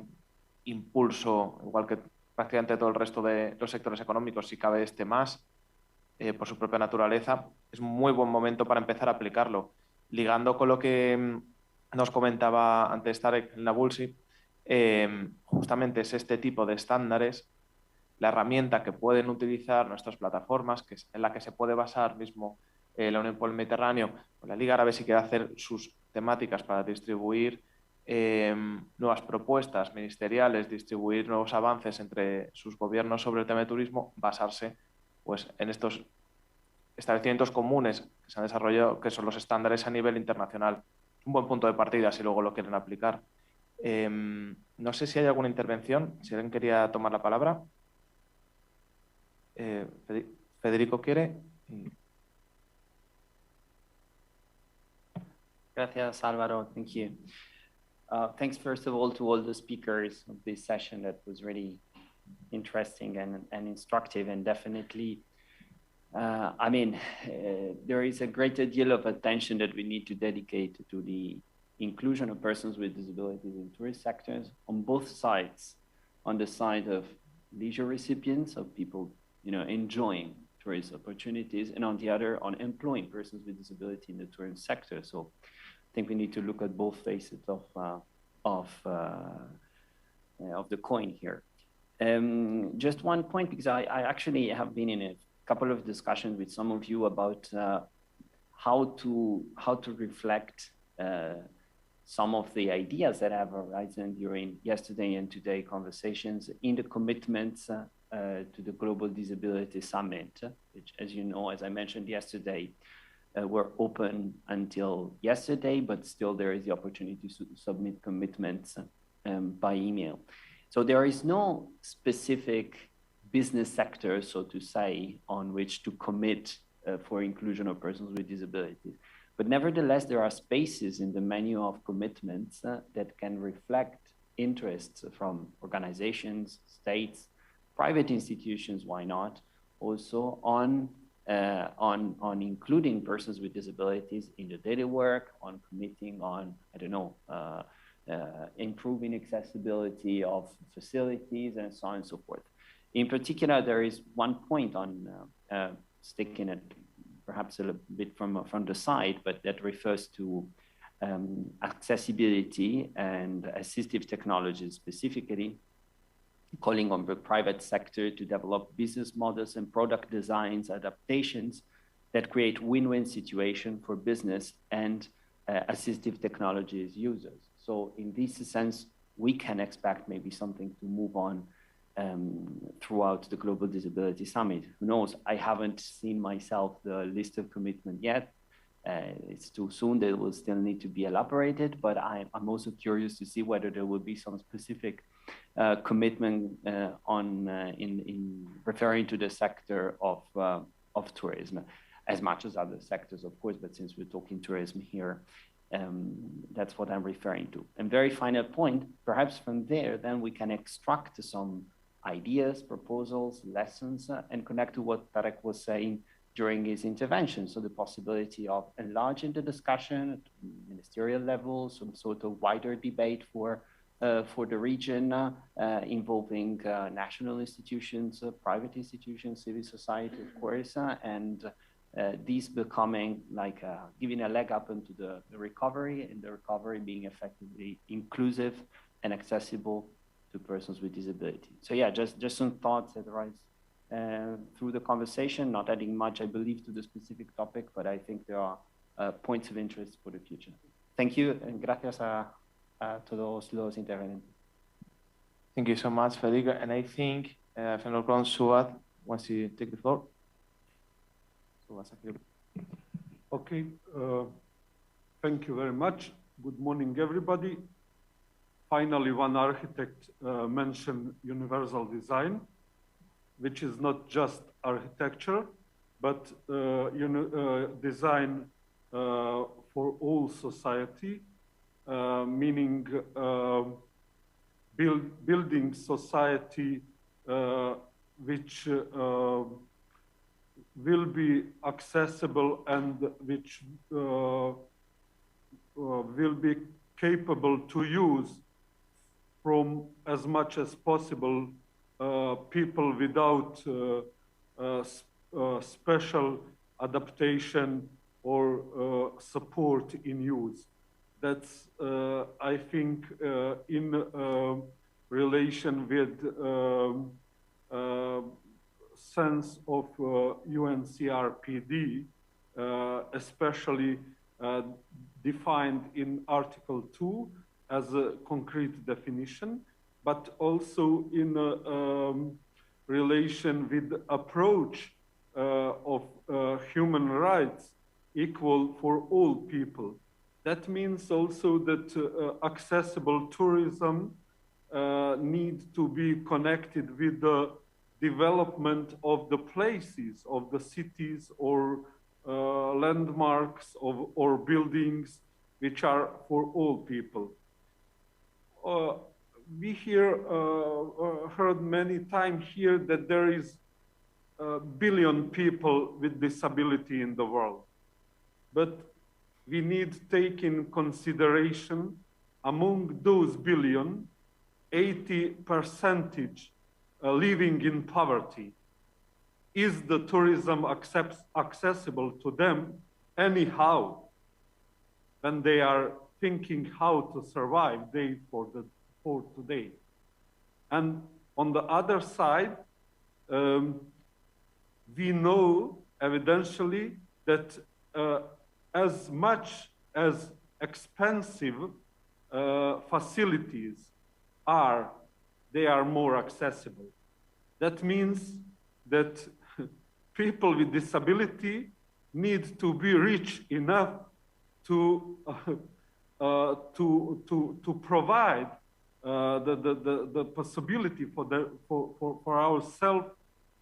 impulso, igual que prácticamente todo el resto de los sectores económicos, si cabe este más. Por su propia naturaleza, es un muy buen momento para empezar a aplicarlo. Ligando con lo que nos comentaba antes Tarek Nabulsi, justamente es este tipo de estándares la herramienta que pueden utilizar nuestras plataformas, que es en la que se puede basar mismo la Unión por el Mediterráneo, o la Liga Árabe si quiere hacer sus temáticas para distribuir nuevas propuestas ministeriales, distribuir nuevos avances entre sus gobiernos sobre el tema de turismo, basarse pues en estos establecimientos comunes que se han desarrollado, que son los estándares a nivel internacional. Un buen punto de partida si luego lo quieren aplicar. No sé si hay alguna intervención, si alguien quería tomar la palabra. Federico quiere. Gracias, Álvaro. Thank you. Thanks, first of all, to all the speakers of this session. That was really interesting and instructive, and definitely, there is a greater deal of attention that we need to dedicate to the inclusion of persons with disabilities in tourist sectors on both sides, on the side of leisure recipients, of people enjoying tourist opportunities, and on the other, on employing persons with disability in the tourist sector. So I think we need to look at both faces of the coin here. Just one point, because I actually have been in a couple of discussions with some of you about how to reflect some of the ideas that have arisen during yesterday and today conversations in the commitments to the Global Disability Summit, which, as you know, as I mentioned yesterday, were open until yesterday, but still there is the opportunity to submit commitments by email. So there is no specific business sector, so to say, on which to commit for inclusion of persons with disabilities. But nevertheless, there are spaces in the menu of commitments that can reflect interests from organizations, states, private institutions, why not, also on including persons with disabilities in the daily work, on committing on, I don't know, improving accessibility of facilities and so on and so forth. In particular, there is one point on sticking it perhaps a little bit from the side, but that refers to accessibility and assistive technologies specifically, calling on the private sector to develop business models and product designs, adaptations that create win-win situation for business and assistive technologies users. So in this sense, we can expect maybe something to move on throughout the Global Disability Summit. Who knows? I haven't seen myself the list of commitment yet. It's too soon. They will still need to be elaborated, but I'm also curious to see whether there will be some specific commitment in referring to the sector of tourism, as much as other sectors, of course, but since we're talking tourism here, that's what I'm referring to. And very final point, perhaps from there, then we can extract some ideas, proposals, lessons, and connect to what Tarek was saying during his intervention. So the possibility of enlarging the discussion at ministerial level, some sort of wider debate for the region, involving national institutions, private institutions, civil society, of course, and these becoming like giving a leg up into the recovery, and the recovery being effectively inclusive and accessible to persons with disability. So yeah, just some thoughts that arise through the conversation, not adding much, I believe, to the specific topic, but I think there are points of interest for the future. Thank you, and gracias a todos los intervenientes. Thank you so much, Federico. And I think Fenelon Suat wants to take the floor. Okay, thank you very much. Good morning, everybody. Finally, one architect mentioned universal design, which is not just architecture, but design for all society, meaning building society which will be accessible and which will be capable to use from as much as possible people without special adaptation or support in use. That's, I think, in relation with sense of UNCRPD, especially defined in Article 2 as a concrete definition, but also in relation with approach of human rights equal for all people. That means also that accessible tourism needs to be connected with the development of the places, of the cities or landmarks or buildings which are for all people. We heard many times here that there is a billion people with disability in the world, but we need to take in consideration among those billion, 80% living in poverty. Is the tourism accessible to them anyhow when they are thinking how to survive day for today? And on the other side, we know evidentially that as much as expensive facilities are, they are more accessible. That means that people with disability need to be rich enough to provide the possibility for ourselves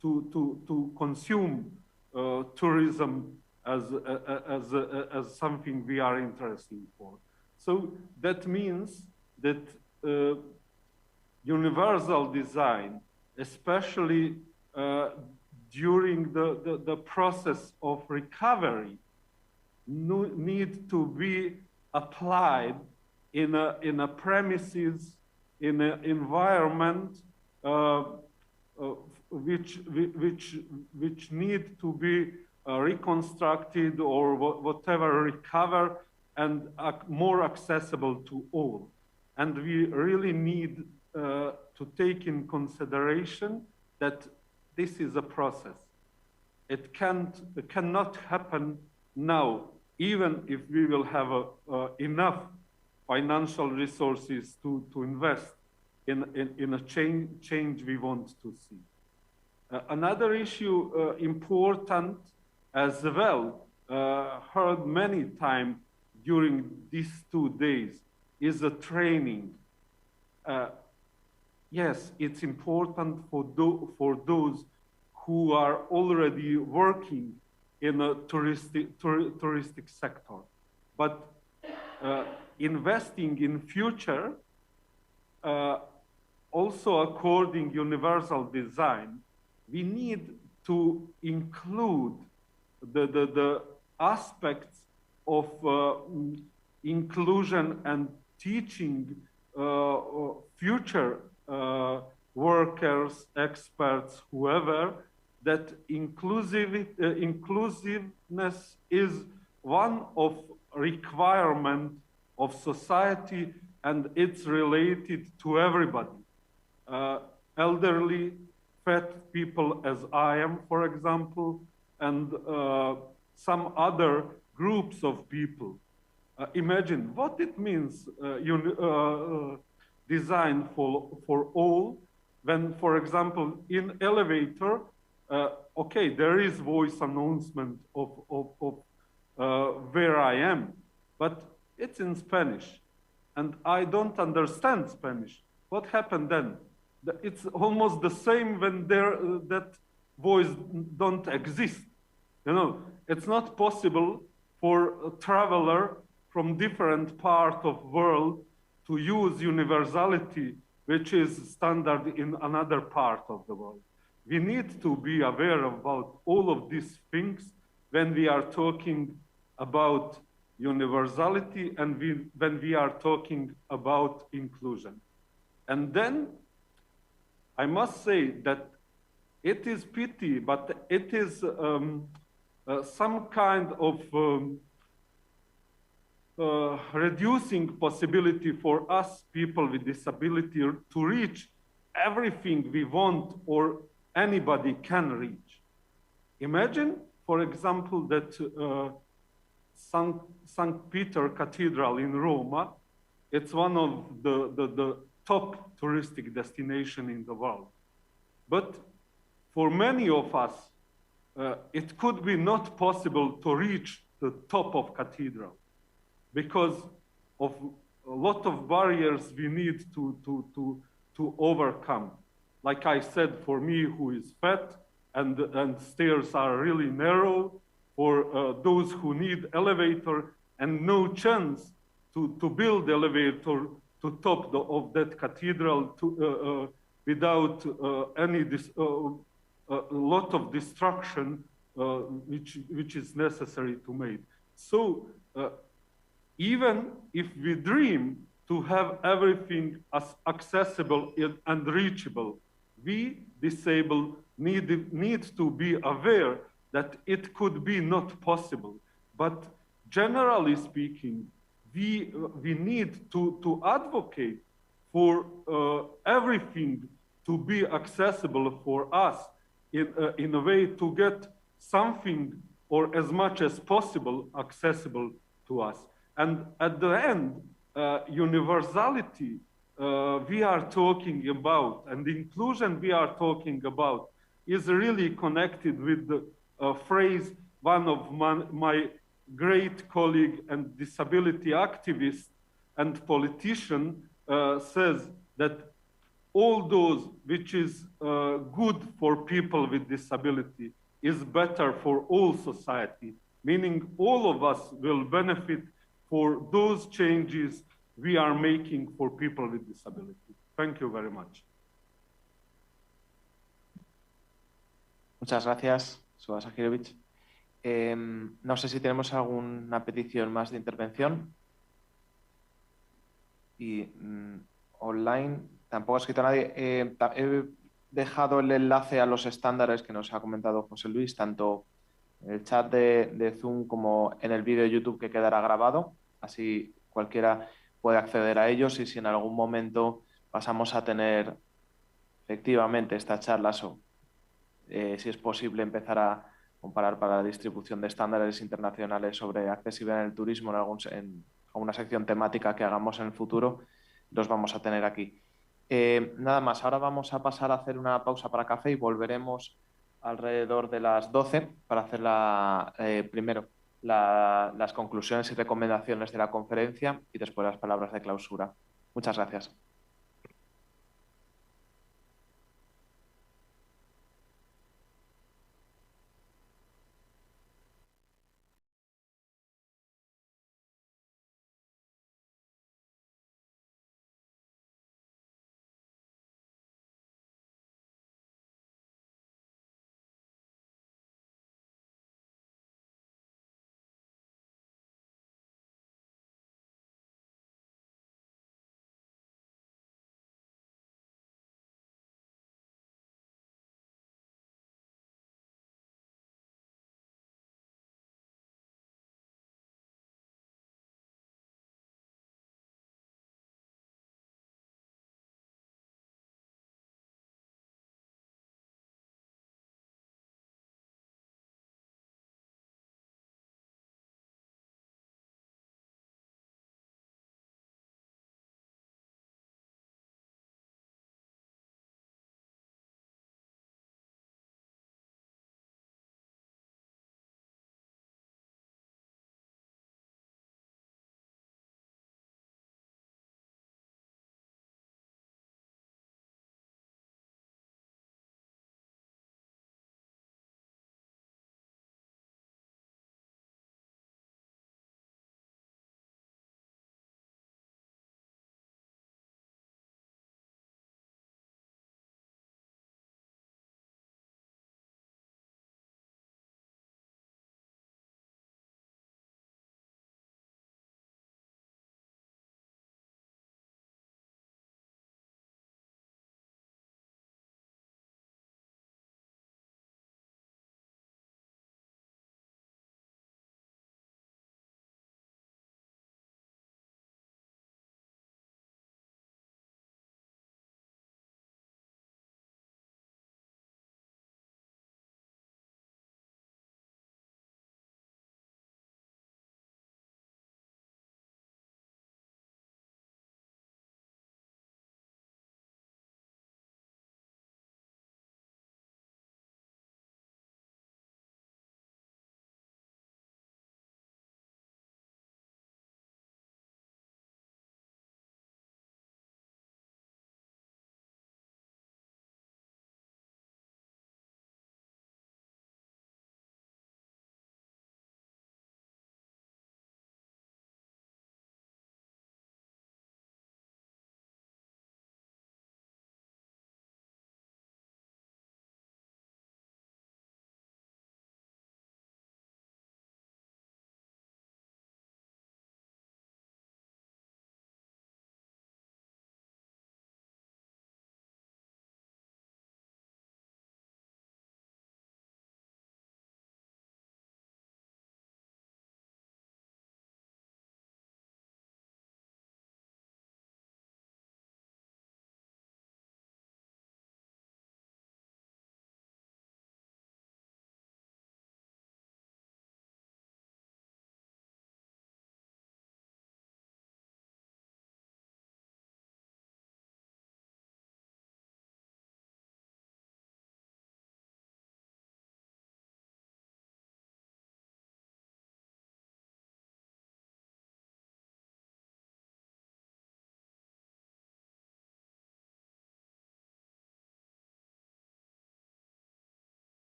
to consume tourism as something we are interested for. So that means that universal design, especially during the process of recovery, need to be applied in a premises, in an environment which need to be reconstructed or whatever, recover, and more accessible to all. And we really need to take in consideration that this is a process. It cannot happen now, even if we will have enough financial resources to invest in a change we want to see. Another issue important as well, heard many times during these 2 days, is the training. Yes, it's important for those who are already working in a touristic sector, but investing in future, also according universal design, we need to include the aspects of inclusion and teaching future workers, experts, whoever, that inclusiveness is one of requirement of society, and it's related to everybody. Elderly, fat people as I am, for example, and some other groups of people. Imagine what it means, design for all, when, for example, in elevator, okay, there is voice announcement of where I am, but it's in Spanish, and I don't understand Spanish. What happened then? It's almost the same when that voice don't exist. You know, it's not possible for a traveler from different part of world to use universality, which is standard in another part of the world. We need to be aware about all of these things when we are talking about universality and when we are talking about inclusion. And then I must say that it is pity, but it is some kind of reducing possibility for us people with disability to reach everything we want or anybody can reach. Imagine, for example, that St. Peter Cathedral in Rome, it's one of the top touristic destination in the world. But for many of us, it could be not possible to reach the top of cathedral because of a lot of barriers we need to overcome. Like I said, for me who is fat and stairs are really narrow, for those who need elevator and no chance to build elevator to top of that cathedral without any lot of destruction which is necessary to make. So even if we dream to have everything as accessible and reachable, we disabled need to be aware that it could be not possible. But generally speaking, we need to advocate for everything to be accessible for us in a way to get something or as much as possible accessible to us. And at the end, universality we are talking about and the inclusion we are talking about is really connected with the phrase one of my great colleague and disability activist and politician says that all those which is good for people with disability is better for all society, meaning all of us will benefit for those changes we are making for people with disability. Thank you very much. Muchas gracias, Suha Sahirovic. No sé si tenemos alguna petición más de intervención. Y online tampoco ha escrito nadie. He dejado el enlace a los estándares que nos ha comentado José Luis, tanto en el chat de Zoom como en el vídeo de YouTube que quedará grabado. Así cualquiera puede acceder a ellos y si en algún momento pasamos a tener efectivamente estas charlas o si es posible empezar a comparar para la distribución de estándares internacionales sobre accesibilidad en el turismo en alguna sección temática que hagamos en el futuro, los vamos a tener aquí. Nada más, ahora vamos a pasar a hacer una pausa para café y volveremos alrededor de las 12 para hacer primero las conclusiones y recomendaciones de la conferencia y después las palabras de clausura. Muchas gracias.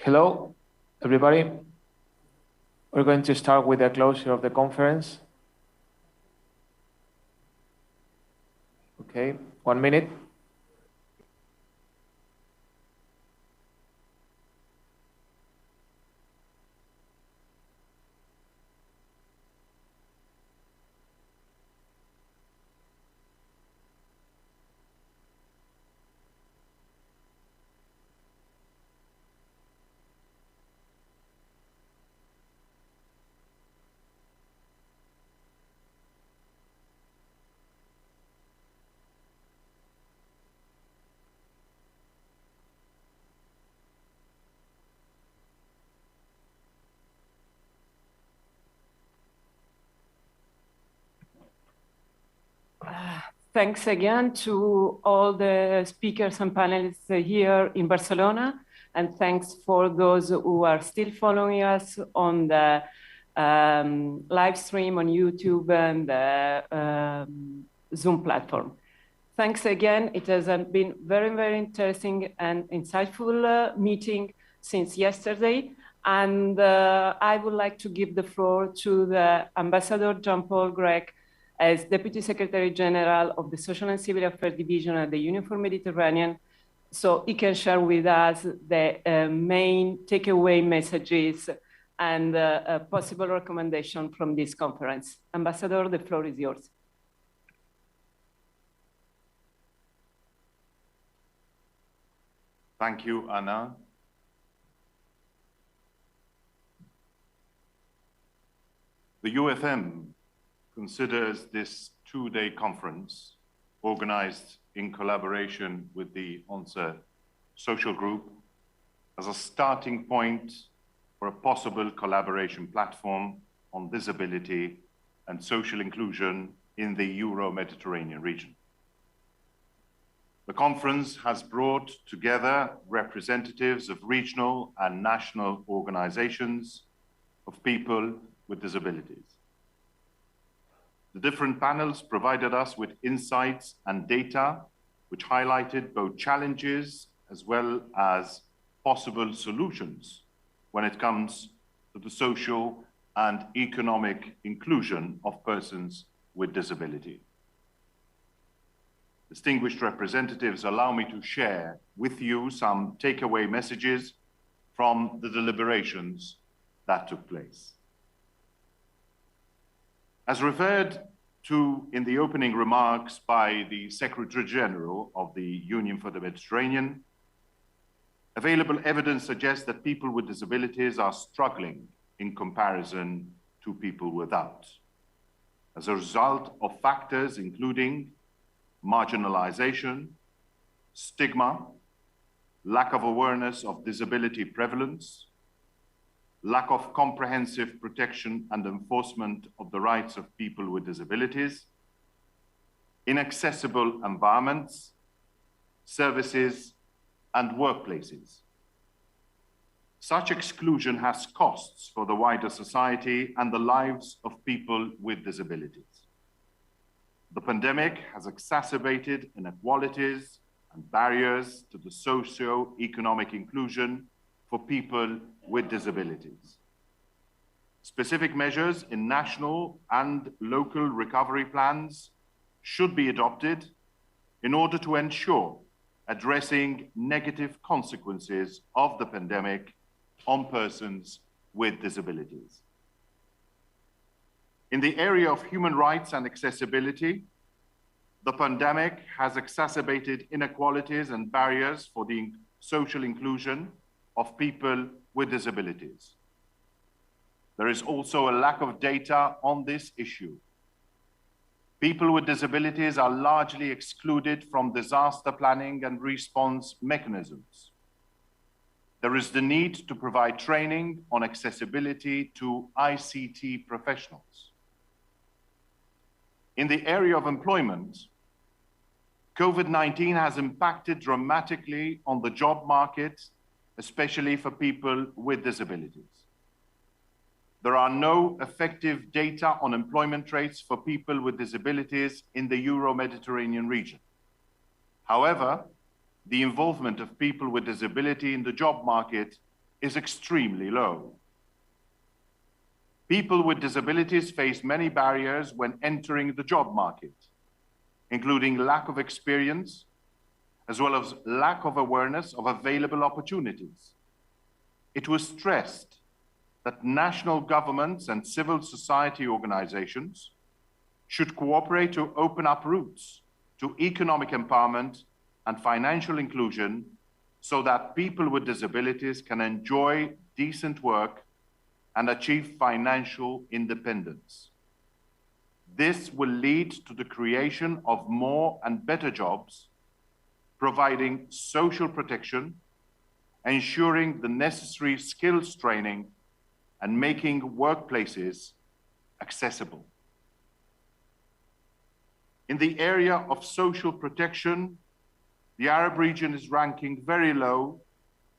Hello, everybody. We're going to start with the closure of the conference. Okay, 1 minute. Thanks again to all the speakers and panelists here in Barcelona, and thanks for those who are still following us on the live stream on YouTube and the Zoom platform. Thanks again. It has been very, very interesting and insightful meeting since yesterday. And I would like to give the floor to the Ambassador Jean-Paul Grech, as Deputy Secretary General of the Social and Civil Affairs Division at the Union for Mediterranean, so he can share with us the main takeaway messages and a possible recommendation from this conference. Ambassador, the floor is yours. Thank you, Anna. The UfM considers this two-day conference, organized in collaboration with the ONCE social group, as a starting point for a possible collaboration platform on disability and social inclusion in the Euro-Mediterranean region. The conference has brought together representatives of regional and national organizations of people with disabilities. The different panels provided us with insights and data which highlighted both challenges as well as possible solutions when it comes to the social and economic inclusion of persons with disability. Distinguished representatives, allow me to share with you some takeaway messages from the deliberations that took place. As referred to in the opening remarks by the Secretary General of the Union for the Mediterranean, available evidence suggests that people with disabilities are struggling in comparison to people without, as a result of factors including marginalization, stigma, lack of awareness of disability prevalence, lack of comprehensive protection and enforcement of the rights of people with disabilities, inaccessible environments, services, and workplaces. Such exclusion has costs for the wider society and the lives of people with disabilities. The pandemic has exacerbated inequalities and barriers to the socio-economic inclusion for people with disabilities. Specific measures in national and local recovery plans should be adopted in order to ensure addressing negative consequences of the pandemic on persons with disabilities. In the area of human rights and accessibility, the pandemic has exacerbated inequalities and barriers for the social inclusion of people with disabilities. There is also a lack of data on this issue. People with disabilities are largely excluded from disaster planning and response mechanisms. There is the need to provide training on accessibility to ICT professionals. In the area of employment, COVID-19 has impacted dramatically on the job market, especially for people with disabilities. There are no effective data on employment rates for people with disabilities in the Euro-Mediterranean region. However, the involvement of people with disability in the job market is extremely low. People with disabilities face many barriers when entering the job market, including lack of experience, as well as lack of awareness of available opportunities. It was stressed that national governments and civil society organizations should cooperate to open up routes to economic empowerment and financial inclusion so that people with disabilities can enjoy decent work and achieve financial independence. This will lead to the creation of more and better jobs, providing social protection, ensuring the necessary skills training, and making workplaces accessible. In the area of social protection, the Arab region is ranking very low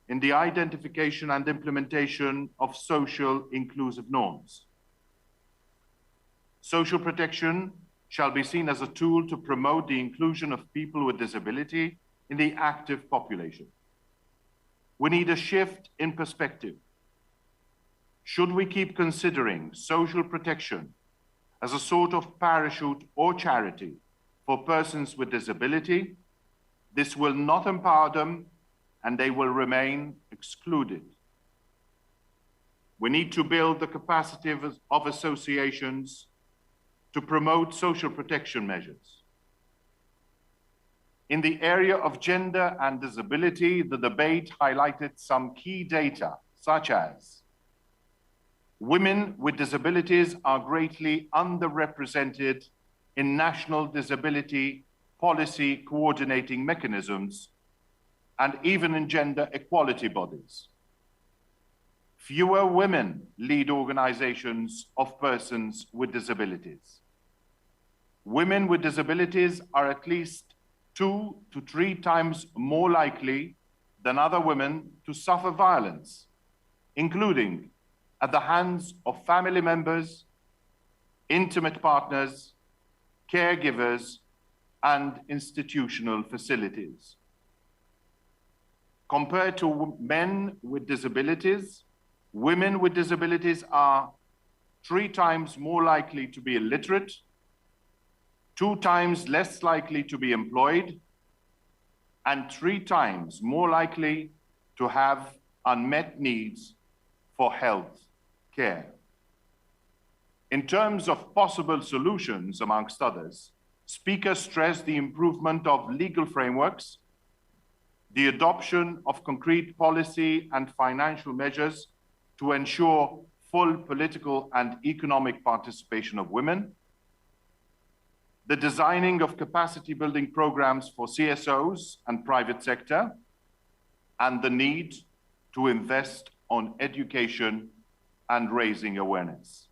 in the identification and implementation of social inclusive norms. Social protection shall be seen as a tool to promote the inclusion of people with disability in the active population. We need a shift in perspective. Should we keep considering social protection as a sort of parachute or charity for persons with disability, this will not empower them and they will remain excluded. We need to build the capacity of associations to promote social protection measures. In the area of gender and disability, the debate highlighted some key data, such as women with disabilities are greatly underrepresented in national disability policy coordinating mechanisms and even in gender equality bodies. Fewer women lead organizations of persons with disabilities. Women with disabilities are at least 2 to 3 times more likely than other women to suffer violence, including at the hands of family members, intimate partners, caregivers, and institutional facilities. Compared to men with disabilities, women with disabilities are 3 times more likely to be illiterate, 2 times less likely to be employed, and 3 times more likely to have unmet needs for health care. In terms of possible solutions, amongst others, speakers stressed the improvement of legal frameworks, the adoption of concrete policy and financial measures to ensure full political and economic participation of women, the designing of capacity building programs for CSOs and private sector, and the need to invest on education and raising awareness.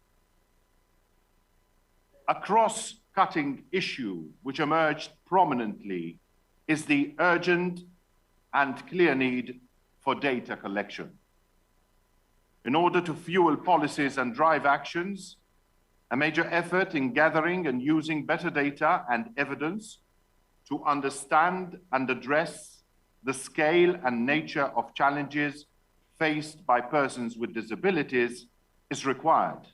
A cross-cutting issue which emerged prominently is the urgent and clear need for data collection. In order to fuel policies and drive actions, a major effort in gathering and using better data and evidence to understand and address the scale and nature of challenges faced by persons with disabilities is required.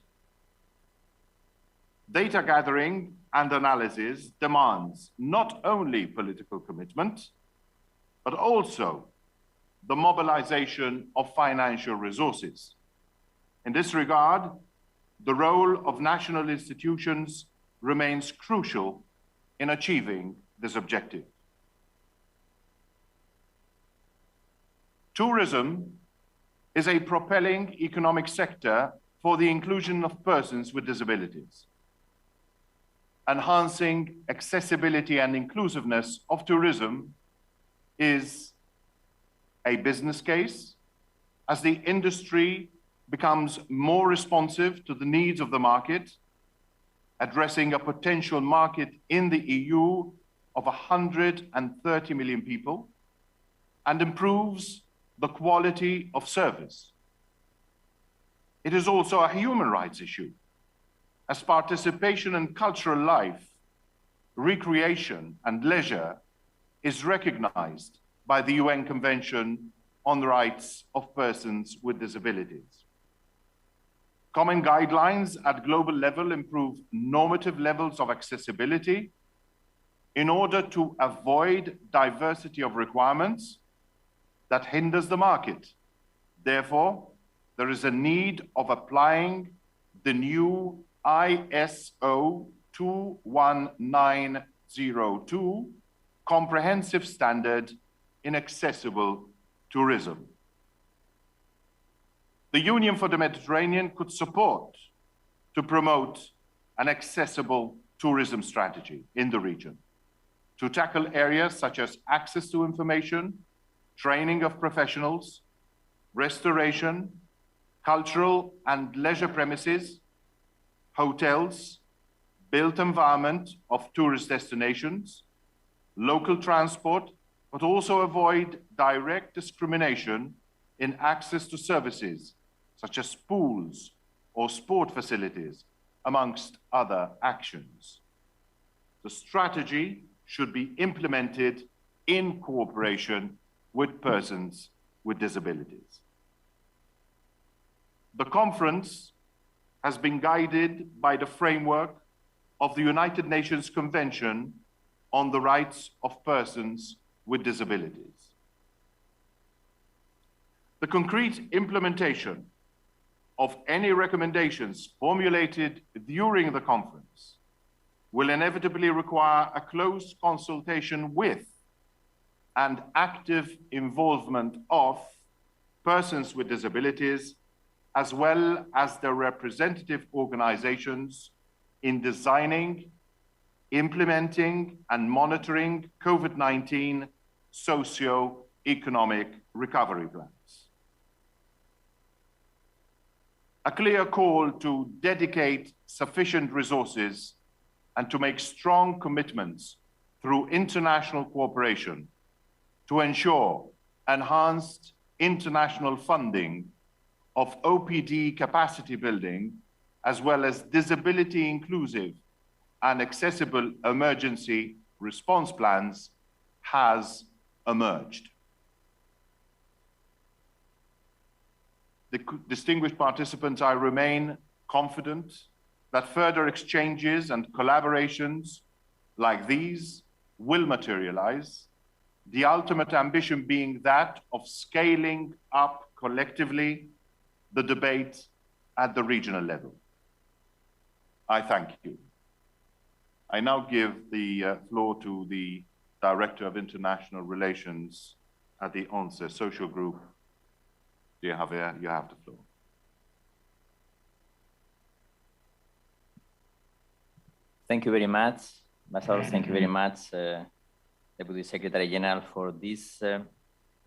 Data gathering and analysis demands not only political commitment, but also the mobilization of financial resources. In this regard, the role of national institutions remains crucial in achieving this objective. Tourism is a propelling economic sector for the inclusion of persons with disabilities. Enhancing accessibility and inclusiveness of tourism is a business case as the industry becomes more responsive to the needs of the market, addressing a potential market in the EU of 130 million people, and improves the quality of service. It is also a human rights issue, as participation in cultural life, recreation, and leisure is recognized by the UN Convention on the rights of persons with disabilities. Common guidelines at global level improve normative levels of accessibility in order to avoid diversity of requirements that hinders the market. Therefore, there is a need of applying the new ISO 21902 comprehensive standard in accessible tourism. The Union for the Mediterranean could support to promote an accessible tourism strategy in the region, to tackle areas such as access to information, training of professionals, restoration, cultural and leisure premises, hotels, built environment of tourist destinations, local transport, but also avoid direct discrimination in access to services such as pools or sport facilities, amongst other actions. The strategy should be implemented in cooperation with persons with disabilities. The conference has been guided by the framework of the United Nations Convention on the Rights of Persons with Disabilities. The concrete implementation of any recommendations formulated during the conference will inevitably require a close consultation with and active involvement of persons with disabilities, as well as their representative organizations in designing, implementing, and monitoring COVID-19 socio-economic recovery plans. A clear call to dedicate sufficient resources and to make strong commitments through international cooperation to ensure enhanced international funding of OPD capacity building, as well as disability inclusive and accessible emergency response plans has emerged. The distinguished participants, I remain confident that further exchanges and collaborations like these will materialize, the ultimate ambition being that of scaling up collectively the debate at the regional level. I thank you. I now give the floor to the Director of International Relations at the ONCE Social Group. Dear Javier, you have the floor. Thank you very much, Ambassador. Thank you very much, Deputy Secretary General, for this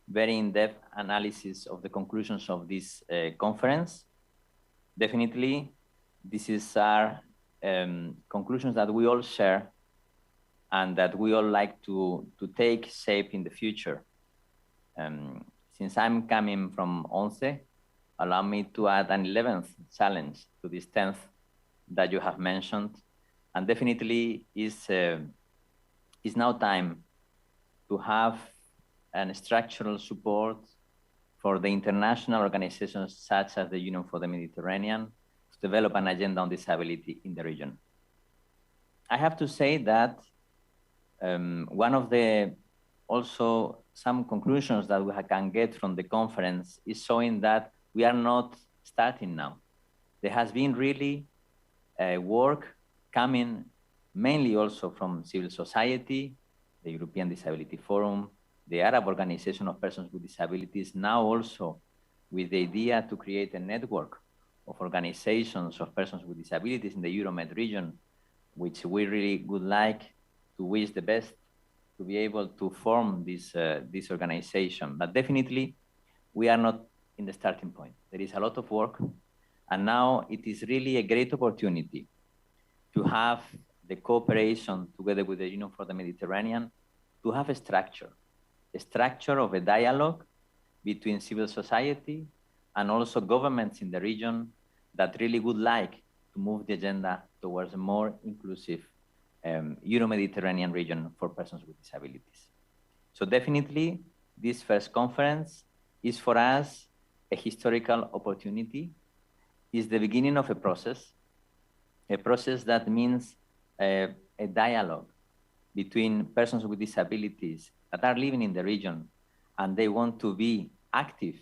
very in-depth analysis of the conclusions of this conference. Definitely, these are conclusions that we all share and that we all like to take shape in the future. Since I'm coming from ONCE, allow me to add an 11th challenge to this 10th that you have mentioned. And definitely is now time to have a structural support for the international organizations such as the Union for the Mediterranean to develop an agenda on disability in the region. I have to say that one of the also some conclusions that we can get from the conference is showing that we are not starting now. There has been really work coming mainly also from civil society, the European Disability Forum, the Arab Organization of Persons with Disabilities, now also with the idea to create a network of organizations of persons with disabilities in the Euromed region, which we really would like to wish the best to be able to form this organization. But definitely, we are not in the starting point. There is a lot of work, and now it is really a great opportunity to have the cooperation together with the Union for the Mediterranean, to have a structure of a dialogue between civil society and also governments in the region that really would like to move the agenda towards a more inclusive Euro-Mediterranean region for persons with disabilities. So definitely, this first conference is for us a historical opportunity. It's the beginning of a process that means a dialogue between persons with disabilities that are living in the region and they want to be active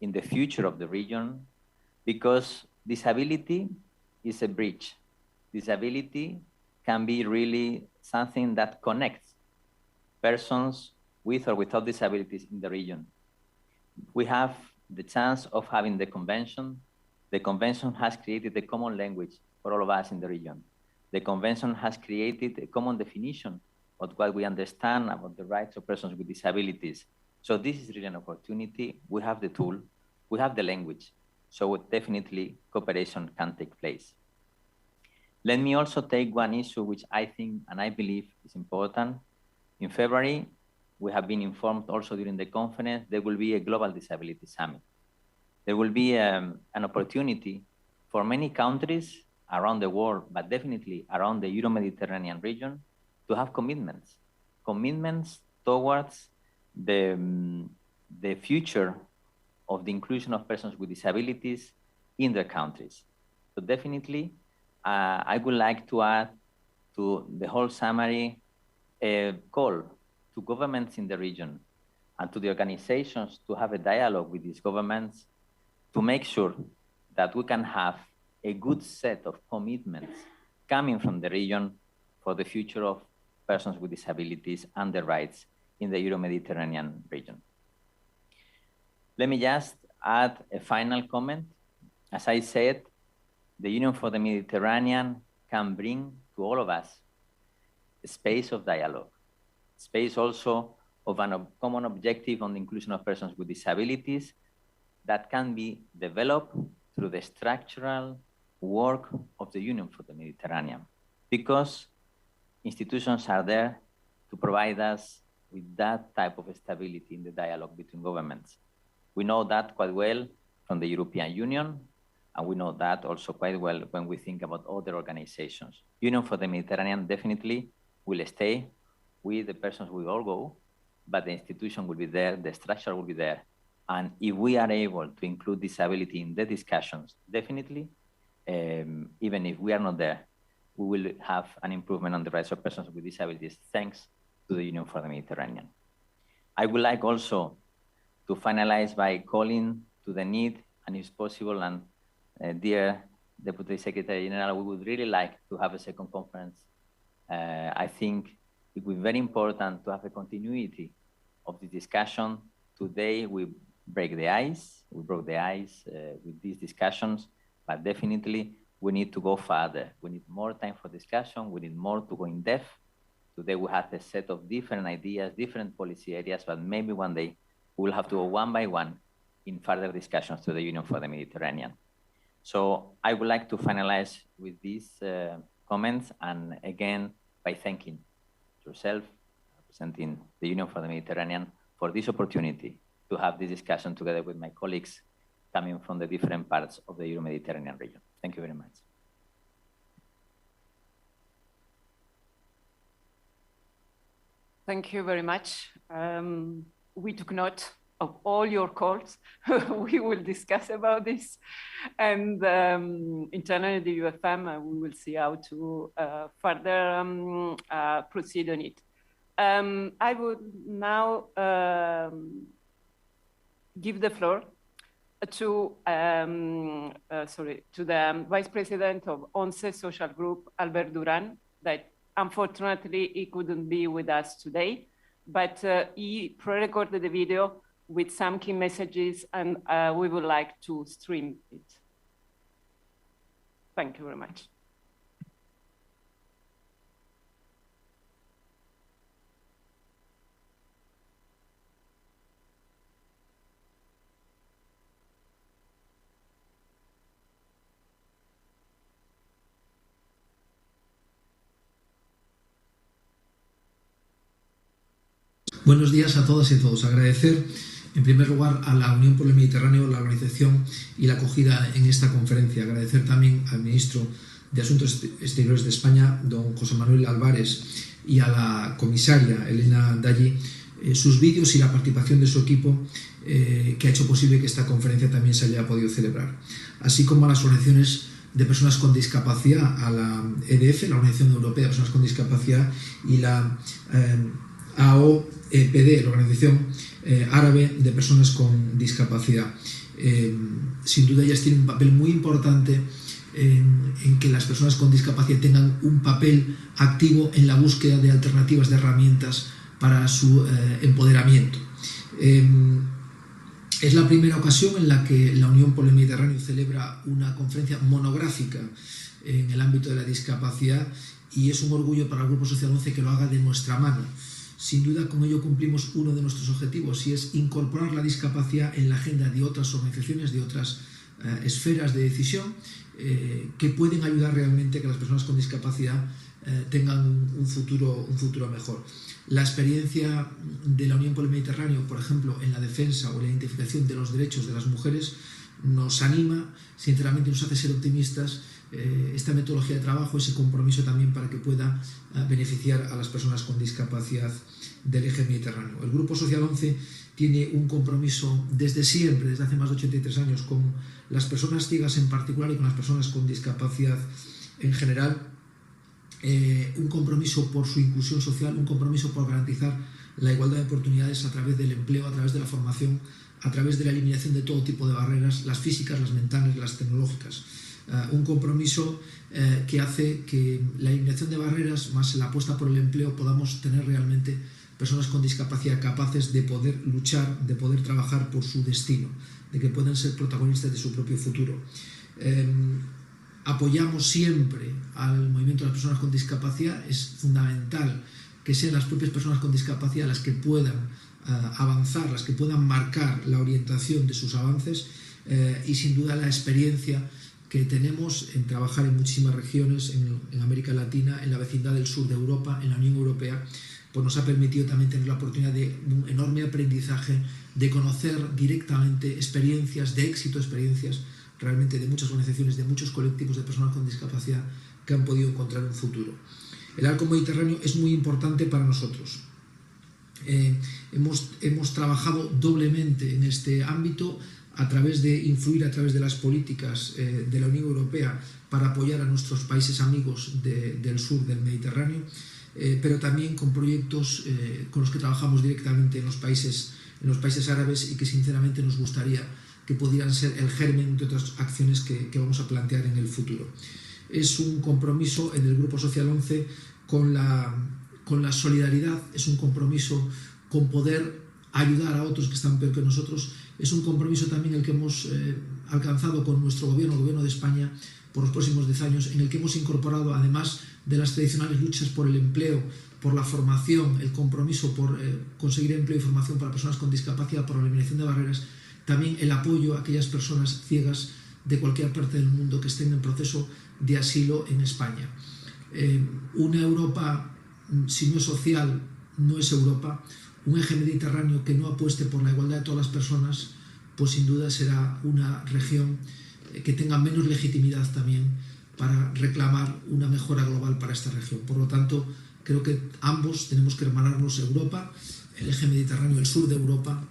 in the future of the region, because disability is a bridge. Disability can be really something that connects persons with or without disabilities in the region. We have the chance of having the convention. The convention has created a common language for all of us in the region. The convention has created a common definition of what we understand about the rights of persons with disabilities. So this is really an opportunity. We have the tool, we have the language. So definitely cooperation can take place. Let me also take one issue which I think and I believe is important. In February, we have been informed also during the conference, there will be a global disability summit. There will be an opportunity for many countries around the world, but definitely around the Euro-Mediterranean region, to have commitments towards the future of the inclusion of persons with disabilities in their countries. So definitely, I would like to add to the whole summary a call to governments in the region and to the organizations to have a dialogue with these governments to make sure that we can have a good set of commitments coming from the region for the future of persons with disabilities and their rights in the Euro-Mediterranean region. Let me just add a final comment. As I said, the Union for the Mediterranean can bring to all of us a space of dialogue, space also of a common objective on the inclusion of persons with disabilities that can be developed through the structural work of the Union for the Mediterranean, because institutions are there to provide us with that type of stability in the dialogue between governments. We know that quite well from the European Union, and we know that also quite well when we think about other organizations. Union for the Mediterranean definitely will stay with the persons we all go, but the institution will be there, the structure will be there. And if we are able to include disability in the discussions, definitely, even if we are not there, we will have an improvement on the rights of persons with disabilities, thanks to the Union for the Mediterranean. I would like also to finalize by calling to the need, and if possible, and dear Deputy Secretary General, we would really like to have a second conference. I think it would be very important to have a continuity of the discussion. Today, we broke the ice with these discussions, but definitely we need to go further. We need more time for discussion. We need more to go in depth. Today, we have a set of different ideas, different policy areas, but maybe one day we'll have to go one by one in further discussions to the Union for the Mediterranean. So I would like to finalize with these comments, and again, by thanking yourself, representing the Union for the Mediterranean, for this opportunity to have this discussion together with my colleagues coming from the different parts of the Euro-Mediterranean region. Thank you very much. Thank you very much. We took note of all your calls. We will discuss about this. And internally, the UfM, we will see how to further proceed on it. I would now give the floor to the Vice President of ONCE Social Group, Albert Duran, that unfortunately he couldn't be with us today, but he pre-recorded the video with some key messages, and we would like to stream it. Thank you very much. Buenos días a todas y a todos. Agradecer en primer lugar a la Unión por el Mediterráneo la organización y la acogida en esta conferencia. Agradecer también al ministro de Asuntos Exteriores de España, don José Manuel Álvarez, y a la comisaria Elena Dalli sus vídeos y la participación de su equipo que ha hecho posible que esta conferencia también se haya podido celebrar, así como a las organizaciones de personas con discapacidad, a la EDF, la Organización Europea de Personas con Discapacidad, y la AOPD, la Organización Árabe de Personas con Discapacidad. Sin duda ellas tienen un papel muy importante en que las personas con discapacidad tengan un papel activo en la búsqueda de alternativas, de herramientas para su empoderamiento. Es la primera ocasión en la que la Unión por el Mediterráneo celebra una conferencia monográfica en el ámbito de la discapacidad, y es un orgullo para el Grupo Social 11 que lo haga de nuestra mano. Sin duda, con ello cumplimos uno de nuestros objetivos, y es incorporar la discapacidad en la agenda de otras organizaciones, de otras esferas de decisión, que pueden ayudar realmente a que las personas con discapacidad tengan un futuro mejor. La experiencia de la Unión por el Mediterráneo, por ejemplo, en la defensa o en la identificación de los derechos de las mujeres, nos anima, sinceramente nos hace ser optimistas. Esta metodología de trabajo, ese compromiso también para que pueda beneficiar a las personas con discapacidad del eje mediterráneo. El Grupo Social 11 tiene un compromiso desde siempre, desde hace más de 83 años, con las personas ciegas en particular y con las personas con discapacidad en general. Un compromiso por su inclusión social, un compromiso por garantizar la igualdad de oportunidades a través del empleo, a través de la formación, a través de la eliminación de todo tipo de barreras, las físicas, las mentales, las tecnológicas. Un compromiso que hace que la eliminación de barreras más la apuesta por el empleo podamos tener realmente personas con discapacidad capaces de poder luchar, de poder trabajar por su destino, de que puedan ser protagonistas de su propio futuro. Apoyamos siempre al movimiento de las personas con discapacidad. Es fundamental que sean las propias personas con discapacidad las que puedan avanzar, las que puedan marcar la orientación de sus avances, y sin duda la experiencia que tenemos en trabajar en muchísimas regiones, en América Latina, en la vecindad del sur de Europa, en la Unión Europea, pues nos ha permitido también tener la oportunidad de un enorme aprendizaje, de conocer directamente experiencias de éxito, experiencias realmente de muchas organizaciones, de muchos colectivos de personas con discapacidad que han podido encontrar un futuro. El arco mediterráneo es muy importante para nosotros. Hemos trabajado doblemente en este ámbito a través de influir a través de las políticas de la Unión Europea para apoyar a nuestros países amigos del sur del Mediterráneo, pero también con proyectos con los que trabajamos directamente en los países árabes, y que sinceramente nos gustaría que pudieran ser el germen de otras acciones que vamos a plantear en el futuro. Es un compromiso en el Grupo Social 11 con la solidaridad, es un compromiso con poder ayudar a otros que están peor que nosotros, es un compromiso también el que hemos alcanzado con nuestro gobierno, el gobierno de España, por los próximos 10 años, en el que hemos incorporado, además de las tradicionales luchas por el empleo, por la formación, el compromiso por conseguir empleo y formación para personas con discapacidad, por la eliminación de barreras, también el apoyo a aquellas personas ciegas de cualquier parte del mundo que estén en proceso de asilo en España. Una Europa, si no es social, no es Europa. Un eje mediterráneo que no apueste por la igualdad de todas las personas, pues sin duda será una región que tenga menos legitimidad también para reclamar una mejora global para esta región. Por lo tanto, creo que ambos tenemos que hermanarnos, Europa, el eje mediterráneo, el sur de Europa,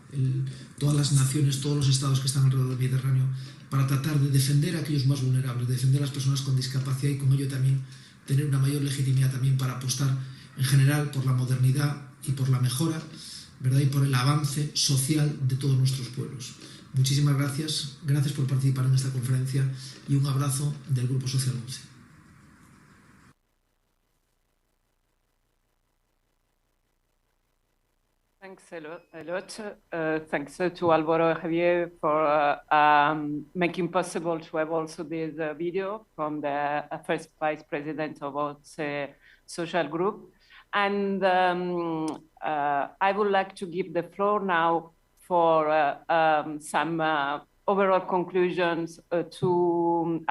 todas las naciones, todos los estados que están alrededor del Mediterráneo, para tratar de defender a aquellos más vulnerables, de defender a las personas con discapacidad, y con ello también tener una mayor legitimidad también para apostar en general por la modernidad y por la mejora, ¿verdad?, y por el avance social de todos nuestros pueblos. Muchísimas gracias, gracias por participar en esta conferencia, y un abrazo del Grupo Social 11. Thanks a lot. Thanks to Álvaro Javier for making possible to have also this video from the first Vice President of our social group. And I would like to give the floor now for some overall conclusions to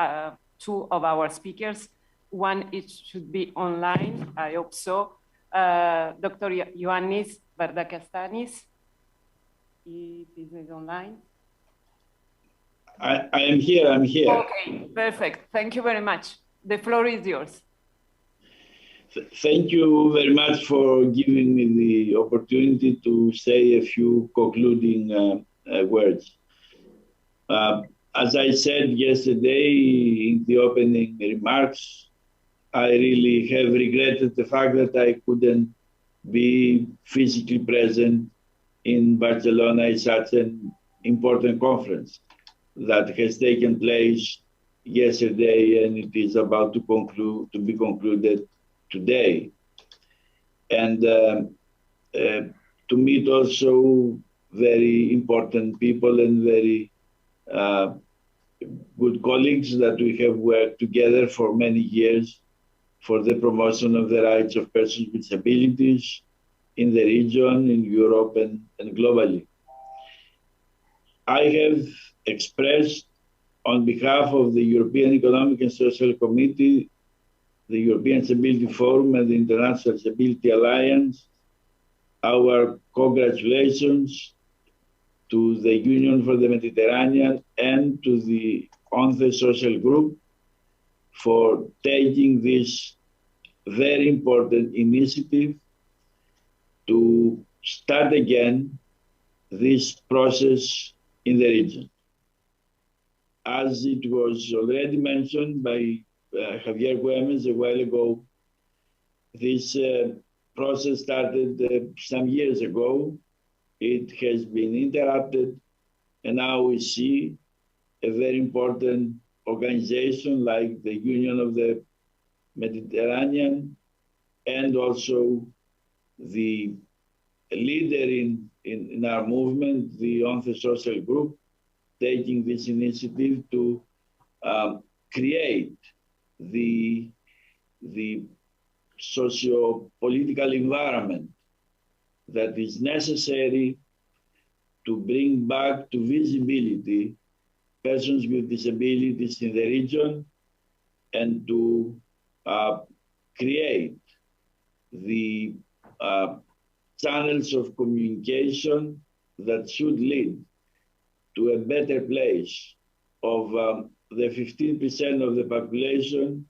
two of our speakers. One, it should be online, I hope so. Dr. Ioannis Vardakastanis, he is online. I am here, I'm here. Okay, perfect. Thank you very much. The floor is yours. Thank you very much for giving me the opportunity to say a few concluding words. As I said yesterday in the opening remarks, I really have regretted the fact that I couldn't be physically present in Barcelona in such an important conference that has taken place yesterday and it is about to be concluded today. And to meet also very important people and very good colleagues that we have worked together for many years for the promotion of the rights of persons with disabilities in the region, in Europe, and globally. I have expressed on behalf of the European Economic and Social Committee, the European Disability Forum, and the International Disability Alliance, our congratulations to the Union for the Mediterranean and to the UNTE Social Group for taking this very important initiative to start again this process in the region. As it was already mentioned by Javier Güemes a while ago, this process started some years ago. It has been interrupted, and now we see a very important organization like the Union of the Mediterranean and also the leader in our movement, the UNTE Social Group, taking this initiative to create the socio-political environment that is necessary to bring back to visibility persons with disabilities in the region and to create the channels of communication that should lead to a better place of the 15% of the population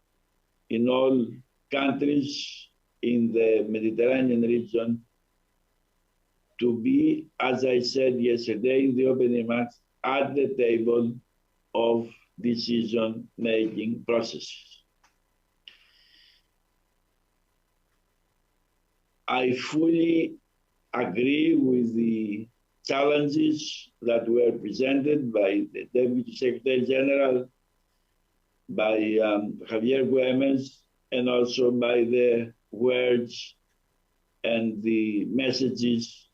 in all countries in the Mediterranean region to be, as I said yesterday in the opening remarks, at the table of decision-making processes. I fully agree with the challenges that were presented by the Deputy Secretary General, by Javier Güemes, and also by the words and the messages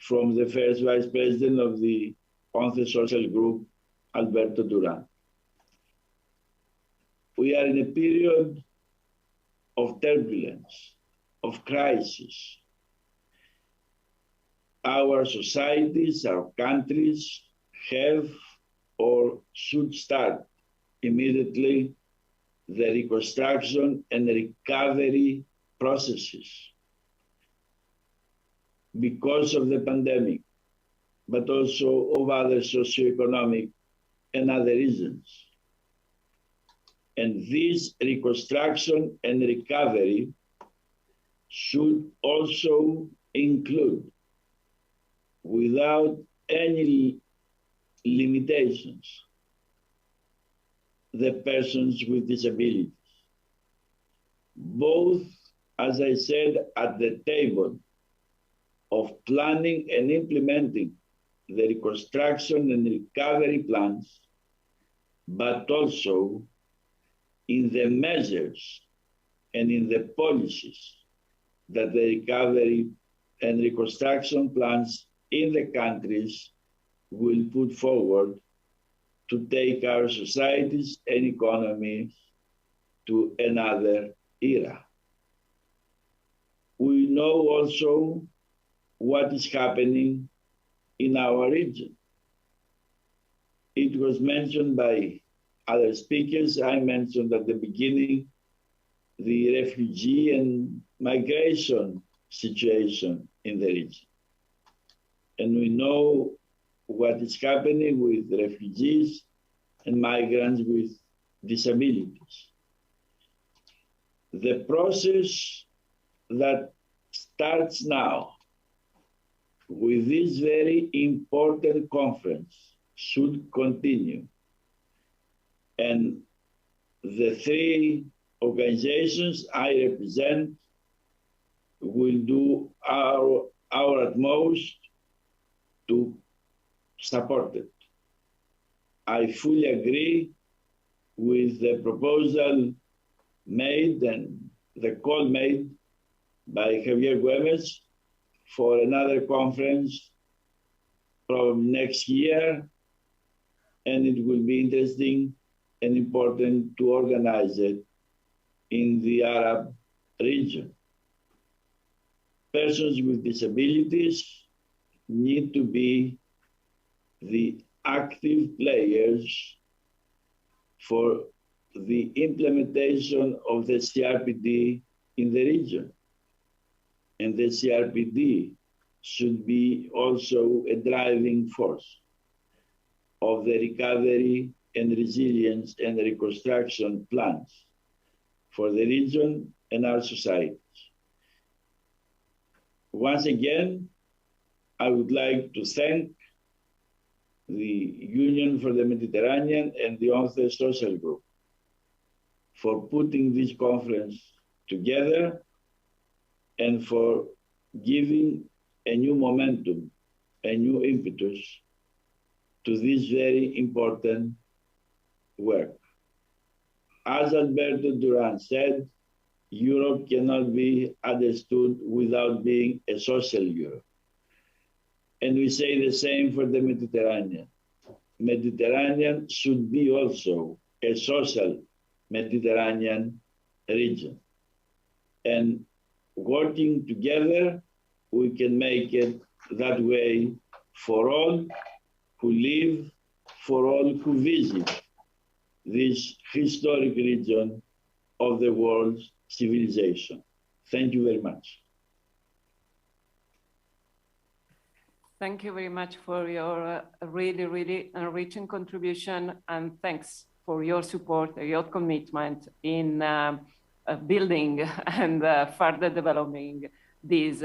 from the first Vice President of the UNTE Social Group, Alberto Duran. We are in a period of turbulence, of crisis. Our societies, our countries have or should start immediately the reconstruction and recovery processes because of the pandemic, but also of other socioeconomic and other reasons. And this reconstruction and recovery should also include, without any limitations, the persons with disabilities. Both, as I said, at the table of planning and implementing the reconstruction and recovery plans, but also in the measures and in the policies that the recovery and reconstruction plans in the countries will put forward to take our societies and economies to another era. We know also what is happening in our region. It was mentioned by other speakers. I mentioned at the beginning the refugee and migration situation in the region. And we know what is happening with refugees and migrants with disabilities. The process that starts now with this very important conference should continue. And the three organizations I represent will do our utmost to support it. I fully agree with the proposal made and the call made by Javier Güemes for another conference from next year, and it will be interesting and important to organize it in the Arab region. Persons with disabilities need to be the active players for the implementation of the CRPD in the region. And the CRPD should be also a driving force of the recovery and resilience and reconstruction plans for the region and our societies. Once again, I would like to thank the Union for the Mediterranean and the UNTHE Social Group for putting this conference together and for giving a new momentum, a new impetus to this very important work. As Alberto Duran said, Europe cannot be understood without being a social Europe. And we say the same for the Mediterranean. Mediterranean should be also a social Mediterranean region. And working together, we can make it that way for all who live, for all who visit this historic region of the world's civilization. Thank you very much. Thank you very much for your really, really enriching contribution, and thanks for your support, your commitment in building and further developing this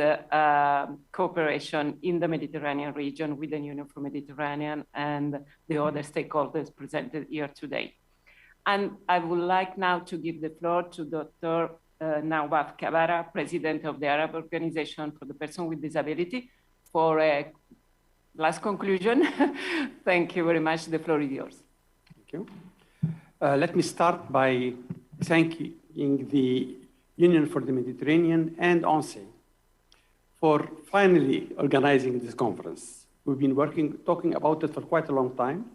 cooperation in the Mediterranean region with the Union for Mediterranean and the other stakeholders presented here today. And I would like now to give the floor to Dr. Nawaf Kabara, President of the Arab Organization for the Person with Disability, for a last conclusion. Thank you very much. The floor is yours. Thank you. Let me start by thanking the Union for the Mediterranean and UNSE for finally organizing this conference. We've been talking about it for quite a long time,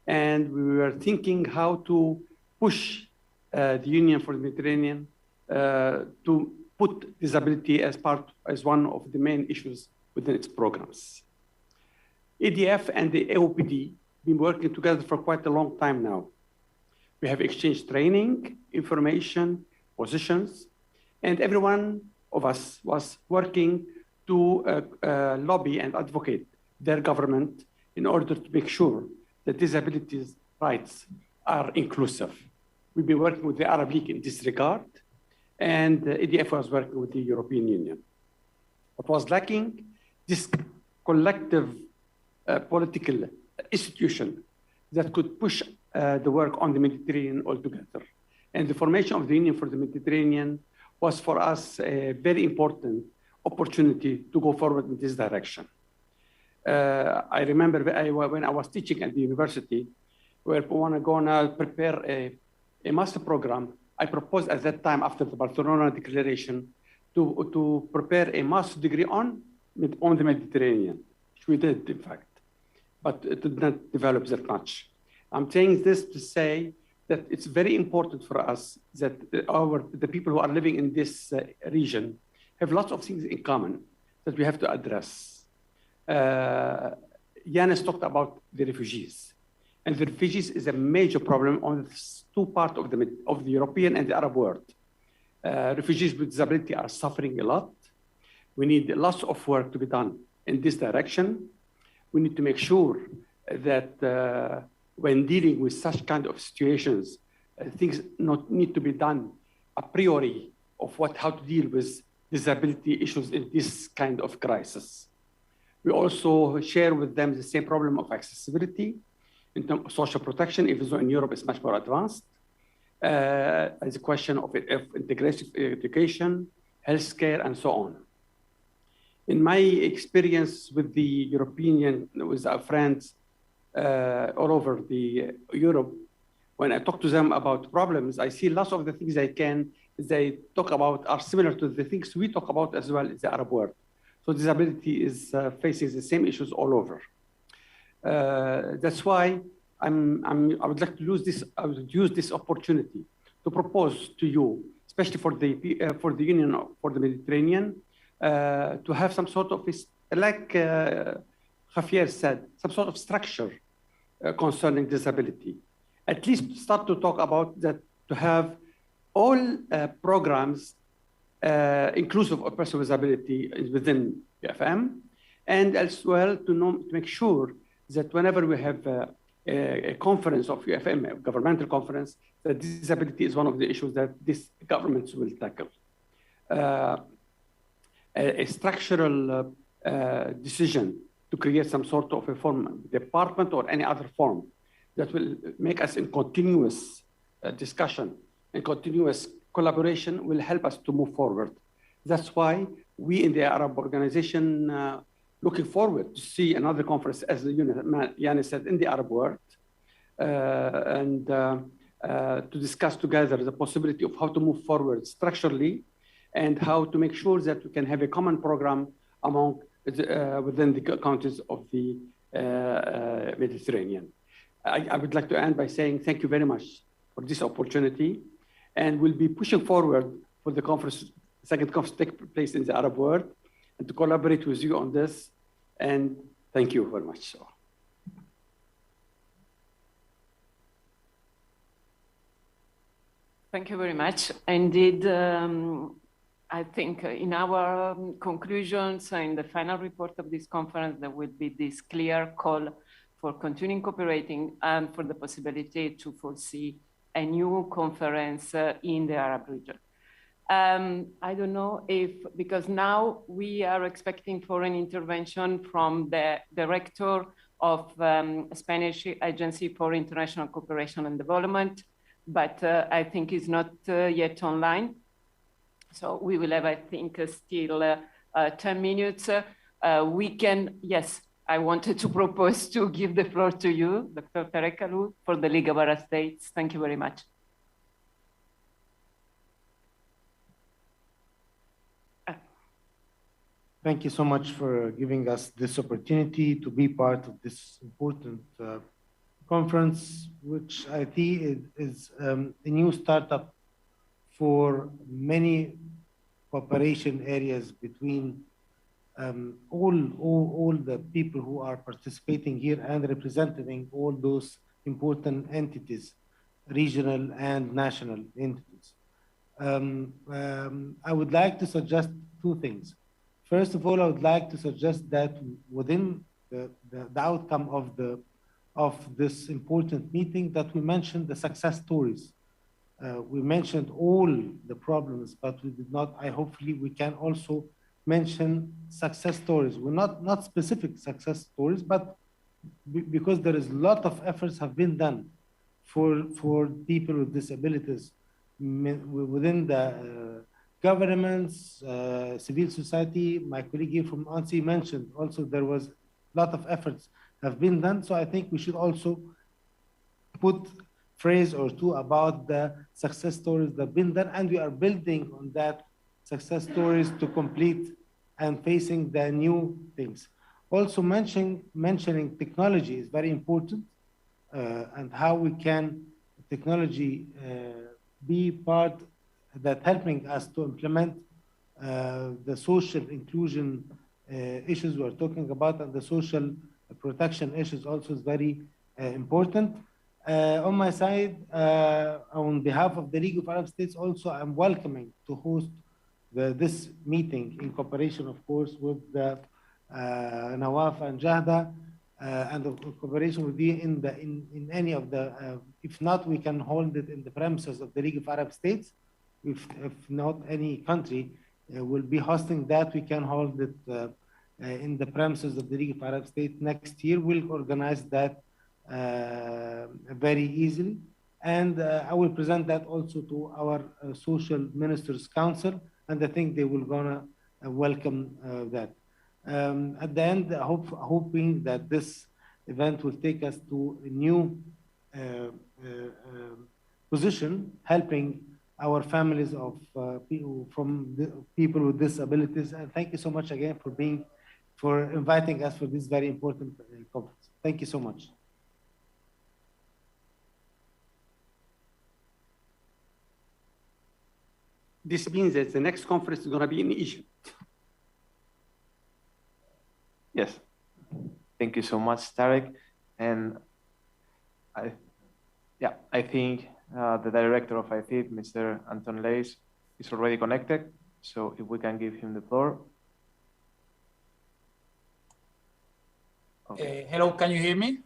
and we were thinking how to push the Union for the Mediterranean to put disability as one of the main issues within its programs. EDF and the AOPD have been working together for quite a long time now. We have exchanged training, information, positions, and every one of us was working to lobby and advocate their government in order to make sure that disabilities rights are inclusive. We've been working with the Arab League in this regard, and EDF was working with the European Union. What was lacking? This collective political institution that could push the work on the Mediterranean altogether. And the formation of the Union for the Mediterranean was for us a very important opportunity to go forward in this direction. I remember when I was teaching at the university, where we want to go now prepare a master program, I proposed at that time, after the Barcelona Declaration, to prepare a master's degree on the Mediterranean, which we did, in fact, but it did not develop that much. I'm saying this to say that it's very important for us that the people who are living in this region have lots of things in common that we have to address. Yanis talked about the refugees, and the refugees is a major problem on the two parts of the European and the Arab world. Refugees with disability are suffering a lot. We need lots of work to be done in this direction. We need to make sure that when dealing with such kind of situations, things need to be done a priori of how to deal with disability issues in this kind of crisis. We also share with them the same problem of accessibility in terms of social protection, even though in Europe it's much more advanced. As a question of integration, education, healthcare, and so on. In my experience with the European Union, with our friends all over Europe, when I talk to them about problems, I see lots of the things they talk about are similar to the things we talk about as well in the Arab world. So disability is facing the same issues all over. That's why I would like to use this opportunity to propose to you, especially for the Union for the Mediterranean, to have some sort of, like Javier said, some sort of structure concerning disability. At least start to talk about that, to have all programs inclusive of person with disability within UfM, and as well to make sure that whenever we have a conference of UfM, a governmental conference, that disability is one of the issues that these governments will tackle. A structural decision to create some sort of a form, department or any other form that will make us in continuous discussion and continuous collaboration will help us to move forward. That's why we in the Arab organization looking forward to see another conference, as Yanis said, in the Arab world, and to discuss together the possibility of how to move forward structurally and how to make sure that we can have a common program among within the countries of the Mediterranean. I would like to end by saying thank you very much for this opportunity, and we'll be pushing forward for the conference, second conference take place in the Arab world, and to collaborate with you on this. And thank you very much. Thank you very much. Indeed, I think in our conclusions and the final report of this conference, there will be this clear call for continuing cooperating and for the possibility to foresee a new conference in the Arab region. I don't know if, because now we are expecting for an intervention from the director of Spanish Agency for International Cooperation and Development, but I think he's not yet online. So we will have, I think, still 10 minutes. We can, yes, I wanted to propose to give the floor to you, Dr. Tarek Alou, for the League of Arab States. Thank you very much. Thank you so much for giving us this opportunity to be part of this important conference, which I think is a new startup for many cooperation areas between all the people who are participating here and representing all those important entities, regional and national entities. I would like to suggest two things. First of all, I would like to suggest that within the outcome of this important meeting, that we mentioned the success stories. We mentioned all the problems, but we did not. Hopefully we can also mention success stories. We're not specific success stories, but because there is a lot of efforts have been done for people with disabilities within the governments, civil society. My colleague here from ANSI mentioned also there was a lot of efforts have been done. So I think we should also put phrase or two about the success stories that have been done, and we are building on that success stories to complete and facing the new things. Also mentioning technology is very important, and how we can technology be part that helping us to implement the social inclusion issues we're talking about, and the social protection issues also is very important. On my side, on behalf of the League of Arab States, also I'm welcoming to host this meeting in cooperation, of course, with the Nawaf and Jahda, and of cooperation with you in any of the, if not, we can hold it in the premises of the League of Arab States. If not any country will be hosting that, we can hold it in the premises of the League of Arab States next year. We'll organize that very easily. And I will present that also to our Social Ministers Council, and I think they will gonna welcome that. At the end, hoping that this event will take us to a new position, helping our families of people with disabilities. And thank you so much again for inviting us for this very important conference. Thank you so much. This means that the next conference is going to be in Egypt. Yes. Thank you so much, Tarek. And I think the director of ICID, Mr. Anton Leys, is already connected. So if we can give him the floor. Okay. Hello, can you hear me?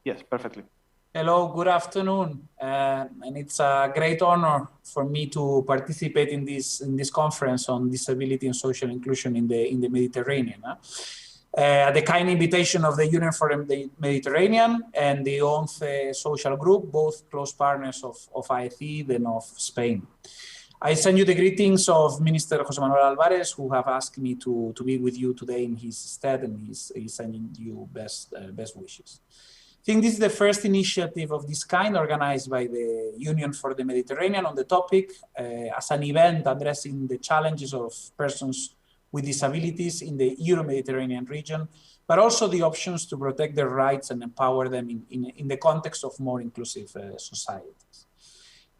Yes, perfectly. Hello, good afternoon. And it's a great honor for me to participate in this conference on disability and social inclusion in the Mediterranean. At the kind invitation of the Union for the Mediterranean and the UNCE social group, both close partners of ICID and of Spain. I send you the greetings of Minister José Manuel Alvarez, who have asked me to be with you today in his stead, and he's sending you best wishes. I think this is the first initiative of this kind organized by the Union for the Mediterranean on the topic as an event addressing the challenges of persons with disabilities in the Euro-Mediterranean region, but also the options to protect their rights and empower them in the context of more inclusive societies.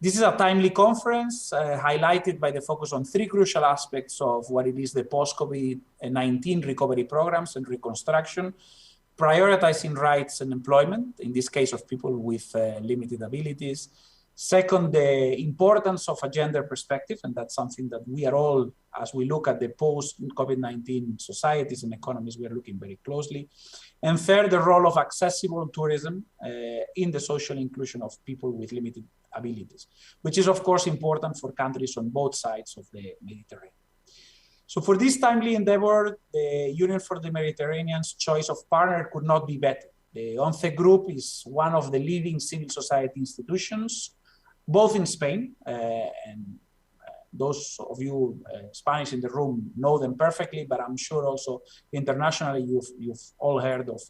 This is a timely conference highlighted by the focus on three crucial aspects of what it is the post-COVID-19 recovery programs and reconstruction, prioritizing rights and employment, in this case of people with limited abilities. Second, the importance of a gender perspective, and that's something that we are all, as we look at the post-COVID-19 societies and economies, we are looking very closely. And third, the role of accessible tourism in the social inclusion of people with limited abilities, which is of course important for countries on both sides of the Mediterranean. So for this timely endeavor, the Union for the Mediterranean's choice of partner could not be better. The UNCE Group is one of the leading civil society institutions, both in Spain, and those of you Spanish in the room know them perfectly, but I'm sure also internationally you've all heard of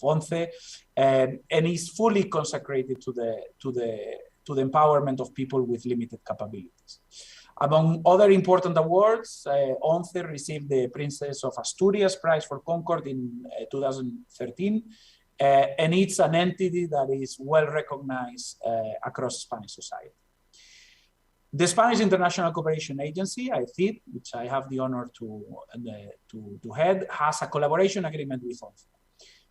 UNCE, and is fully consecrated to the empowerment of people with limited capabilities. Among other important awards, UNCE received the Princess of Asturias Prize for Concord in 2013, and it's an entity that is well recognized across Spanish society. The Spanish International Cooperation Agency, ICID, which I have the honor to head, has a collaboration agreement with UNCE.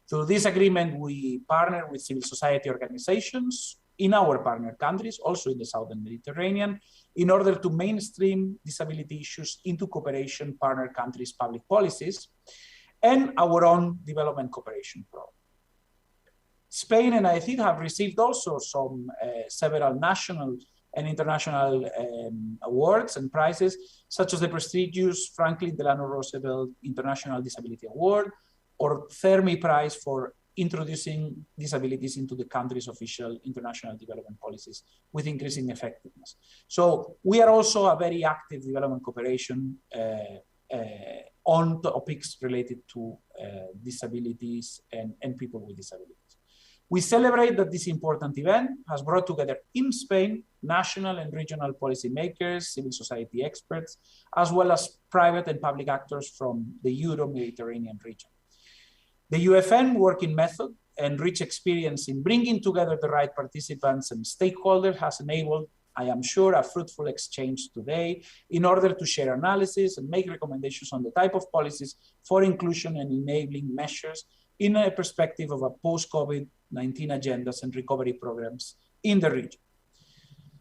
Through this agreement, we partner with civil society organizations in our partner countries, also in the Southern Mediterranean, in order to mainstream disability issues into cooperation partner countries' public policies and our own development cooperation program. Spain and ICID have received also several national and international awards and prizes, such as the prestigious Franklin Delano Roosevelt International Disability Award or Fermi Prize for introducing disabilities into the country's official international development policies with increasing effectiveness. So we are also a very active development cooperation on topics related to disabilities and people with disabilities. We celebrate that this important event has brought together in Spain national and regional policymakers, civil society experts, as well as private and public actors from the Euro-Mediterranean region. The UfM working method and rich experience in bringing together the right participants and stakeholders has enabled, I am sure, a fruitful exchange today in order to share analysis and make recommendations on the type of policies for inclusion and enabling measures in a perspective of a post-COVID-19 agendas and recovery programs in the region.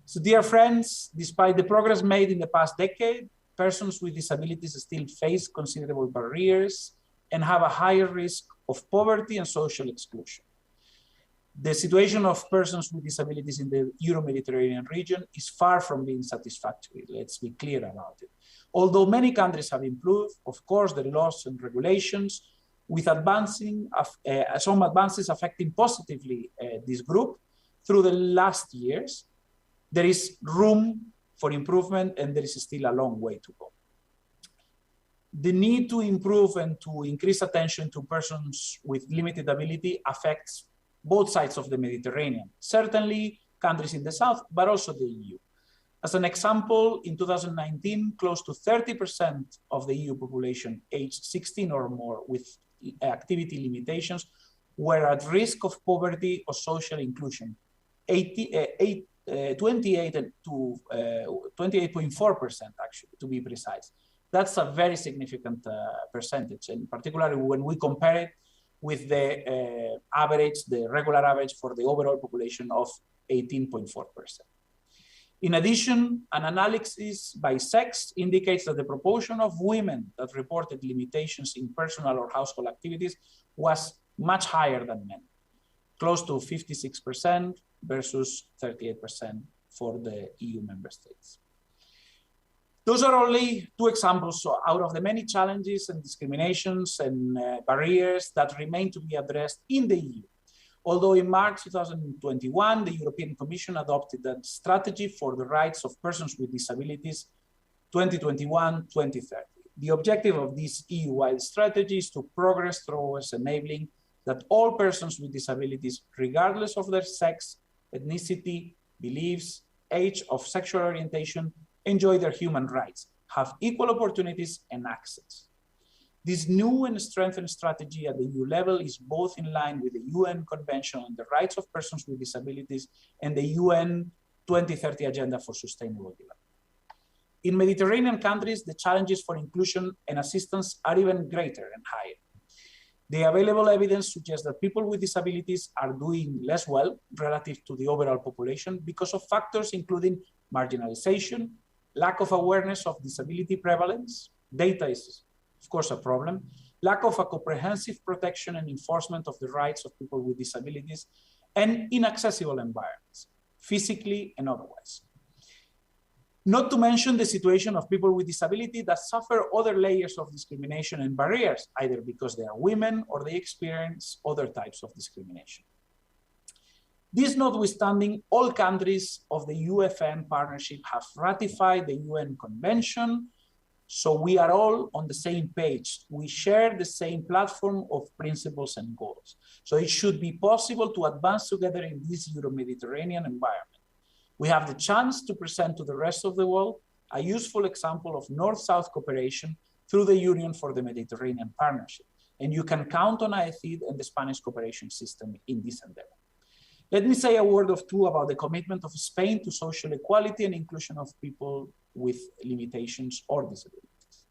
So dear friends, despite the progress made in the past decade, persons with disabilities still face considerable barriers and have a higher risk of poverty and social exclusion. The situation of persons with disabilities in the Euro-Mediterranean region is far from being satisfactory. Let's be clear about it. Although many countries have improved, of course, their laws and regulations, with some advances affecting positively this group through the last years, there is room for improvement and there is still a long way to go. The need to improve and to increase attention to persons with limited ability affects both sides of the Mediterranean, certainly countries in the south, but also the EU. As an example, in 2019, close to 30% of the EU population aged 16 or more with activity limitations were at risk of poverty or social inclusion, 28.4% actually, to be precise. That's a very significant percentage, and particularly when we compare it with the average, the regular average for the overall population of 18.4%. In addition, an analysis by sex indicates that the proportion of women that reported limitations in personal or household activities was much higher than men, close to 56% versus 38% for the EU member states. Those are only two examples out of the many challenges and discriminations and barriers that remain to be addressed in the EU. Although in March 2021, the European Commission adopted a strategy for the rights of persons with disabilities 2021-2030. The objective of this EU-wide strategy is to progress towards enabling that all persons with disabilities, regardless of their sex, ethnicity, beliefs, age, of sexual orientation, enjoy their human rights, have equal opportunities and access. This new and strengthened strategy at the EU level is both in line with the UN Convention on the Rights of Persons with Disabilities and the UN 2030 Agenda for Sustainable Development. In Mediterranean countries, the challenges for inclusion and assistance are even greater and higher. The available evidence suggests that people with disabilities are doing less well relative to the overall population because of factors including marginalization, lack of awareness of disability prevalence, data is of course a problem, lack of a comprehensive protection and enforcement of the rights of people with disabilities, and inaccessible environments, physically and otherwise. Not to mention the situation of people with disability that suffer other layers of discrimination and barriers, either because they are women or they experience other types of discrimination. This notwithstanding, all countries of the UfM partnership have ratified the UN Convention, so we are all on the same page. We share the same platform of principles and goals. So it should be possible to advance together in this Euro-Mediterranean environment. We have the chance to present to the rest of the world a useful example of North-South cooperation through the Union for the Mediterranean Partnership. And you can count on IACID and the Spanish cooperation system in this endeavor. Let me say a word or two about the commitment of Spain to social equality and inclusion of people with limitations or disabilities.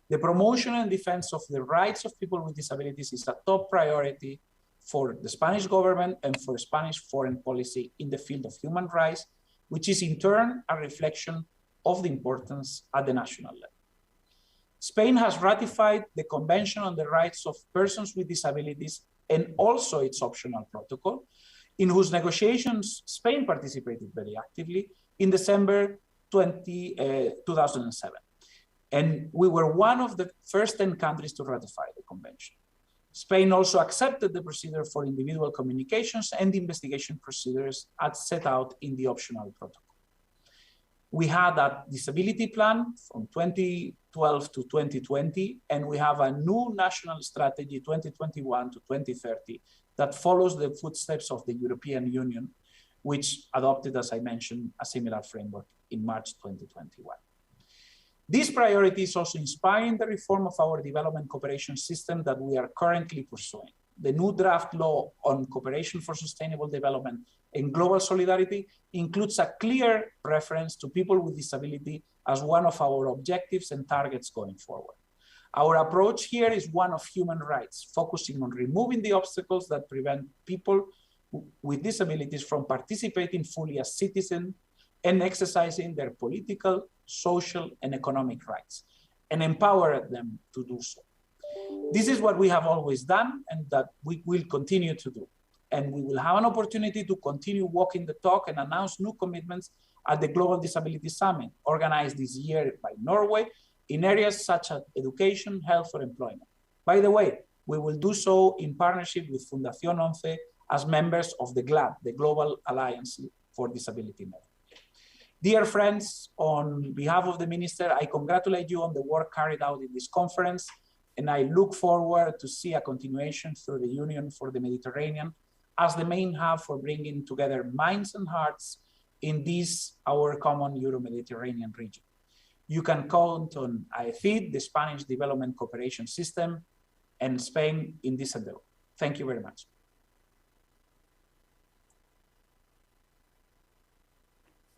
The promotion and defense of the rights of people with disabilities is a top priority for the Spanish government and for Spanish foreign policy in the field of human rights, which is in turn a reflection of the importance at the national level. Spain has ratified the Convention on the Rights of Persons with Disabilities and also its optional protocol, in whose negotiations Spain participated very actively in December 2007. And we were one of the first 10 countries to ratify the convention. Spain also accepted the procedure for individual communications and investigation procedures as set out in the optional protocol. We had a disability plan from 2012 to 2020, and we have a new national strategy 2021 to 2030 that follows the footsteps of the European Union, which adopted, as I mentioned, a similar framework in March 2021. These priorities also inspiring the reform of our development cooperation system that we are currently pursuing. The new draft law on cooperation for sustainable development and global solidarity includes a clear reference to people with disability as one of our objectives and targets going forward. Our approach here is one of human rights, focusing on removing the obstacles that prevent people with disabilities from participating fully as citizens and exercising their political, social, and economic rights, and empower them to do so. This is what we have always done and that we will continue to do. And we will have an opportunity to continue walking the talk and announce new commitments at the Global Disability Summit, organized this year by Norway, in areas such as education, health, or employment. By the way, we will do so in partnership with Fundación 11 as members of the GLAD, the Global Alliance for Disability Network. Dear friends, on behalf of the Minister, I congratulate you on the work carried out in this conference, and I look forward to see a continuation through the Union for the Mediterranean as the main hub for bringing together minds and hearts in this, our common Euro-Mediterranean region. You can count on AECID, the Spanish Development Cooperation System, and Spain in this endeavor. Thank you very much.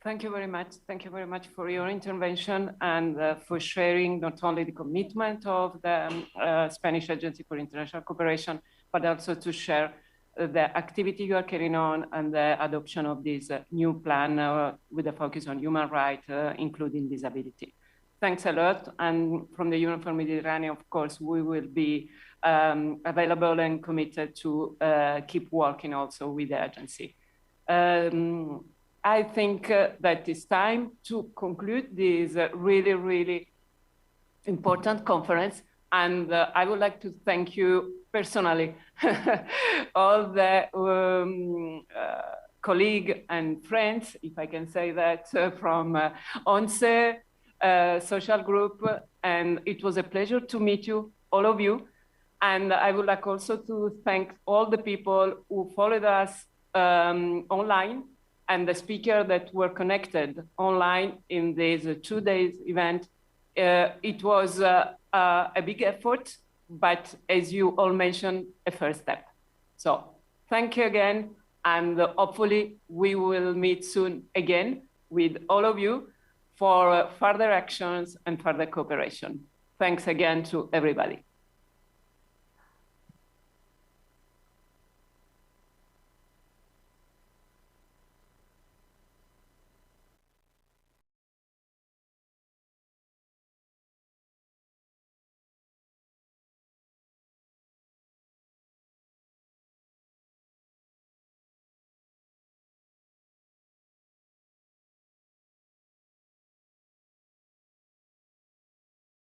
Thank you very much. Thank you very much for your intervention and for sharing not only the commitment of the Spanish Agency for International Cooperation, but also to share the activity you are carrying on and the adoption of this new plan with a focus on human rights, including disability. Thanks a lot. And from the Union for Mediterranean, of course, we will be available and committed to keep working also with the agency. I think that it's time to conclude this really, really important conference. And I would like to thank you personally, all the colleagues and friends, if I can say that, from ONCE social group. And it was a pleasure to meet you, all of you. And I would like also to thank all the people who followed us online and the speakers that were connected online in this 2 days event. It was a big effort, but as you all mentioned, a first step. So thank you again, and hopefully we will meet soon again with all of you for further actions and further cooperation. Thanks again to everybody.